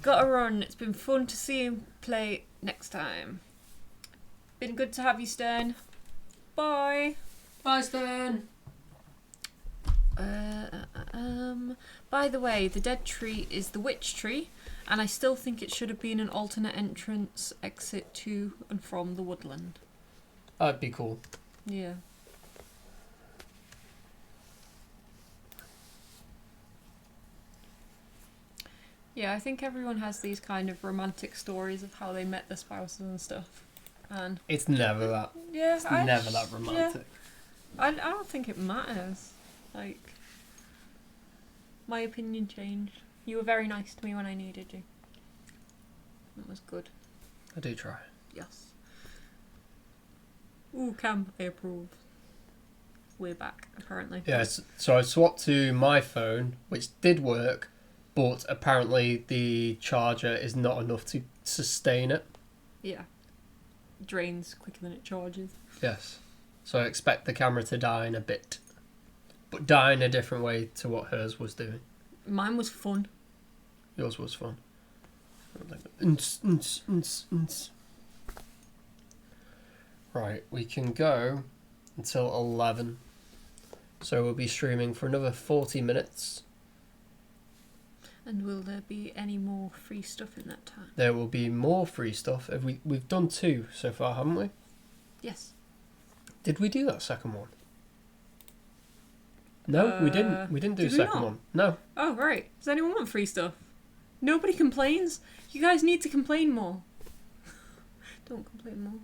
Gotta run. It's been fun to see him play next time. Been good to have you, Stern. Bye. Bye, Stern. By the way, the dead tree is the witch tree, and I still think it should have been an alternate entrance exit to and from the woodland. That'd be cool. Yeah. Yeah, I think everyone has these kind of romantic stories of how they met their spouses and stuff. And it's never that. Yeah, it's never that romantic. Yeah. I don't think it matters. Like, my opinion changed. You were very nice to me when I needed you. That was good. I do try. Yes. Ooh, Cam, I approve. We're back, apparently. Yes, so I swapped to my phone, which did work, but apparently the charger is not enough to sustain it. Yeah. Drains quicker than it charges. Yes. So I expect the camera to die in a bit. But die in a different way to what hers was doing. Mine was fun. Yours was fun. Right, we can go until 11. So we'll be streaming for another 40 minutes. And will there be any more free stuff in that time? There will be more free stuff. We've done 2 so far, haven't we? Yes. Did we do that second one? No, we didn't. We didn't do the second one. No. Oh, right. Does anyone want free stuff? Nobody complains. You guys need to complain more. Don't complain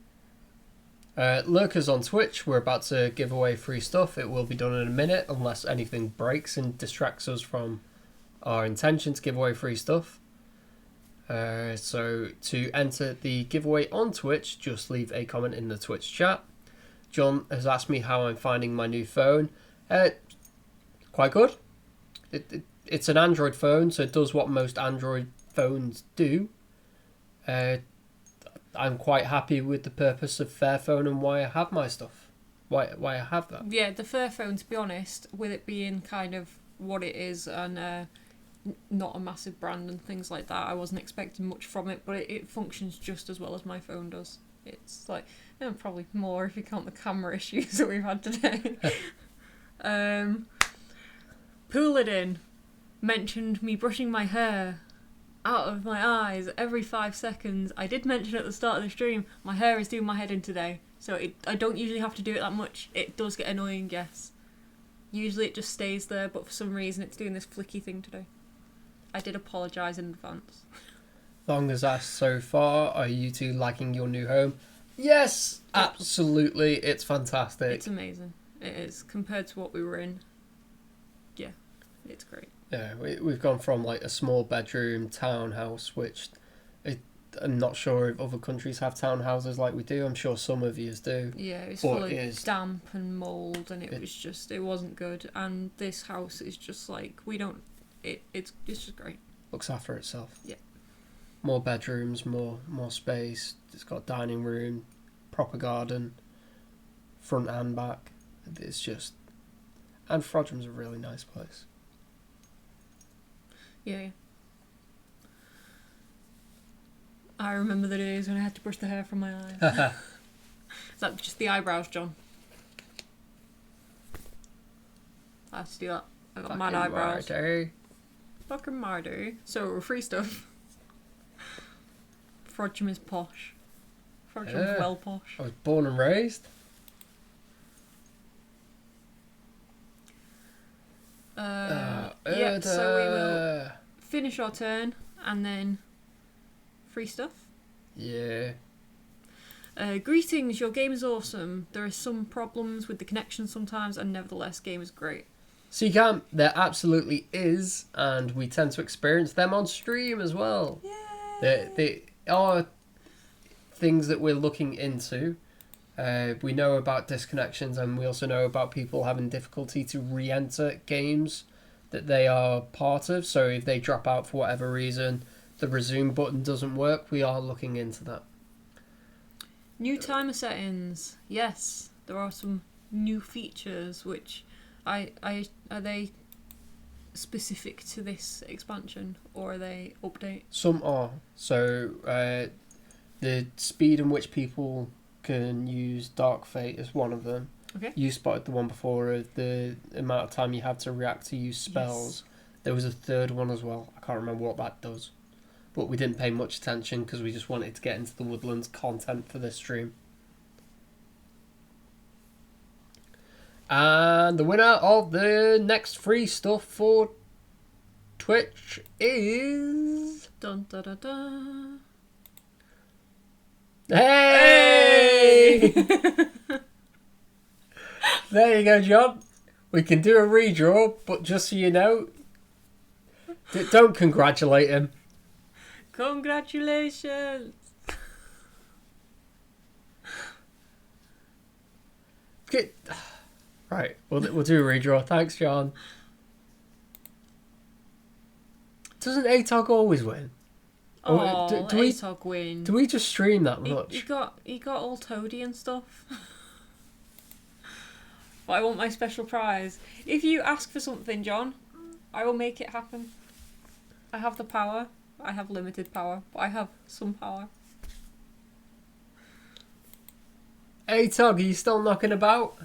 more. Lurkers on Twitch, we're about to give away free stuff. It will be done in a minute unless anything breaks and distracts us from our intention to give away free stuff. So to enter the giveaway on Twitch, just leave a comment in the Twitch chat. John has asked me how I'm finding my new phone. quite good. It's an Android phone, so it does what most Android phones do. I'm quite happy with the purpose of Fairphone and why I have my stuff. Why I have that. Yeah, the Fairphone, to be honest, with it being kind of what it is and not a massive brand and things like that, I wasn't expecting much from it, but it functions just as well as my phone does. It's like, probably more if you count the camera issues that we've had today. Pull it in. Mentioned me brushing my hair out of my eyes every 5 seconds. I did mention at the start of the stream, my hair is doing my head in today. So I don't usually have to do it that much. It does get annoying, yes. Usually it just stays there, but for some reason it's doing this flicky thing today. I did apologise in advance. Long as that's so far, are you two liking your new home? Yes, absolutely. It's fantastic. It's amazing. It is. Compared to what we were in, yeah, it's great. Yeah, we've gone from like a small bedroom townhouse, which I'm not sure if other countries have townhouses like we do. I'm sure some of yous do. Yeah, it's full of damp and mould, and it wasn't good. And this house is just like, it's just great. Looks after itself. Yeah. More bedrooms, more space. It's got dining room, proper garden, front and back. It's just, and Frodham's a really nice place. Yeah. I remember the days when I had to brush the hair from my eyes. Is that just the eyebrows, John? I have to do that. I got mad eyebrows. Marty. Fucking Marty. So, free stuff. Frodsham is posh. Frodham's well posh. I was born and raised. Yeah, so we will finish our turn and then free stuff. Yeah. Greetings, your game is awesome. There are some problems with the connection sometimes, and nevertheless, game is great. So you can, there absolutely is, and we tend to experience them on stream as well. Yay! They are things that we're looking into. We know about disconnections, and we also know about people having difficulty to re-enter games that they are part of. So if they drop out for whatever reason, the resume button doesn't work, we are looking into that. New timer settings. Yes, there are some new features which are they specific to this expansion, or are they update? Some are. So the speed in which people can use Dark Fate is one of them. Okay. You spotted the one before of the amount of time you have to react to use spells. Yes. There was a third one as well. I can't remember what that does. But we didn't pay much attention because we just wanted to get into the Woodlands content for this stream. And the winner of the next free stuff for Twitch is... Dun, da, da, da. Hey! There you go, John. We can do a redraw, but just so you know, don't congratulate him. Congratulations! Right, we'll do a redraw. Thanks, John. Doesn't ATOG always win? Oh, ATOG win. Do we just stream that much? He got all toady and stuff. But I want my special prize. If you ask for something, John, I will make it happen. I have the power. I have limited power, but I have some power. ATOG, are you still knocking about?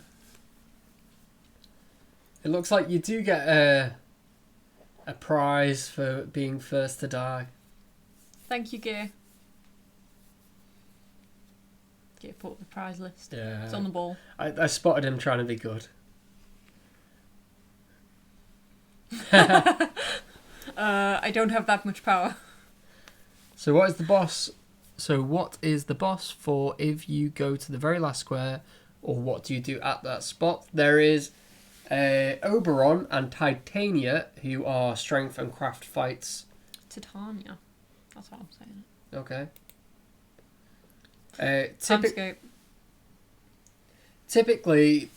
It looks like you do get a prize for being first to die. Thank you, Gear. Gear put up the prize list. Yeah. It's on the ball. I spotted him trying to be good. I don't have that much power. So what is the boss? So what is the boss for if you go to the very last square, or what do you do at that spot? There is Oberon and Titania, who are strength and craft fights. Titania. That's what I'm saying. Okay. Typically,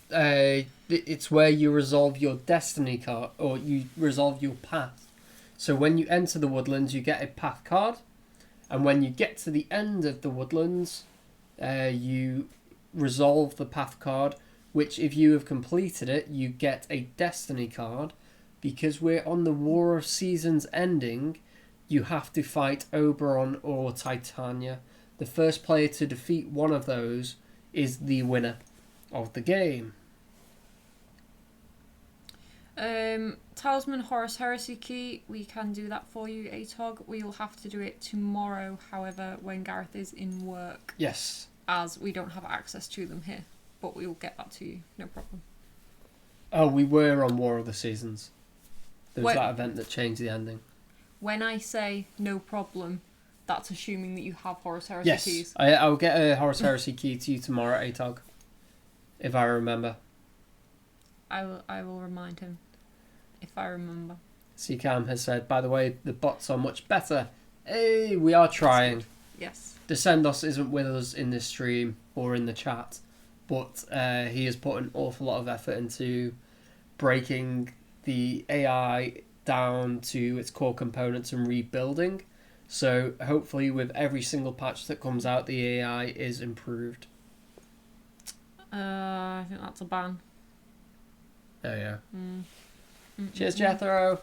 it's where you resolve your destiny card, or you resolve your path. So when you enter the Woodlands, you get a path card, and when you get to the end of the Woodlands, you resolve the path card, which if you have completed it, you get a destiny card. Because we're on the War of Seasons ending, you have to fight Oberon or Titania. The first player to defeat one of those is the winner of the game. Talisman, Horus, Heresy key. We can do that for you, Atog. We'll have to do it tomorrow, however, when Gareth is in work. Yes. As we don't have access to them here. But we will get that to you, no problem. Oh, we were on War of the Seasons. There was Wait. that event that changed the ending. When I say no problem, that's assuming that you have Horus Heresy keys. Yes, I'll get a Horus Heresy key to you tomorrow, Atog. If I remember. I will remind him. If I remember. CCAM has said, by the way, the bots are much better. Hey, we are trying. Yes. Descendos isn't with us in this stream or in the chat, but he has put an awful lot of effort into breaking the AI down to its core components and rebuilding. So hopefully with every single patch that comes out, the AI is improved. I think that's a ban. Oh yeah. Mm. Cheers, Jethro.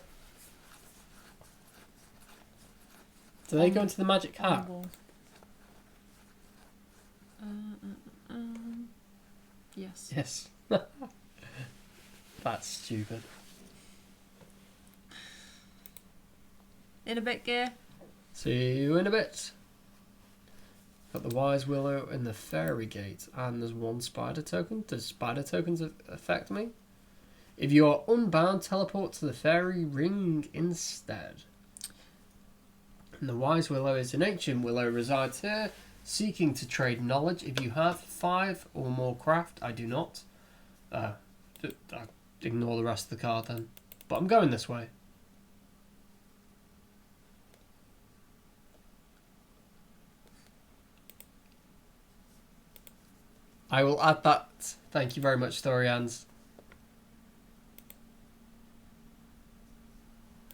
Do they go into the magic hat? Yes. Yes. That's stupid. In a bit, gear. See you in a bit. Got the Wise Willow and the Fairy Gate, and there's one spider token. Does spider tokens affect me? If you are unbound, teleport to the Fairy Ring instead. And the Wise Willow is an ancient willow, resides here, seeking to trade knowledge. If you have 5 or more craft, I do not. I ignore the rest of the card then. But I'm going this way. I will add that. Thank you very much, Thorians.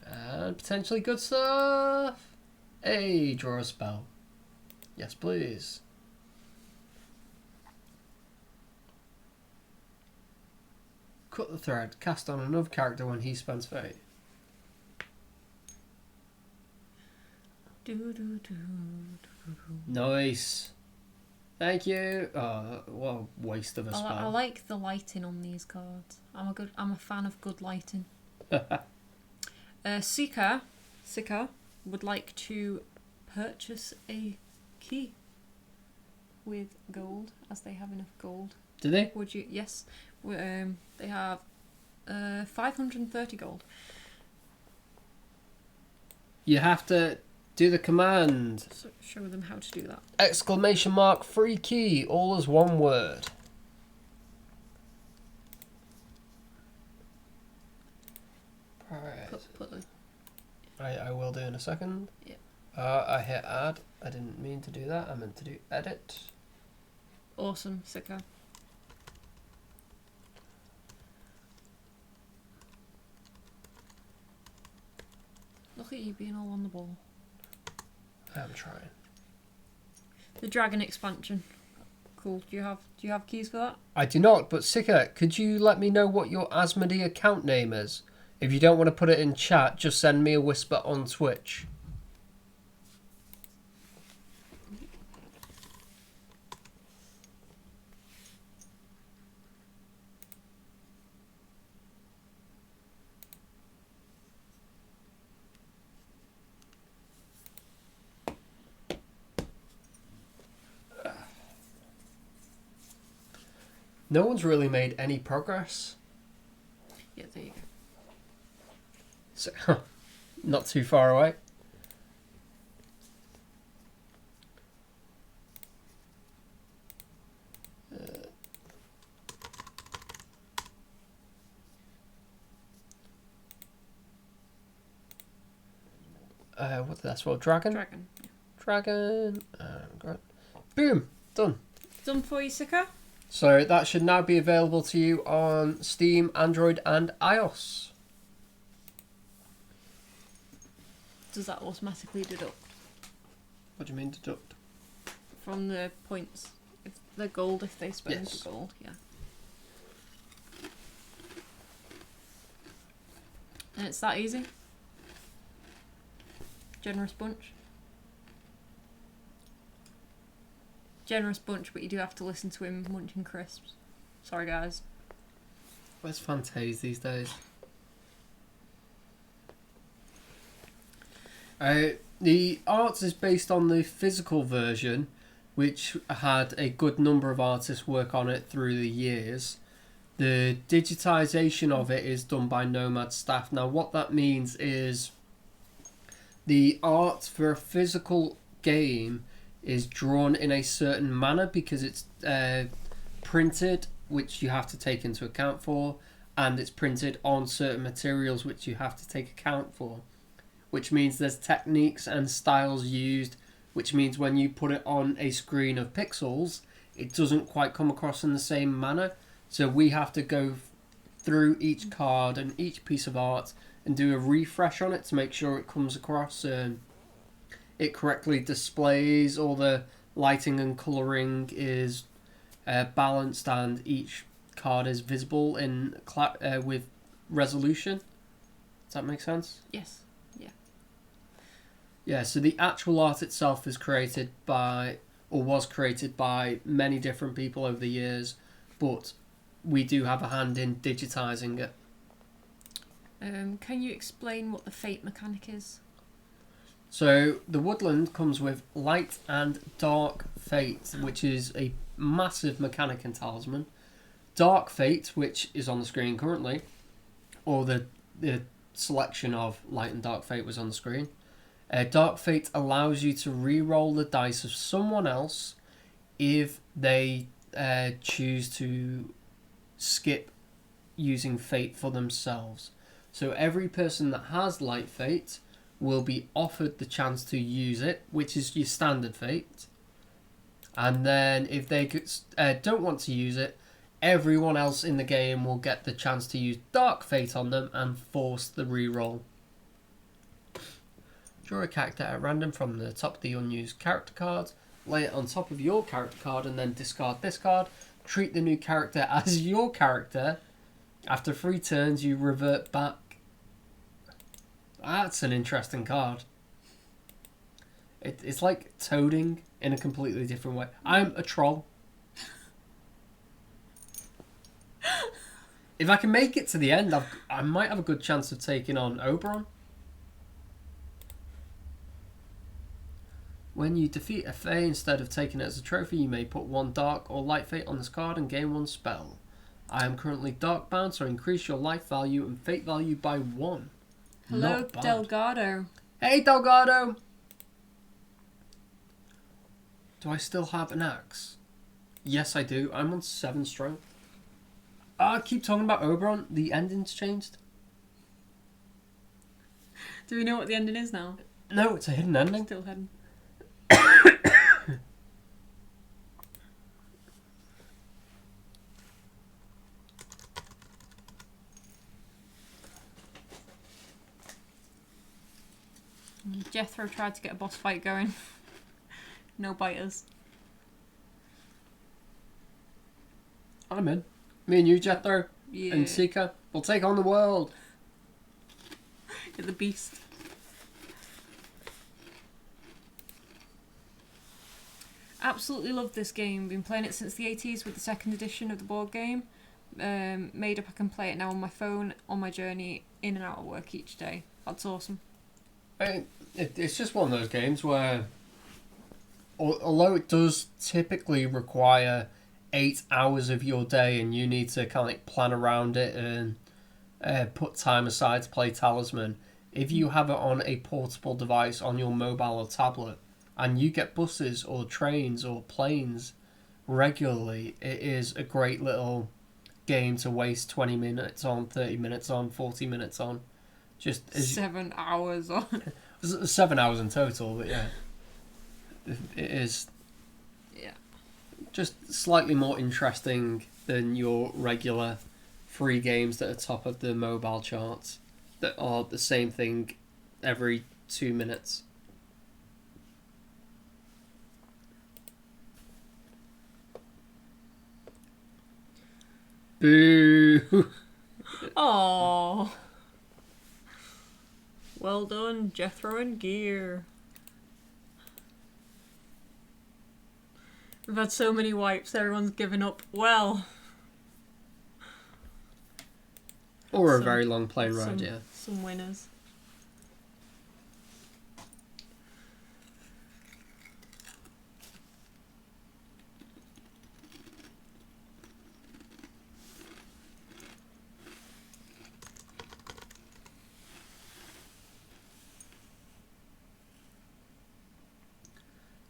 And potentially good stuff. Hey, draw a spell. Yes, please. Cut the thread. Cast on another character when he spends fate. Nice. Thank you. Oh, what a waste of a spell. I like the lighting on these cards. I'm a fan of good lighting. Sika would like to purchase a key with gold, as they have enough gold. Do they? Would you? Yes. They have 530 gold. You have to do the command. So show them how to do that. Exclamation mark free key, all as one word. Right. Put the... I will do in a second. Yep. I hit add. I didn't mean to do that. I meant to do edit. Awesome, Sika. Look at you being all on the ball. I'm trying. The dragon expansion. Cool. Do you have keys for that? I do not, but Sika, could you let me know what your Asmodee account name is? If you don't want to put it in chat, just send me a whisper on Twitch. No one's really made any progress. Yeah, there you go. So, not too far away. What's that spell? Dragon? Dragon. Yeah. Dragon. Great. Boom. Done. Done for you, Sika. So that should now be available to you on Steam, Android, and iOS. Does that automatically deduct What do you mean deduct? from the points? If they're gold, if they spend Yes. gold, yeah. And it's that easy. Generous bunch. Generous bunch, but you do have to listen to him munching crisps. Sorry, guys. Where's Fantaise these days? The art is based on the physical version, which had a good number of artists work on it through the years. The digitization of it is done by Nomad staff. Now, what that means is the art for a physical game is drawn in a certain manner because it's printed, which you have to take into account for, and it's printed on certain materials, which you have to take account for, which means there's techniques and styles used, which means when you put it on a screen of pixels, it doesn't quite come across in the same manner. So we have to go through each card and each piece of art and do a refresh on it to make sure it comes across and it correctly displays, all the lighting and colouring is balanced, and each card is visible in with resolution. Does that make sense? Yes. Yeah. Yeah, so the actual art itself is created by, or was created by, many different people over the years, but we do have a hand in digitising it. Can you explain what the fate mechanic is? So the Woodland comes with light and dark fate, which is a massive mechanic in Talisman. Dark fate, which is on the screen currently, or the selection of light and dark fate was on the screen. Dark fate allows you to re-roll the dice of someone else if they choose to skip using fate for themselves. So every person that has light fate will be offered the chance to use it, which is your standard fate. And then if they don't want to use it, everyone else in the game will get the chance to use dark fate on them and force the reroll. Draw a character at random from the top of the unused character cards, lay it on top of your character card, and then discard this card. Treat the new character as your character. After 3 turns, you revert back. That's an interesting card. It's like toading in a completely different way. I'm a troll. If I can make it to the end, I might have a good chance of taking on Oberon. When you defeat a Fae, instead of taking it as a trophy, you may put 1 dark or light fate on this card and gain 1 spell. I am currently dark bound, so increase your life value and fate value by 1. Hello, Not bad. Delgado. Hey, Delgado! Do I still have an axe? Yes, I do. I'm on 7 strength. I keep talking about Oberon. The ending's changed. Do we know what the ending is now? No, it's a hidden ending. Still hidden. Jethro tried to get a boss fight going. No biters. I'm in. Me and you, Jethro, Yeah. and Seeker, we'll take on the world. You're the beast. Absolutely love this game. Been playing it since the 80s with the 2nd edition of the board game. Made up I can play it now on my phone, on my journey in and out of work each day. That's awesome. It's just one of those games where, although it does typically require 8 hours of your day and you need to kind of like plan around it and put time aside to play Talisman, if you have it on a portable device on your mobile or tablet and you get buses or trains or planes regularly, it is a great little game to waste 20 minutes on, 30 minutes on, 40 minutes on. Just 7 hours on. 7 hours in total, but yeah. It is. Yeah. Just slightly more interesting than your regular free games that are top of the mobile charts that are the same thing every 2 minutes. Boo! Aww. Well done, Jethro and Gear. We've had so many wipes, everyone's given up. Well. Or a very long plane ride, yeah. Some winners.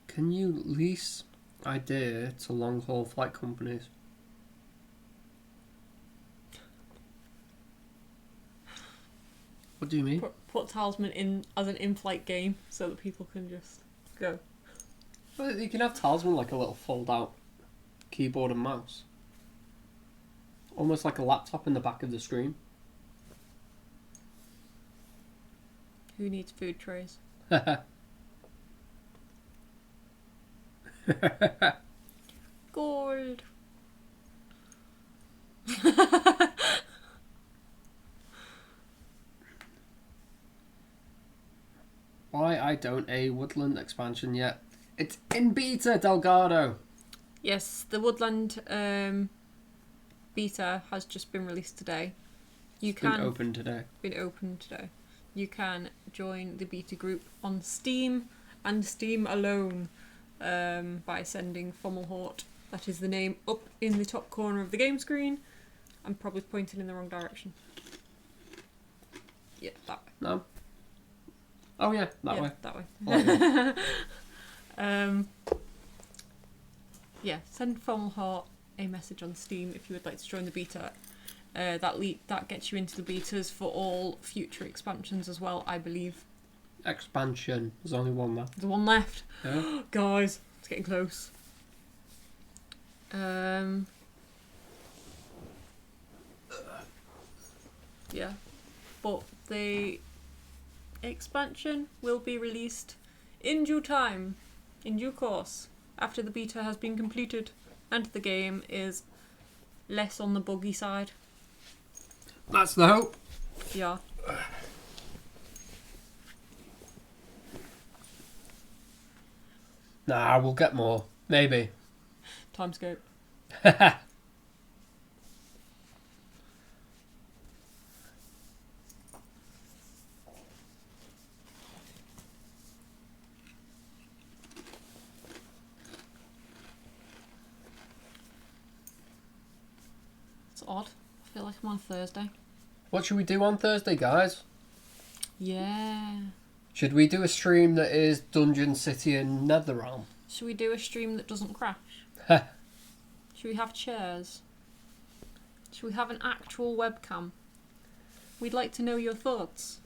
Can you lease idea to long-haul flight companies? What do you mean? Put Talisman in as an in-flight game so that people can just go. Well, you can have Talisman like a little fold-out keyboard and mouse. Almost like a laptop in the back of the screen. Who needs food trays? Gold. Why I don't a Woodland expansion yet? It's in beta, Delgado. Yes, the Woodland beta has just been released today. Been opened today. You can join the beta group on Steam and Steam alone by sending Fommelhort, that is the name, up in the top corner of the game screen. I'm probably pointing in the wrong direction. Yeah, that way. No. Oh yeah, that way. That way. Oh, yeah. Yeah, send Fommelhort a message on Steam if you would like to join the beta. That gets you into the betas for all future expansions as well, I believe. Expansion. There's only one left. There's one left. Yeah. Guys, it's getting close. Yeah. But the expansion will be released in due time, in due course, after the beta has been completed and the game is less on the buggy side. That's the hope. Yeah. Nah, we'll get more. Maybe. Timescope. It's odd. I feel like I'm on Thursday. What should we do on Thursday, guys? Yeah. Should we do a stream that is Dungeon City and Netherrealm? Should we do a stream that doesn't crash? Should we have chairs? Should we have an actual webcam? We'd like to know your thoughts.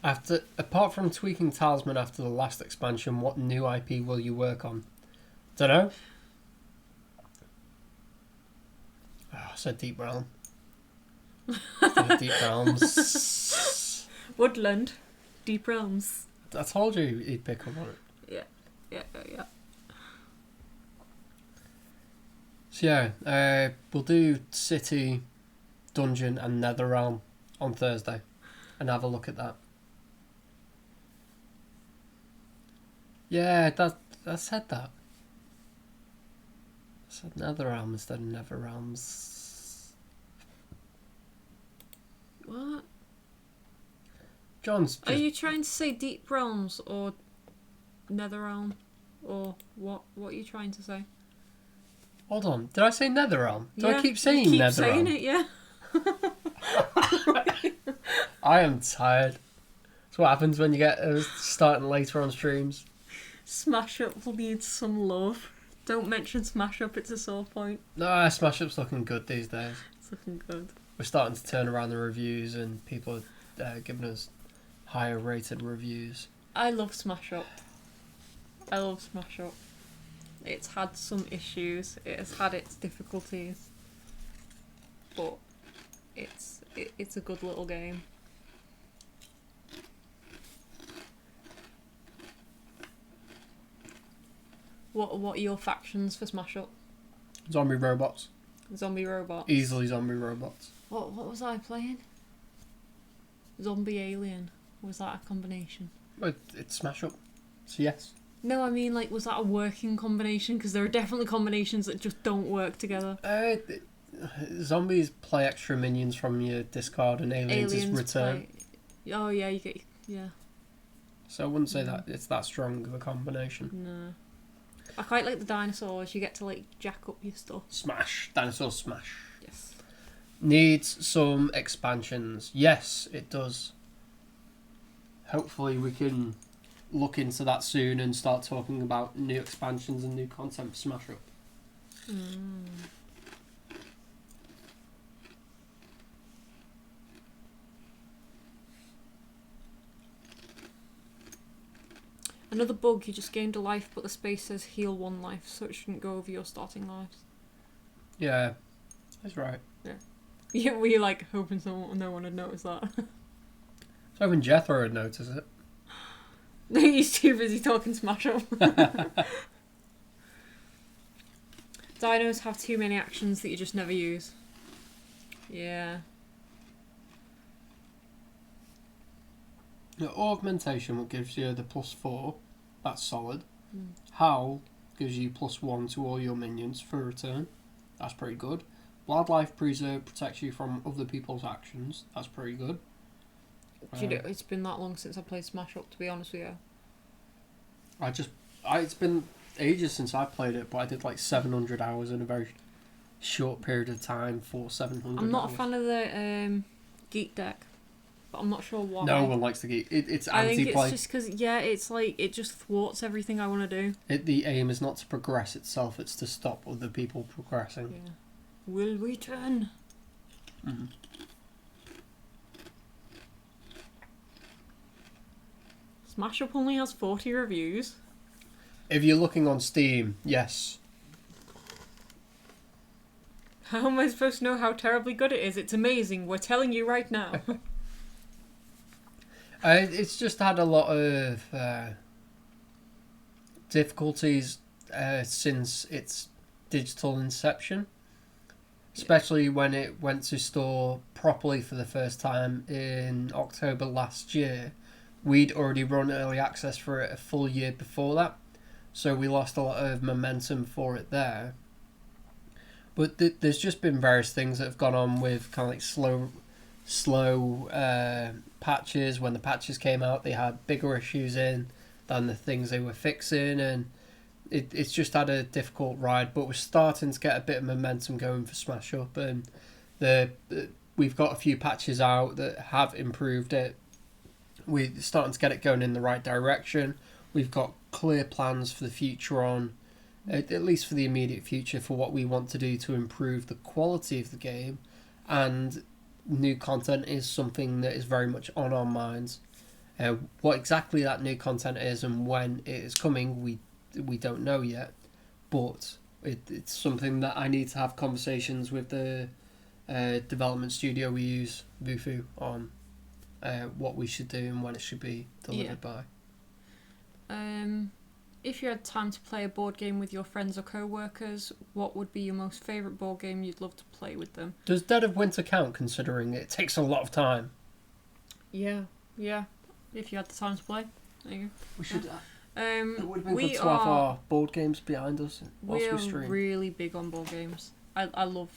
Apart from tweaking Talisman after the last expansion, what new IP will you work on? Dunno. Oh, I said Deep Realm. Deep Realms. Woodland. Deep Realms. I told you he'd pick up on it. Yeah. So yeah, we'll do City, Dungeon and Netherrealm on Thursday and have a look at that. Yeah, I said that. I said Netherrealm instead of Netherrealms. What? John's just... Are you trying to say Deep Realms or Netherrealm? Or what? What are you trying to say? Hold on. Did I say Netherrealm? Do I keep saying you keep Netherrealm? saying it, yeah. I am tired. That's what happens when you get starting later on streams. Smash Up needs some love. Don't mention Smash Up, it's a sore point. No, Smash Up's looking good these days. It's looking good. We're starting to turn around the reviews and people are giving us higher rated reviews. I love Smash Up. It's had some issues. It has had its difficulties, but it's a good little game. What are your factions for Smash Up? Zombie robots. Zombie robots. Easily zombie robots. What was I playing? Zombie alien. Was that a combination? Well, it's Smash Up. So yes. No, I mean, like, was that a working combination? Because there are definitely combinations that just don't work together. Zombies play extra minions from your discard, and aliens is return. Oh yeah, you get So I wouldn't say that it's that strong of a combination. No. I quite like the dinosaurs. You get to like jack up your stuff. Smash. Dinosaur smash. Yes. Needs some expansions. Yes, it does. Hopefully we can look into that soon and start talking about new expansions and new content for Smash Up. Another bug, you just gained a life, but the space says heal 1 life, so it shouldn't go over your starting lives. Yeah, that's right. Yeah, were you like hoping no one would notice that? So even Jethro would notice it. He's too busy talking Smash Up. Dinos have too many actions that you just never use. Yeah. The augmentation, what gives you the +4, that's solid. Howl gives you +1 to all your minions for a return. That's pretty good. Wildlife Preserve protects you from other people's actions. That's pretty good. Do you know, it's been that long since I played Smash Up, to be honest with you. It's been ages since I played it, but I did like 700 hours in a very short period of time for 700 I'm not hours. a fan of the geek deck, but I'm not sure why. No one likes the geek. It's I think anti-play. it's just because, yeah, it's like, it just thwarts everything I want to do. The aim is not to progress itself, it's to stop other people progressing. Yeah. Will we turn? Mm-hmm. Smash Up only has 40 reviews. If you're looking on Steam, yes. How am I supposed to know how terribly good it is? It's amazing. We're telling you right now. It's just had a lot of difficulties since its digital inception. Especially when it went to store properly for the first time in October last year. We'd already run early access for it a full year before that. So we lost a lot of momentum for it there. But there's just been various things that have gone on with kind of like slow patches. When the patches came out, they had bigger issues in than the things they were fixing, and it's just had a difficult ride. But we're starting to get a bit of momentum going for Smash Up, and we've got a few patches out that have improved it. We're starting to get it going in the right direction. We've got clear plans for the future on, at least for the immediate future, for what we want to do to improve the quality of the game, and new content is something that is very much on our minds. What exactly that new content is and when it is coming, we don't know yet, but it's something that I need to have conversations with the development studio we use, Vufu, on what we should do and when it should be delivered by. If you had time to play a board game with your friends or co-workers, what would be your most favourite board game you'd love to play with them? Does Dead of Winter count, considering it takes a lot of time? Yeah. If you had the time to play. There you go. We should... It would have been good to have our board games behind us whilst we stream. We're really big on board games. I love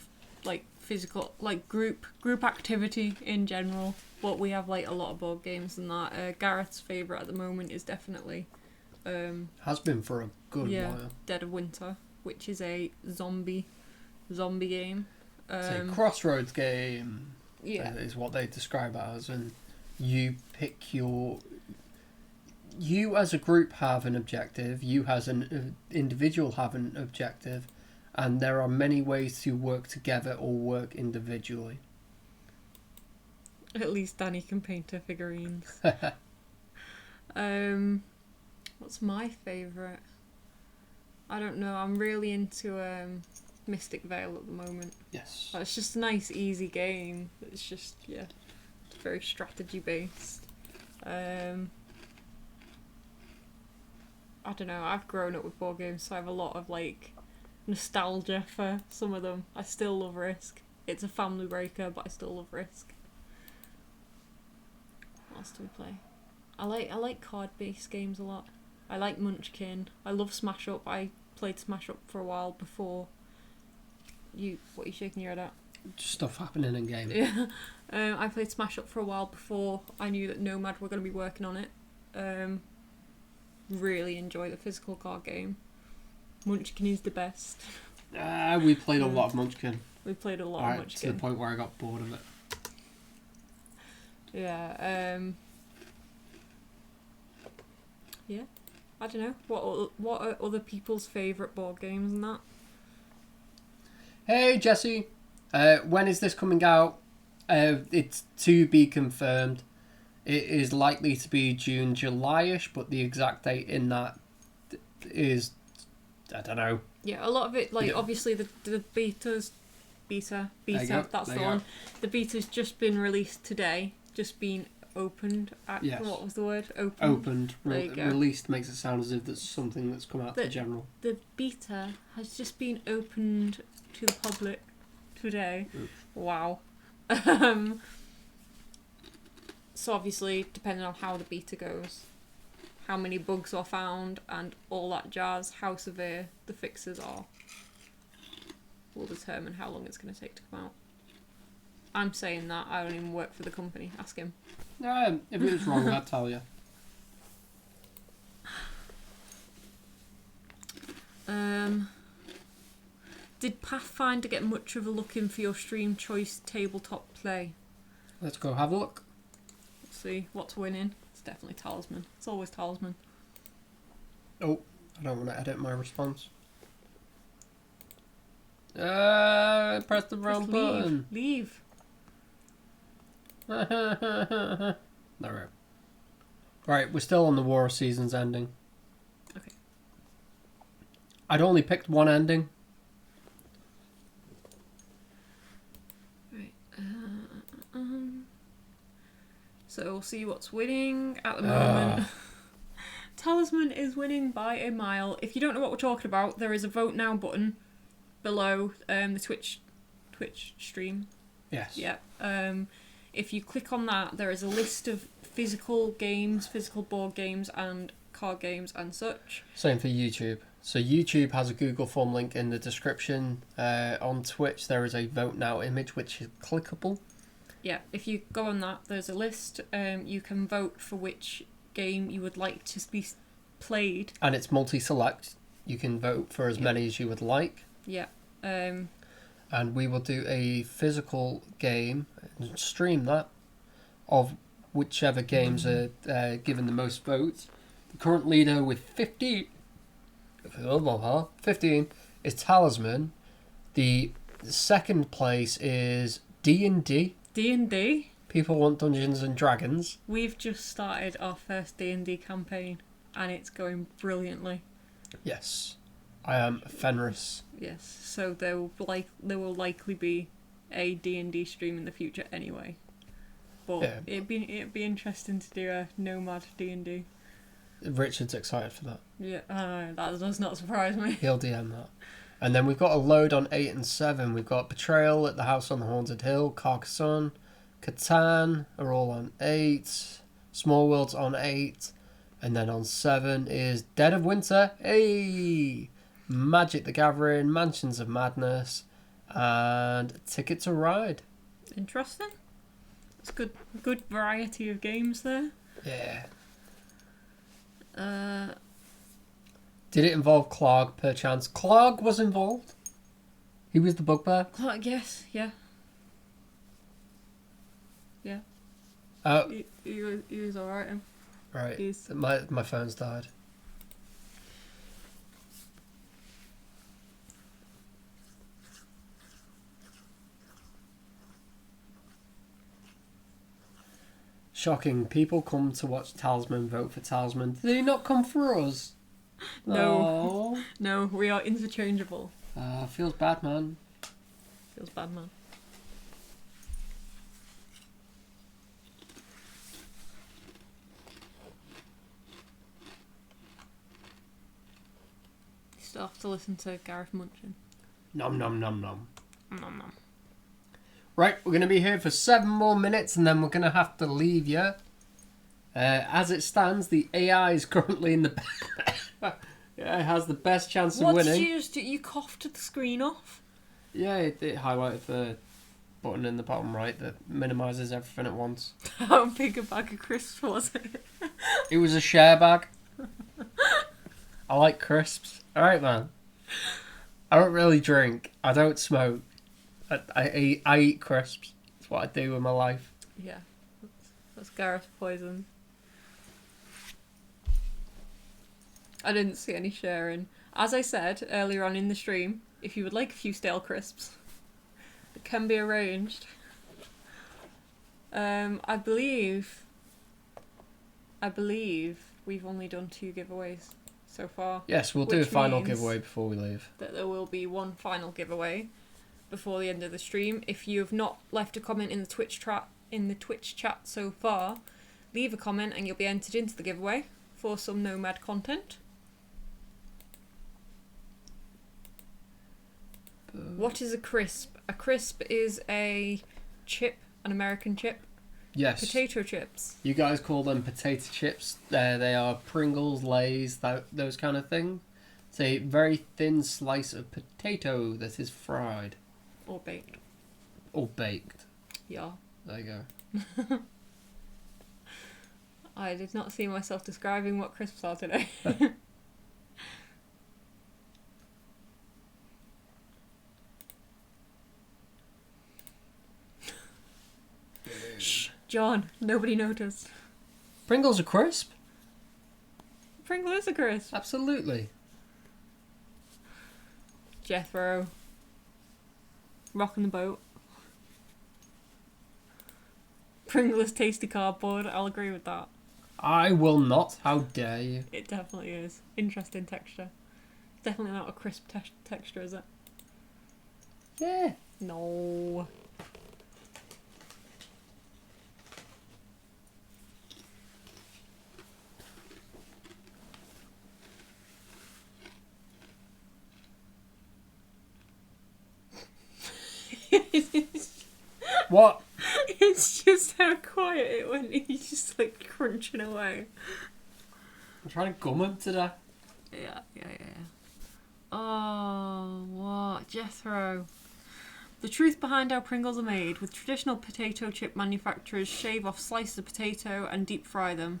like physical, like group activity in general, but we have like a lot of board games and that. Gareth's favourite at the moment is definitely has been for a good while. Dead of Winter, which is a zombie game. It's a crossroads game. Yeah, is what they describe it as, and you pick your. You as a group have an objective. You as an individual have an objective, and there are many ways to work together or work individually. At least Danny can paint her figurines. What's my favourite? I don't know. I'm really into Mystic Vale at the moment. Yes. It's just a nice, easy game. It's just, yeah, it's very strategy based. I don't know. I've grown up with board games, so I have a lot of like nostalgia for some of them. I still love Risk. It's a family breaker, but I still love Risk. What else do we play? I like card-based games a lot. I like Munchkin. I love Smash Up. I played Smash Up for a while before. What are you shaking your head at? Just stuff happening in game. Yeah. I played Smash Up for a while before I knew that Nomad were going to be working on it. Really enjoy the physical card game. Munchkin is the best. We played a lot of Munchkin. We played a lot of Munchkin. To the point where I got bored of it. Yeah. Yeah. I don't know. What are other people's favourite board games and that? Hey Jesse, when is this coming out? It's to be confirmed. It is likely to be June, July-ish, but the exact date in that is, I don't know. Yeah, a lot of it, like, obviously the beta, that's the one. The beta's just been released today, just been opened. Yes. What was the word? Opened. Released makes it sound as if that's something that's come out to the general. The beta has just been opened to the public today. Oof. Wow. So obviously, depending on how the beta goes, how many bugs are found, and all that jazz, how severe the fixes are, will determine how long it's going to take to come out. I'm saying that. I don't even work for the company. Ask him. If it was wrong, I'd tell you. Did Pathfinder get much of a look in for your stream choice tabletop play? Let's go have a look. Let's see what's winning. It's definitely Talisman. It's always Talisman. Oh, I don't want to edit my response. Press the wrong button. Leave. No, right, we're still on the War of Seasons ending. Okay. I'd only picked one ending. Right. So we'll see what's winning at the moment. Talisman is winning by a mile. If you don't know what we're talking about, there is a vote now button below the Twitch stream. Yes. Yeah. If you click on that, there is a list of physical games, physical board games, and card games and such. Same for YouTube. So YouTube has a Google form link in the description. On Twitch, there is a vote now image which is clickable. Yeah, if you go on that, there's a list. You can vote for which game you would like to be played. And it's multi-select. You can vote for as many as you would like. Yeah. And we will do a physical game and stream that of whichever games are given the most votes. The current leader with 15 is Talisman. The second place is D&D. D&D? People want Dungeons and Dragons. We've just started our first D&D campaign and it's going brilliantly. Yes. I am Fenris. Yes, so there will likely be a D&D stream in the future anyway. But Yeah. it'd be interesting to do a Nomad D&D. Richard's excited for that. Yeah, that does not surprise me. He'll DM that. And then we've got a load on 8 and 7. We've got Betrayal at the House on the Haunted Hill, Carcassonne, Catan are all on 8. Small World's on 8. And then on 7 is Dead of Winter. Hey! Magic the Gathering, Mansions of Madness, and Ticket to Ride. Interesting. It's good variety of games there. Yeah. Did it involve Clark, perchance? Clark was involved. He was the bugbear. Clark, yes, yeah. Yeah. He was alright. Right. My phone's died. Shocking. People come to watch Talisman, vote for Talisman. Did they not come for us? No. Oh. No, we are interchangeable. Feels bad, man. Feels bad, man. You still have to listen to Gareth munching. Nom nom nom nom. Nom nom. Right, we're going to be here for 7 more minutes and then we're going to have to leave you. As it stands, the AI is currently in the... Yeah, it has the best chance of What winning. did you just do? You coughed the screen off? Yeah, it highlighted the button in the bottom right that minimises everything at once. How big a bag of crisps was it? It was a share bag. I like crisps. Alright, man. I don't really drink. I don't smoke. I eat crisps. That's what I do with my life. Yeah. That's Gareth poison. I didn't see any sharing. As I said earlier on in the stream, if you would like a few stale crisps, it can be arranged. I believe we've only done 2 giveaways so far. Yes, we'll do a Which final means giveaway before we leave. That there will be one final giveaway before the end of the stream. If you have not left a comment in the Twitch chat so far, leave a comment and you'll be entered into the giveaway for some Nomad content. What is a crisp? A crisp is a chip, an American chip. Yes. Potato chips. You guys call them potato chips. They are Pringles, Lay's, those kind of things. It's a very thin slice of potato that is fried. Or baked. Or baked. Yeah. There you go. I did not see myself describing what crisps are today. Shh, John, nobody noticed. Pringles are crisp? Pringle is a crisp. Absolutely. Jethro. Rocking the boat. Pringle is tasty cardboard, I'll agree with that. I will not. How dare you? It definitely is. Interesting texture. Definitely not a crisp texture, is it? Yeah. No. What? It's just how quiet it went. He's just like crunching away. I'm trying to gum him to death. Yeah. Oh, what? Jethro. The truth behind how Pringles are made. With traditional potato chip manufacturers shave off slices of potato and deep fry them.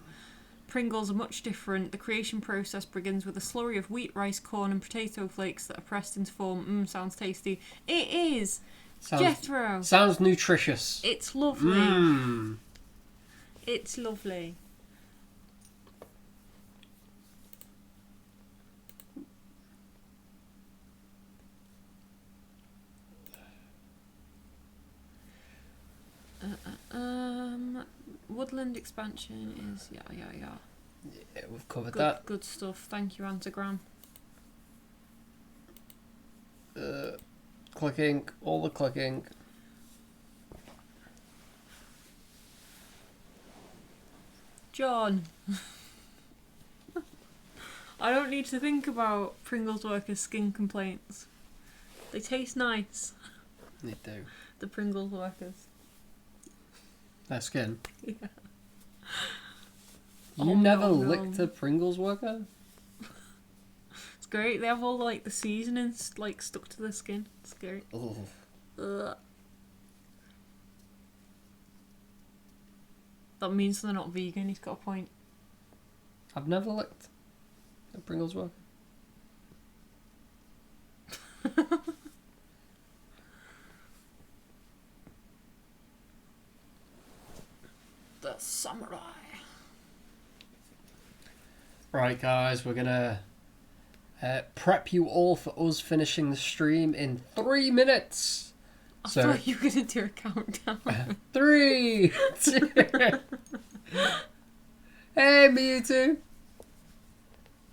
Pringles are much different. The creation process begins with a slurry of wheat, rice, corn and potato flakes that are pressed into form. Sounds tasty. It is! Jethro! Sounds nutritious. It's lovely. Mmm. It's lovely. Woodland expansion is yeah. Yeah, we've covered that. Good stuff. Thank you, Antagram. Clicking, all the clicking. John. I don't need to think about Pringles workers' skin complaints. They taste nice. They do. The Pringles workers. Their skin. Yeah. You never licked a Pringles worker? It's great. They have all like the seasonings like stuck to the skin. It's great. Oh. Ugh. That means they're not vegan. He's got a point. I've never licked a Pringles worker. The samurai. Right, guys, we're gonna prep you all for us finishing the stream in 3 minutes. I thought you were gonna do a countdown. 3, 2. Hey, Mewtwo.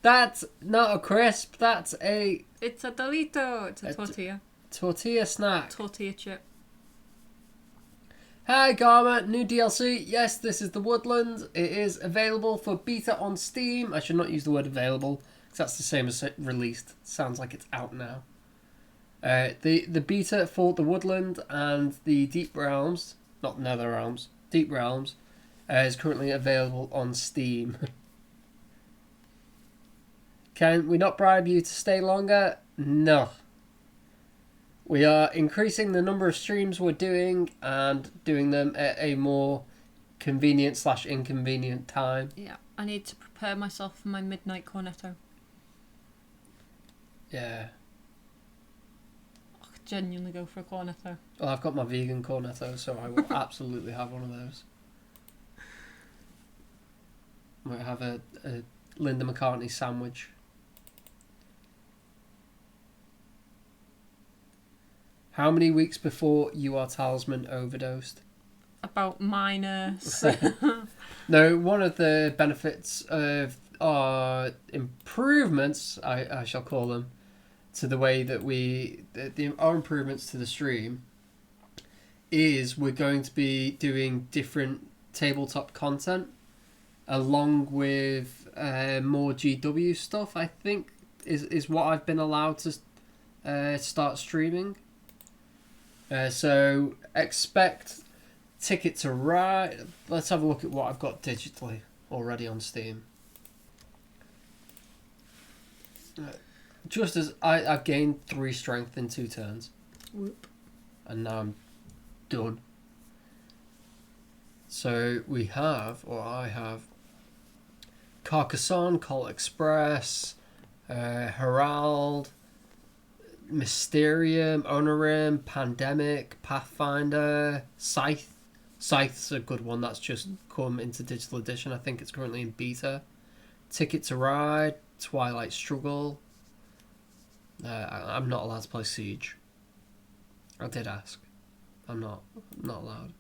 That's not a crisp. That's a It's a Dorito. It's a tortilla. tortilla snack. Tortilla chip. Hi Garma, new DLC. Yes, this is the Woodlands. It is available for beta on Steam. I should not use the word available because that's the same as released. Sounds like it's out now. The beta for the Woodland and the Deep Realms, not Nether Realms, Deep Realms, is currently available on Steam. Can we not bribe you to stay longer? No. We are increasing the number of streams we're doing and doing them at a more convenient / inconvenient time. Yeah, I need to prepare myself for my midnight cornetto. Yeah. I could genuinely go for a cornetto. Well, I've got my vegan cornetto, so I will absolutely have one of those. I might have a Linda McCartney sandwich. How many weeks before you are Talisman overdosed? About minus. No, one of the benefits of our improvements, I shall call them, to the way that our improvements to the stream is we're going to be doing different tabletop content along with more GW stuff, I think, is what I've been allowed to start streaming. So expect Ticket to Ride. Let's have a look at what I've got digitally already on Steam. Just as I've gained 3 strength in 2 turns. Whoop. And now I'm done. So we have, or I have, Carcassonne, Colt Express, Herald, Mysterium, Honorim, Pandemic, Pathfinder, Scythe. Scythe's a good one that's just come into digital edition. I think it's currently in beta. Ticket to Ride, Twilight Struggle. I'm not allowed to play Siege. I did ask. I'm not allowed.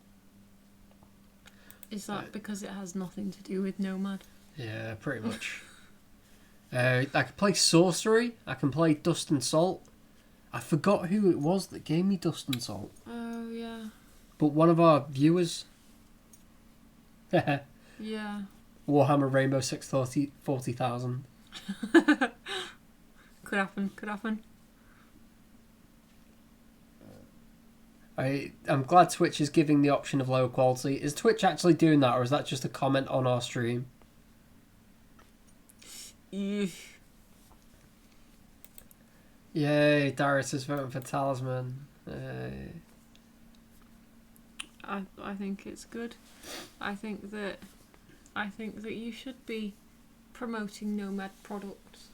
Is that because it has nothing to do with Nomad? Yeah, pretty much. I can play Sorcery. I can play Dust and Salt. I forgot who it was that gave me Dust and Salt. Oh, yeah. But one of our viewers. Yeah. Warhammer Rainbow 40,000. Could happen. I'm glad Twitch is giving the option of lower quality. Is Twitch actually doing that, or is that just a comment on our stream? Yay, Darius is voting for Talisman. I think it's good. I think that you should be promoting Nomad products.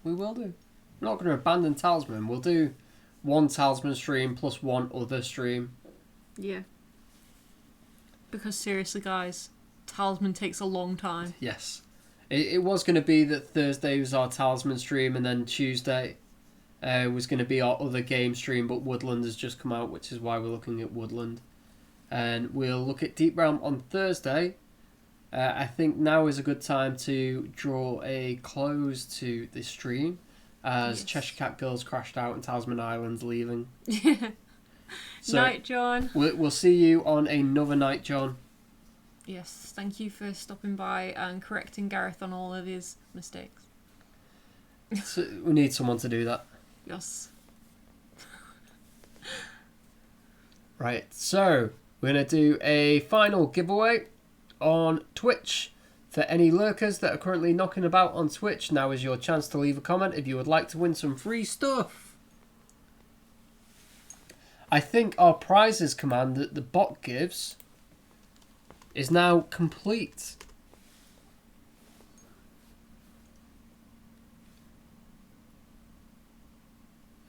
We will do. We're not going to abandon Talisman. We'll do one Talisman stream plus one other stream. Yeah. Because seriously, guys, Talisman takes a long time. Yes. It was going to be that Thursday was our Talisman stream, and then Tuesday was going to be our other game stream, but Woodland has just come out, which is why we're looking at Woodland. And we'll look at Deep Realm on Thursday. I think now is a good time to draw a close to this stream, as Cheshire Cat Girls crashed out and Talisman Island's leaving. So night, John. We'll see you on another night, John. Yes, thank you for stopping by and correcting Gareth on all of his mistakes. So we need someone to do that. Yes. Right, so we're going to do a final giveaway on Twitch. For any lurkers that are currently knocking about on Twitch, now is your chance to leave a comment if you would like to win some free stuff. I think our prizes command that the bot gives is now complete.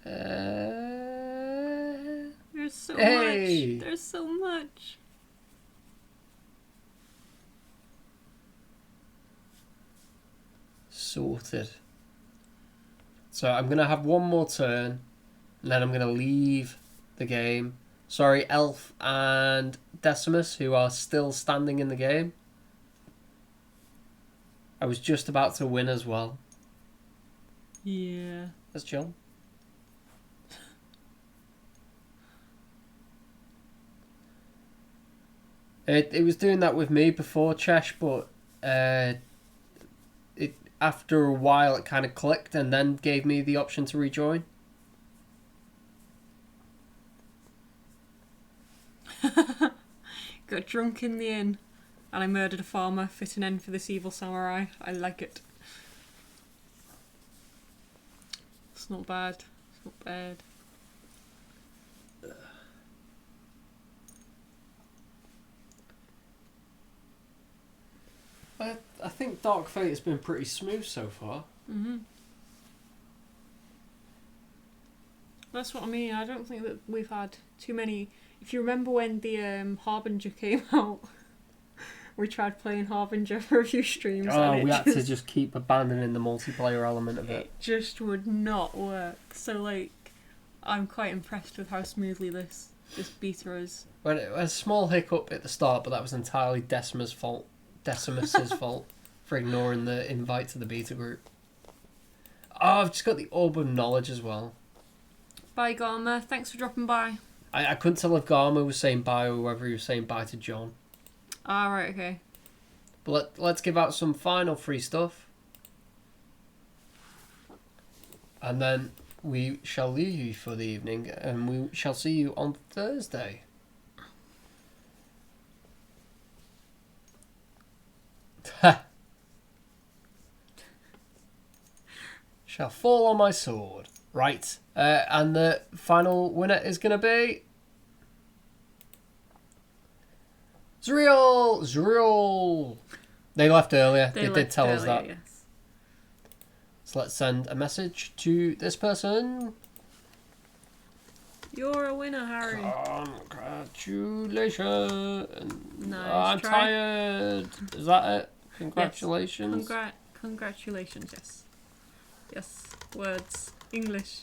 There's so Hey. much. There's so much. Sorted. So I'm going to have one more turn, and then I'm going to leave the game. Sorry, Elf and Decimus, who are still standing in the game. I was just about to win as well. Yeah. That's chill. It was doing that with me before, Chesh, but it after a while it kind of clicked and then gave me the option to rejoin. Got drunk in the inn, and I murdered a farmer. Fit an end for this evil samurai. I like it. It's not bad. It's not bad. I think Dark Fate has been pretty smooth so far. Mhm. That's what I mean. I don't think that we've had too many. If you remember when the Harbinger came out, we tried playing Harbinger for a few streams. Oh, and we had to just keep abandoning the multiplayer element of it. It just would not work. So like, I'm quite impressed with how smoothly this beta is. Well, it was a small hiccup at the start, but that was entirely Decimus's fault for ignoring the invite to the beta group. Oh, I've just got the Orb of Knowledge as well. Bye, Garma. Thanks for dropping by. I couldn't tell if Garma was saying bye or whether he was saying bye to John. Ah, right, okay. But let's give out some final free stuff. And then we shall leave you for the evening, and we shall see you on Thursday. Ha! Shall fall on my sword. Right. And the final winner is going to be... Zuriel! They left earlier. They did tell us that. Yes. So let's send a message to this person. You're a winner, Harry. Congratulations. Nice I'm try. tired. Is that it? Congratulations. Yes. Congratulations, yes. Yes, words. English.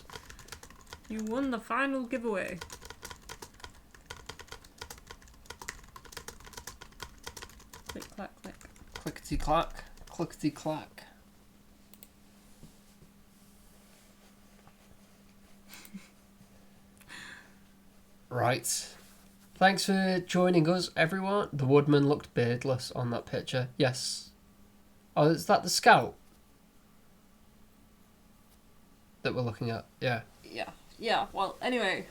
You won the final giveaway. Click, clack, click. Clickety clack. Clickety clack. Right. Thanks for joining us, everyone. The woodman looked beardless on that picture. Yes. Oh, is that the scout that we're looking at? Yeah. Yeah, well, anyway.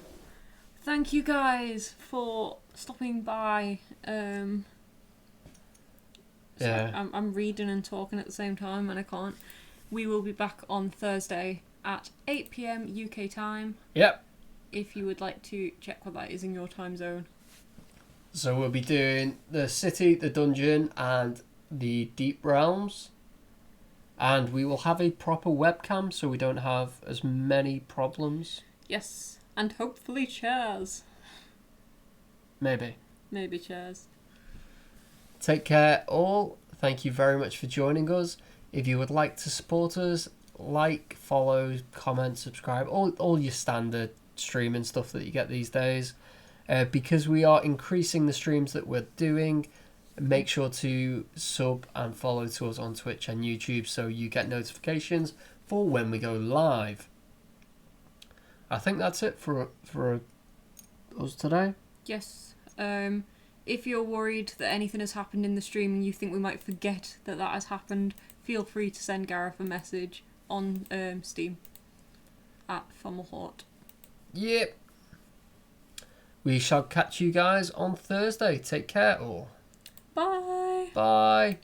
Thank you guys for stopping by. Yeah. I'm reading and talking at the same time and I can't. We will be back on Thursday at 8 PM UK time. Yep. If you would like to check what that is in your time zone. So we'll be doing the city, the dungeon, and the deep realms. And we will have a proper webcam so we don't have as many problems. Yes, and hopefully chairs. Maybe. Maybe chairs. Take care all. Thank you very much for joining us. If you would like to support us, like, follow, comment, subscribe, all your standard streaming stuff that you get these days. Because we are increasing the streams that we're doing, make sure to sub and follow to us on Twitch and YouTube so you get notifications for when we go live. I think that's it for us today. Yes. If you're worried that anything has happened in the stream and you think we might forget that has happened, feel free to send Gareth a message on Steam at Fummelhort. Yep. We shall catch you guys on Thursday. Take care all. Bye. Bye.